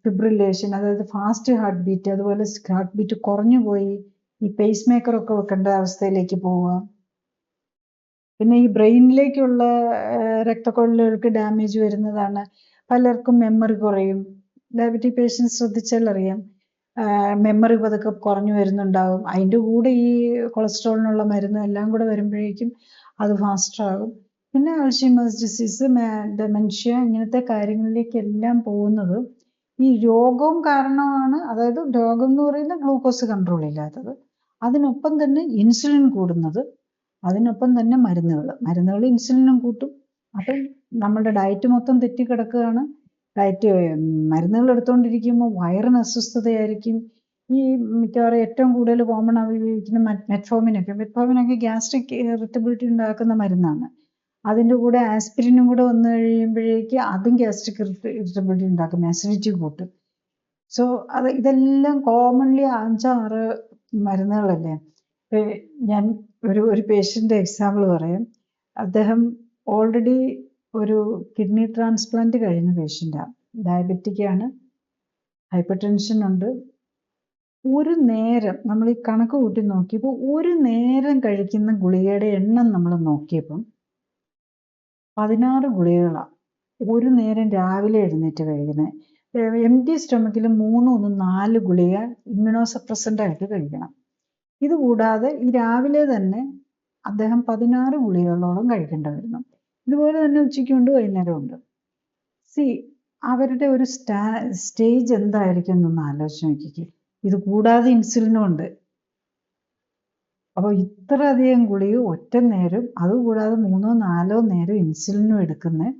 ഫിബ്രിലേഷൻ, അതായത് ഫാസ്റ്റ് ഹാർട്ട് ബീറ്റ്, അതുപോലെ ഹാർട്ട് ബീറ്റ് കുറഞ്ഞു പോയി ഈ പേസ് മേക്കറൊക്കെ വെക്കേണ്ട അവസ്ഥയിലേക്ക് പോവുക. പിന്നെ ഈ ബ്രെയിനിലേക്കുള്ള രക്തക്കൊഴലുകൾക്ക് ഡാമേജ് വരുന്നതാണ്. പലർക്കും മെമ്മറി കുറയും. ഡയബറ്റിക് പേഷ്യൻസ് ശ്രദ്ധിച്ചാൽ അറിയാം, മെമ്മറി പതുക്കെ കുറഞ്ഞു വരുന്നുണ്ടാവും. അതിൻ്റെ കൂടെ ഈ കൊളസ്ട്രോളിനുള്ള മരുന്ന് എല്ലാം കൂടെ വരുമ്പോഴേക്കും അത് ഫാസ്റ്റാകും. പിന്നെ അൾഷീമേഴ്സ് ഡിസീസ്, ഡെമൻഷ്യ, ഇങ്ങനത്തെ കാര്യങ്ങളിലേക്കെല്ലാം പോകുന്നത് ഈ രോഗവും കാരണമാണ്. അതായത് രോഗം എന്ന് പറയുന്നത് ഗ്ലൂക്കോസ് കൺട്രോൾ ഇല്ലാത്തത്, അതിനൊപ്പം തന്നെ ഇൻസുലിൻ കൂടുന്നത്, അതിനൊപ്പം തന്നെ മരുന്നുകൾ ഇൻസുലിനും കൂട്ടും. അപ്പം നമ്മളുടെ ഡയറ്റ് മൊത്തം തെറ്റിക്കിടക്കുകയാണ്. ഡയറ്റ് മരുന്നുകൾ എടുത്തുകൊണ്ടിരിക്കുമ്പോൾ വയറിന് അസ്വസ്ഥതയായിരിക്കും. ഈ മിക്കവാറും ഏറ്റവും കൂടുതൽ കോമൺ ഉപയോഗിക്കുന്ന മെറ്റ്ഫോമിനൊക്കെ ഗ്യാസ്ട്രിക് ഇറിറ്റബിലിറ്റി ഉണ്ടാക്കുന്ന മരുന്നാണ്. അതിൻ്റെ കൂടെ ആസ്പിരിനും കൂടെ വന്നു കഴിയുമ്പോഴേക്ക് അതും ഗ്യാസ്ട്രിക് ഇറിറ്റബിലിറ്റി ഉണ്ടാക്കും, അസിഡിറ്റി കൂട്ടും. സോ ഇതെല്ലാം കോമൺലി 5-6 മരുന്നുകളല്ലേ. ഞാൻ ഒരു പേഷ്യൻ്റെ എക്സാമ്പിൾ പറയാം. അദ്ദേഹം ഓൾറെഡി ഒരു കിഡ്നി ട്രാൻസ്പ്ലാന്റ് കഴിഞ്ഞ പേഷ്യൻ്റാണ്, ഡയബറ്റിക്കാണ്, ഹൈപ്പർ ടെൻഷൻ ഉണ്ട്. ഒരു നേരം നമ്മൾ ഈ കണക്ക് കൂട്ടി നോക്കിയപ്പോൾ ഒരു നേരം കഴിക്കുന്ന ഗുളികയുടെ എണ്ണം നമ്മൾ നോക്കിയപ്പം 16 ഗുളികകളാണ് ഒരു നേരം രാവിലെ എഴുന്നേറ്റ് കഴിക്കുന്നത്. എംപ്റ്റി സ്റ്റൊമക്കിൽ 3-4 ഗുളിക ഇമ്മ്യൂണോസപ്രസൻ്റായിട്ട് കഴിക്കണം. ഇതുകൂടാതെ ഈ രാവിലെ തന്നെ അദ്ദേഹം 16 ഗുളികകളോളം കഴിക്കേണ്ടി വരുന്നു. ഇതുപോലെ തന്നെ ഉച്ചയ്ക്കുണ്ട്, വൈകുന്നേരമുണ്ട്. അവരുടെ ഒരു സ്റ്റേജ് എന്തായിരിക്കും എന്നൊന്ന് ആലോചിച്ച് നോക്കിക്കേ. ഇത് കൂടാതെ ഇൻസുലിനും ഉണ്ട്. അപ്പോൾ ഇത്ര അധികം ഗുളിക ഒറ്റ നേരം, അതുകൂടാതെ 3-4 നേരം ഇൻസുലിനും എടുക്കുന്നത്,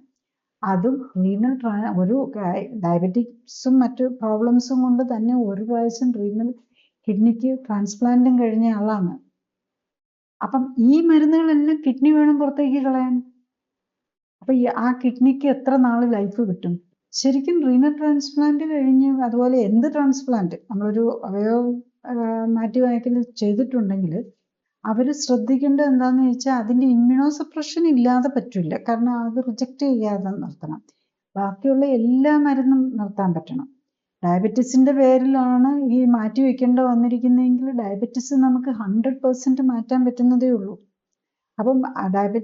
അതും റീനൽ ഒരു ഡയബറ്റിക്സും മറ്റു പ്രോബ്ലംസും കൊണ്ട് തന്നെ ഒരു പ്രാവശ്യം കിഡ്നിക്ക് ട്രാൻസ്പ്ലാന്റും കഴിഞ്ഞ ആളാണ്. അപ്പം ഈ മരുന്നുകളെല്ലാം കിഡ്നി വേണം പുറത്തേക്ക് കളയാൻ. അപ്പൊ ആ കിഡ്നിക്ക് എത്ര നാള് ലൈഫ് കിട്ടും? ശരിക്കും റീനൽ ട്രാൻസ്പ്ലാന്റ് കഴിഞ്ഞ് അതുപോലെ എന്ത് ട്രാൻസ്പ്ലാന്റ് നമ്മളൊരു അവയവം മാറ്റിവയ്ക്കൽ ചെയ്തിട്ടുണ്ടെങ്കിൽ അവർ ശ്രദ്ധിക്കേണ്ടത് എന്താന്ന് വെച്ചാൽ അതിന്റെ ഇമ്മ്യൂണോ സപ്രഷൻ ഇല്ലാതെ പറ്റില്ല. കാരണം അത് റിജക്റ്റ് ചെയ്യാതെ നിർത്തണം. ബാക്കിയുള്ള എല്ലാ മരുന്നും നിർത്താൻ പറ്റണം. ഡയബറ്റീസിന്റെ പേരിലാണ് ഈ മാറ്റി വെക്കേണ്ട വന്നിരിക്കുന്നതെങ്കിൽ ഡയബറ്റീസ് നമുക്ക് 100% മാറ്റാൻ പറ്റുന്നതേ ഉള്ളൂ. അപ്പം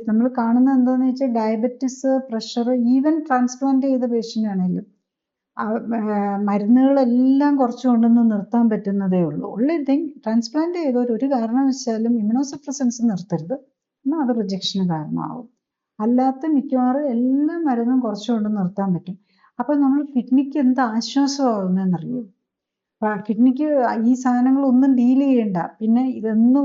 നമ്മൾ കാണുന്നത് എന്താണെന്ന് വെച്ചാൽ ഡയബറ്റീസ്, പ്രഷർ, ഈവൻ ട്രാൻസ്പ്ലാന്റ് ചെയ്ത പേഷ്യൻ്റ് ആണെങ്കിലും മരുന്നുകളെല്ലാം കുറച്ച് കൊണ്ടൊന്ന് നിർത്താൻ പറ്റുന്നതേ ഉള്ളൂ. ഉള്ള തിങ് ട്രാൻസ്പ്ലാന്റ് ചെയ്തവർ ഒരു കാരണവശാലും ഇമ്മ്യൂണോസപ്രസൻസ് നിർത്തരുത്, എന്നാൽ അത് റിജക്ഷന് കാരണമാവും. അല്ലാത്ത മിക്കവാറും എല്ലാ മരുന്നും കുറച്ചുകൊണ്ട് നിർത്താൻ പറ്റും. അപ്പം നമ്മൾ കിഡ്നിക്ക് എന്ത് ആശ്വാസമാകുന്നതെന്നറിയോ? കിഡ്നിക്ക് ഈ സാധനങ്ങളൊന്നും ഡീൽ ചെയ്യണ്ട. പിന്നെ ഇതൊന്നും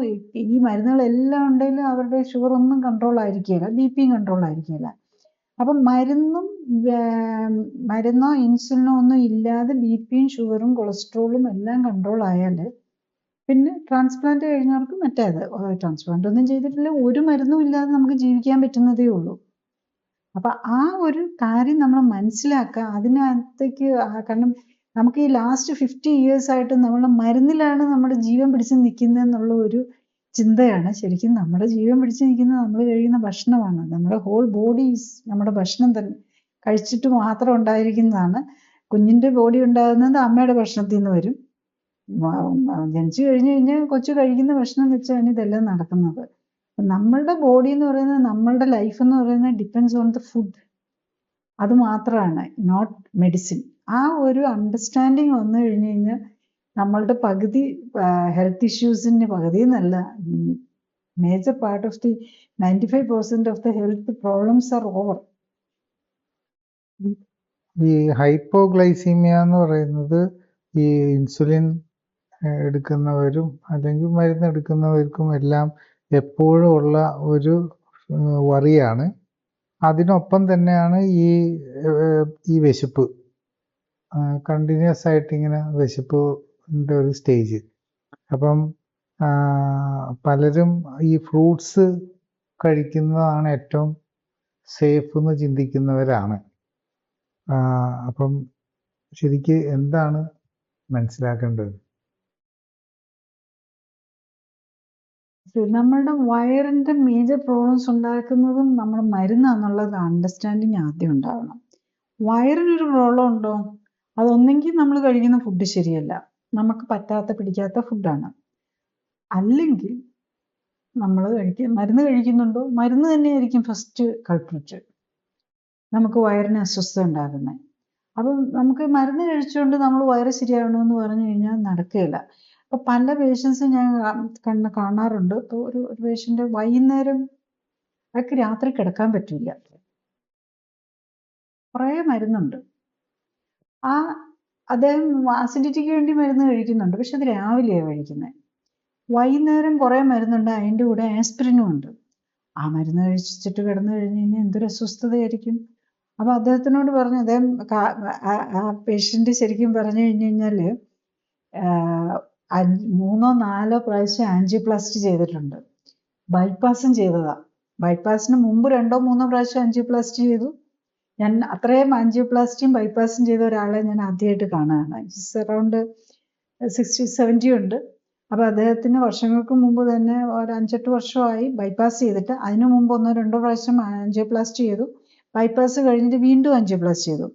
ഈ മരുന്നുകളെല്ലാം ഉണ്ടെങ്കിലും അവരുടെ ഷുഗർ ഒന്നും കൺട്രോൾ ആയിരിക്കില്ല, ബി പിയും കൺട്രോൾ ആയിരിക്കില്ല. അപ്പം മരുന്നോ ഇൻസുലിനോ ഒന്നും ഇല്ലാതെ ബി പിയും ഷുഗറും കൊളസ്ട്രോളും എല്ലാം കൺട്രോൾ ആയാൽ പിന്നെ ട്രാൻസ്പ്ലാന്റ് കഴിഞ്ഞവർക്ക് മറ്റേത് ട്രാൻസ്പ്ലാന്റ് ഒന്നും ചെയ്തിട്ടില്ല, ഒരു മരുന്നും ഇല്ലാതെ നമുക്ക് ജീവിക്കാൻ പറ്റുന്നതേ ഉള്ളൂ. അപ്പൊ ആ ഒരു കാര്യം നമ്മൾ മനസ്സിലാക്കുക. അതിനകത്തേക്ക് കാരണം നമുക്ക് ഈ ലാസ്റ്റ് 50 years ആയിട്ട് നമ്മുടെ മരുന്നിലാണ് നമ്മുടെ ജീവൻ പിടിച്ച് നിൽക്കുന്നത് എന്നുള്ള ഒരു ചിന്തയാണ്. ശരിക്കും നമ്മുടെ ജീവൻ പിടിച്ച് നിൽക്കുന്നത് നമ്മൾ കഴിക്കുന്ന ഭക്ഷണമാണ്. നമ്മുടെ ഹോൾ ബോഡി നമ്മുടെ ഭക്ഷണം തന്നെ കഴിച്ചിട്ട് മാത്രം ഉണ്ടായിരിക്കുന്നതാണ്. കുഞ്ഞിന്റെ ബോഡി ഉണ്ടാകുന്നത് അമ്മയുടെ ഭക്ഷണത്തിൽ നിന്ന് വരും. ജനിച്ചു കഴിഞ്ഞ് കഴിഞ്ഞാൽ കൊച്ചു കഴിക്കുന്ന ഭക്ഷണം വെച്ചാണ് ഇതെല്ലാം നടക്കുന്നത്. നമ്മളുടെ ബോഡി എന്ന് പറയുന്നത്, നമ്മളുടെ ലൈഫ് എന്ന് പറയുന്നത് ഡിപ്പെൻഡ്സ് ഓൺ ദ ഫുഡ്. അത് മാത്രമാണ്, നോട്ട് മെഡിസിൻ. ആ ഒരു അണ്ടർസ്റ്റാൻഡിങ് വന്നു കഴിഞ്ഞ് കഴിഞ്ഞാൽ നമ്മളുടെ പകുതി ഹെൽത്ത് ഇഷ്യൂസിന് പകുതി എന്നല്ല, major part of the 95% of the health problems R over. ഈ ഹൈപ്പോഗ്ലൈസീമിയ എന്ന് പറയുന്നത് ഈ ഇൻസുലിൻ എടുക്കുന്നവരും അല്ലെങ്കിൽ മരുന്ന് എടുക്കുന്നവർക്കും എല്ലാം എപ്പോഴും ഉള്ള ഒരു വറിയാണ്. അതിനൊപ്പം തന്നെയാണ് ഈ വിശപ്പ്, കണ്ടിന്യൂസ് ആയിട്ട് ഇങ്ങനെ വിശപ്പിൻ്റെ ഒരു സ്റ്റേജ്. അപ്പം പലരും ഈ ഫ്രൂട്ട്സ് കഴിക്കുന്നതാണ് ഏറ്റവും സേഫ് എന്ന് ചിന്തിക്കുന്നവരാണ്. അപ്പം ശരിക്ക് എന്താണ് മനസ്സിലാക്കേണ്ടത്? നമ്മളുടെ വയറിന്റെ മേജർ പ്രോബ്ലംസ് ഉണ്ടാക്കുന്നതും നമ്മുടെ മരുന്നാന്നുള്ളത് അണ്ടർസ്റ്റാൻഡിങ് ആദ്യം ഉണ്ടാവണം. വയറിനൊരു പ്രോബ്ലം ഉണ്ടോ? അതൊന്നെങ്കിൽ നമ്മൾ കഴിക്കുന്ന ഫുഡ് ശരിയല്ല, നമുക്ക് പറ്റാത്ത പിടിക്കാത്ത ഫുഡാണ്. അല്ലെങ്കിൽ നമ്മൾ മരുന്ന് കഴിക്കുന്നുണ്ടോ? മരുന്ന് തന്നെയായിരിക്കും ഫസ്റ്റ് കൾപ്രിറ്റ് നമുക്ക് വയറിന് അസ്വസ്ഥത ഉണ്ടാകുന്നത്. അപ്പം നമുക്ക് മരുന്ന് കഴിച്ചുകൊണ്ട് നമ്മൾ വയറ് ശരിയാവണമെന്ന് പറഞ്ഞു കഴിഞ്ഞാൽ നടക്കുകയില്ല. അപ്പൊ പല പേഷ്യൻസും ഞാൻ കാണാറുണ്ട്. ഇപ്പോൾ ഒരു പേഷ്യന്റ് വൈകുന്നേരം അയാൾക്ക് രാത്രി കിടക്കാൻ പറ്റില്ല, കുറേ മരുന്നുണ്ട്. അദ്ദേഹം ആസിഡിറ്റിക്ക് വേണ്ടി മരുന്ന് കഴിക്കുന്നുണ്ട്, പക്ഷെ അത് രാവിലെയാണ് കഴിക്കുന്നത്. വൈകുന്നേരം കുറേ മരുന്നുണ്ട്, അതിൻ്റെ കൂടെ ആസ്പിരിനും ഉണ്ട്. ആ മരുന്ന് കഴിച്ചിട്ട് കിടന്നു കഴിഞ്ഞ് കഴിഞ്ഞാൽ എന്തൊരു അസ്വസ്ഥതയായിരിക്കും. അപ്പൊ അദ്ദേഹത്തിനോട് പറഞ്ഞു, അദ്ദേഹം ആ പേഷ്യന്റ് ശരിക്കും പറഞ്ഞു കഴിഞ്ഞു കഴിഞ്ഞാൽ 3-4 പ്രാവശ്യം ആൻജിയോപ്ലാസ്റ്റി ചെയ്തിട്ടുണ്ട്. ബൈപ്പാസും ചെയ്തതാ. ബൈപ്പാസിന് മുമ്പ് 2-3 പ്രാവശ്യം ആൻജിയോപ്ലാസ്റ്റി ചെയ്തു. ഞാൻ അത്രയും ആൻജിയോപ്ലാസ്റ്റിയും ബൈപ്പാസും ചെയ്ത ഒരാളെ ഞാൻ ആദ്യമായിട്ട് കാണുകയാണ്. അറൗണ്ട് 60-70 ഉണ്ട്. അപ്പൊ അദ്ദേഹത്തിന് വർഷങ്ങൾക്ക് മുമ്പ് തന്നെ ഒരു 5-8 വർഷമായി ബൈപ്പാസ് ചെയ്തിട്ട്. അതിനു മുമ്പ് 1-2 പ്രാവശ്യം ആൻജിയോപ്ലാസ്റ്റി ചെയ്തു. ബൈപ്പാസ് കഴിഞ്ഞിട്ട് വീണ്ടും ആൻജിയോപ്ലാസ്റ്റി ചെയ്തു.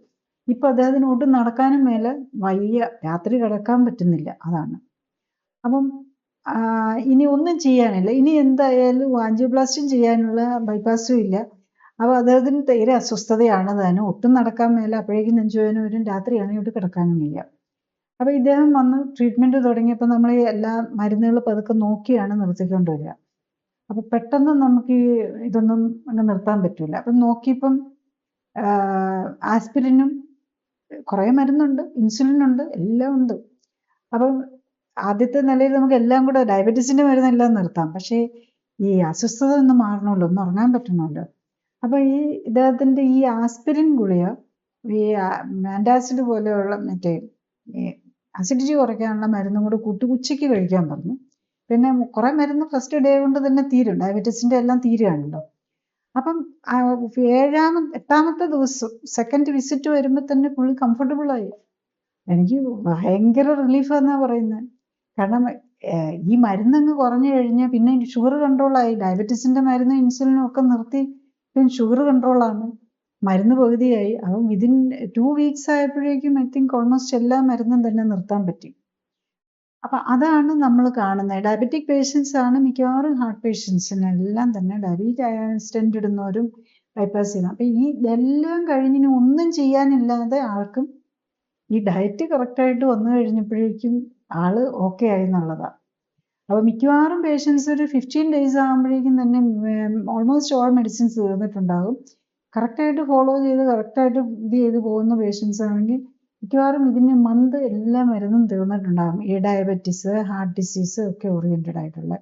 ഇപ്പൊ അദ്ദേഹത്തിന് ഒട്ടും നടക്കാനും മേലെ, വയ്യ, രാത്രി കിടക്കാൻ പറ്റുന്നില്ല. അതാണ്. അപ്പം ഇനി ഒന്നും ചെയ്യാനില്ല. ഇനി എന്തായാലും ആൻജിയോപ്ലാസ്റ്റിയും ചെയ്യാനുള്ള ബൈപ്പാസും ഇല്ല. അപ്പൊ അദ്ദേഹത്തിന് തീരെ അസ്വസ്ഥതയാണ് താനും, ഒട്ടും നടക്കാൻ മേല, അപ്പോഴേക്കും നെഞ്ചുവേദന വരും, രാത്രിയാണെങ്കിൽ ഒട്ട് കിടക്കാനും വയ്യ. അപ്പൊ ഇദ്ദേഹം വന്ന് ട്രീറ്റ്മെന്റ് തുടങ്ങിയപ്പോൾ നമ്മൾ എല്ലാ മരുന്നുകൾ പതുക്കെ നോക്കിയാണ് നിർത്തിക്കൊണ്ട് വരിക. അപ്പൊ പെട്ടെന്ന് നമുക്ക് ഇതൊന്നും അങ്ങ് നിർത്താൻ പറ്റൂല. അപ്പം നോക്കിയപ്പം ആസ്പിരിനും കുറേ മരുന്നുണ്ട്, ഇൻസുലിനുണ്ട്, എല്ലാം ഉണ്ട്. അപ്പം ആദ്യത്തെ നിലയിൽ നമുക്ക് എല്ലാം കൂടെ ഡയബറ്റീസിന്റെ മരുന്നെല്ലാം നിർത്താം, പക്ഷേ ഈ അസ്വസ്ഥത ഒന്ന് മാറണമല്ലോ, ഒന്ന് ഉറങ്ങാൻ പറ്റണമല്ലോ. അപ്പൊ ഇദ്ദേഹത്തിന്റെ ഈ ആസ്പിരിൻ ഗുളിക, ഈ ആന്റാസിഡ് പോലെയുള്ള മറ്റേ അസിഡിറ്റി കുറയ്ക്കാനുള്ള മരുന്നും കൂടെ ഉച്ചയ്ക്ക് കഴിക്കാൻ പറഞ്ഞു. പിന്നെ കുറെ മരുന്ന് ഫസ്റ്റ് ഡേ കൊണ്ട് തന്നെ തീരും, ഡയബറ്റീസിന്റെ എല്ലാം തീരുകയാണല്ലോ. അപ്പം 8ാമത്തെ ദിവസം സെക്കൻഡ് വിസിറ്റ് വരുമ്പോൾ തന്നെ പുള്ളി comfortable ആയി. എനിക്ക് ഭയങ്കര റിലീഫാന്നാ പറയുന്നത്. കാരണം ഈ മരുന്നങ്ങ് കുറഞ്ഞു കഴിഞ്ഞാൽ പിന്നെ ഷുഗർ കൺട്രോളായി. ഡയബറ്റീസിന്റെ മരുന്നും ഇൻസുലിനും ഒക്കെ നിർത്തി ഷുഗർ കൺട്രോളാണ്. മരുന്ന് പകുതിയായി. അപ്പം വിതിൻ 2 വീക്സ് ആയപ്പോഴേക്കും ഐ തിങ്ക് ഓൾമോസ്റ്റ് എല്ലാ മരുന്നും തന്നെ നിർത്താൻ പറ്റി. അപ്പൊ അതാണ് നമ്മൾ കാണുന്നത്. ഡയബറ്റിക് പേഷ്യൻസ് ആണ് മിക്കവാറും ഹാർട്ട് പേഷ്യൻസിനെല്ലാം തന്നെ ഡയബറ്റിക് സ്റ്റെന്റ് ഇടുന്നവരും ബൈപ്പാസ് ചെയ്യുന്നത്. അപ്പൊ ഈ ഇതെല്ലാം കഴിഞ്ഞിന് ഒന്നും ചെയ്യാനില്ലാതെ ആൾക്കും ഈ ഡയറ്റ് കറക്റ്റായിട്ട് വന്നു കഴിഞ്ഞപ്പോഴേക്കും ആള് ഓക്കെ ആയി എന്നുള്ളതാണ്. അപ്പൊ മിക്കവാറും പേഷ്യൻസ് ഒരു 15 days ആകുമ്പോഴേക്കും തന്നെ ഓൾമോസ്റ്റ് ഓൾ മെഡിസിൻസ് തീർന്നിട്ടുണ്ടാകും. കറക്റ്റായിട്ട് ഫോളോ ചെയ്ത് കറക്റ്റായിട്ട് ഇത് ചെയ്ത് പോകുന്ന പേഷ്യൻസ് ആണെങ്കിൽ മിക്കവാറും ഇതിന് മന്ത് എല്ലാ മരുന്നും തീർന്നിട്ടുണ്ടാകും. ഈ ഡയബറ്റീസ്, ഹാർട്ട് ഡിസീസ് ഒക്കെ ഓറിയന്റഡ് ആയിട്ടുള്ള.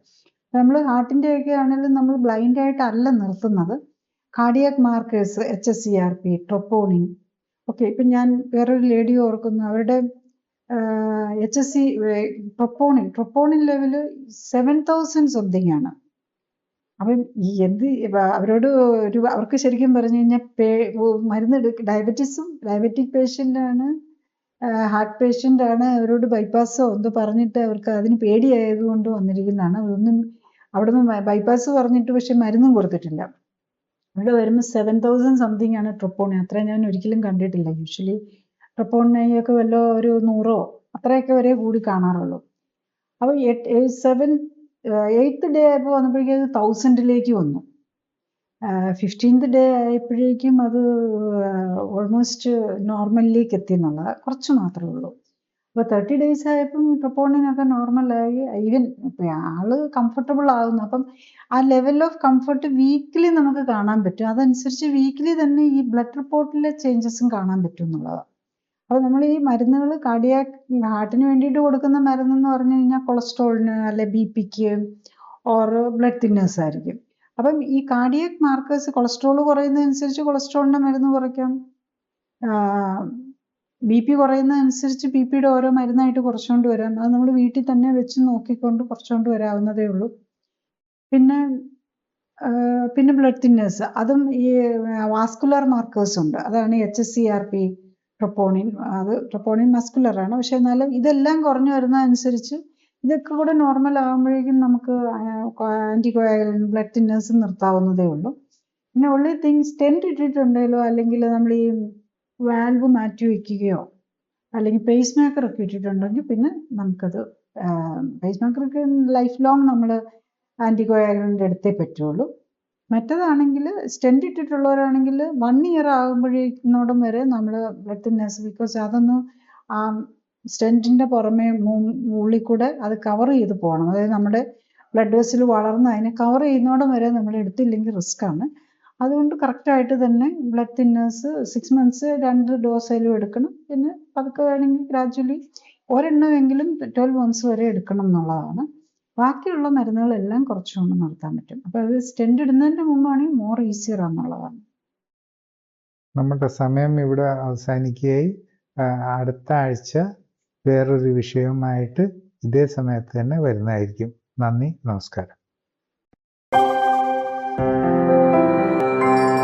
നമ്മൾ ഹാർട്ടിന്റെ ഒക്കെ ആണെങ്കിലും നമ്മൾ ബ്ലൈൻഡ് ആയിട്ടല്ല നിർത്തുന്നത്. കാർഡിയാക് മാർക്കേഴ്സ്, HSCRP, ട്രോപ്പോണിൻ ഒക്കെ. ഇപ്പം ഞാൻ വേറൊരു ലേഡി ഓർക്കുന്നു, അവരുടെ ട്രോപ്പോണിൻ ലെവല് 7000 സംതിങ് ആണ്. അപ്പം ഈ അവരോട് അവർക്ക് ശരിക്കും പറഞ്ഞു കഴിഞ്ഞാൽ മരുന്ന് ഡയബറ്റിക് പേഷ്യൻ്റ് ആണ്, ഹാർട്ട് പേഷ്യൻ്റ് ആണ്, അവരോട് ബൈപ്പാസോ എന്തോ പറഞ്ഞിട്ട് അവർക്ക് അതിന് പേടിയായതുകൊണ്ട് വന്നിരിക്കുന്നതാണ്. അതൊന്നും അവിടുന്ന് ബൈപ്പാസ് പറഞ്ഞിട്ട് പക്ഷെ മരുന്നും കൊടുത്തിട്ടില്ല. ഇവിടെ വരുമ്പോൾ 7000 സംതിങ് ആണ് ട്രോപ്പോണിൻ. അത്ര ഞാൻ ഒരിക്കലും കണ്ടിട്ടില്ല. യൂഷ്വലി ട്രോപ്പോണിനൊക്കെ വല്ല ഒരു 100 അത്രയൊക്കെ വരെ കൂടി കാണാറുള്ളൂ. അപ്പോൾ 8th ഡേ ആയപ്പോൾ വന്നപ്പോഴേക്കും അത് 1000 വന്നു. 15th ഡേ ആയപ്പോഴേക്കും അത് ഓൾമോസ്റ്റ് നോർമലിലേക്ക് എത്തി എന്നുള്ളത് കുറച്ച് മാത്രമേ ഉള്ളൂ. അപ്പോൾ 30 days ആയപ്പം ട്രോപ്പോണിനൊക്കെ നോർമലായി. ഈവൻ ആള് കംഫർട്ടബിൾ ആകുന്നു. അപ്പം ആ ലെവൽ ഓഫ് കംഫർട്ട് വീക്കിലി നമുക്ക് കാണാൻ പറ്റും. അതനുസരിച്ച് വീക്കിലി തന്നെ ഈ ബ്ലഡ് റിപ്പോർട്ടിലെ ചേഞ്ചസും കാണാൻ പറ്റും എന്നുള്ളതാണ്. അപ്പോൾ നമ്മൾ ഈ മരുന്നുകൾ ഹാർട്ടിന് വേണ്ടിയിട്ട് കൊടുക്കുന്ന മരുന്നെന്ന് പറഞ്ഞു കഴിഞ്ഞാൽ കൊളസ്ട്രോളിന് അല്ലെ BP-ക്ക് ഓർ ബ്ലഡ് തിന്നേഴ്സ് ആയിരിക്കും. അപ്പം ഈ കാർഡിയാക് മാർക്കേഴ്സ് കൊളസ്ട്രോൾ കുറയുന്നതനുസരിച്ച് കൊളസ്ട്രോളിൻ്റെ മരുന്ന് കുറയ്ക്കാം. BP കുറയുന്നതനുസരിച്ച് BPയുടെ ഓരോ മരുന്നായിട്ട് കുറച്ചുകൊണ്ട് വരാം. അത് നമ്മൾ വീട്ടിൽ തന്നെ വെച്ച് നോക്കിക്കൊണ്ട് കുറച്ചുകൊണ്ട് വരാവുന്നതേ ഉള്ളൂ. പിന്നെ ബ്ലഡ് തിന്നേഴ്സ്, അതും ഈ വാസ്കുലർ മാർക്കേഴ്സ് ഉണ്ട്. അതാണ് HSCRP, ട്രോപ്പോണിൻ. ട്രോപ്പോണിൻ മസ്കുലറാണ്. പക്ഷെ എന്നാലും ഇതെല്ലാം കുറഞ്ഞു വരുന്നതനുസരിച്ച് ഇതൊക്കെ കൂടെ നോർമൽ ആകുമ്പോഴേക്കും നമുക്ക് ആൻറ്റികോയാഗുലൻ്റ് ബ്ലഡ് തിന്നേഴ്സ് നിർത്താവുന്നതേ ഉള്ളൂ. പിന്നെ ഉള്ളി തിങ് സ്റ്റെൻറ്റ് ഇട്ടിട്ടുണ്ടെങ്കിലോ അല്ലെങ്കിൽ നമ്മൾ ഈ വാൽവ് മാറ്റി വയ്ക്കുകയോ അല്ലെങ്കിൽ പേസ് മേക്കർ ഒക്കെ ഇട്ടിട്ടുണ്ടെങ്കിൽ പിന്നെ നമുക്കത് പേസ് മേക്കറൊക്കെ ലൈഫ് ലോങ് നമ്മൾ ആൻറ്റികോയാഗുലൻ്റ് എടുത്തേ പറ്റുള്ളൂ. മറ്റേതാണെങ്കിൽ സ്റ്റെൻറ്റ് ഇട്ടിട്ടുള്ളവരാണെങ്കിൽ 1 year ആകുമ്പോഴേക്കിനോടും വരെ നമ്മൾ ബ്ലഡ് തിന്നേഴ്സ്, ബിക്കോസ് അതൊന്ന് ആ സ്റ്റെൻറ്റിൻ്റെ പുറമെ ഉള്ളിൽ കൂടെ അത് കവർ ചെയ്ത് പോകണം. അതായത് നമ്മുടെ ബ്ലഡ് വെസൽ വളർന്ന് അതിനെ കവർ ചെയ്യുന്നോടം വരെ നമ്മൾ എടുത്തില്ലെങ്കിൽ റിസ്ക്കാണ്. അതുകൊണ്ട് കറക്റ്റായിട്ട് തന്നെ ബ്ലഡ് തിന്നേഴ്സ് 6 months 2 ഡോസായാലും എടുക്കണം. പിന്നെ പതുക്കെ വേണമെങ്കിൽ ഗ്രാജ്വലി ഒരെണ്ണമെങ്കിലും 12 months വരെ എടുക്കണം എന്നുള്ളതാണ്. ബാക്കിയുള്ള മരുന്നുകളെല്ലാം കുറച്ചുകൊണ്ട് നിർത്താൻ പറ്റും. അപ്പോൾ അത് സ്റ്റെൻറ്റ് ഇടുന്നതിൻ്റെ മുമ്പാണെങ്കിൽ മോർ ഈസിയർ എന്നുള്ളതാണ്. നമ്മുടെ സമയം ഇവിടെ അവസാനിക്കുകയായി. അടുത്ത ആഴ്ച വേറൊരു വിഷയവുമായിട്ട് ഇതേ സമയത്ത് തന്നെ വരുന്നതായിരിക്കും. നന്ദി, നമസ്കാരം.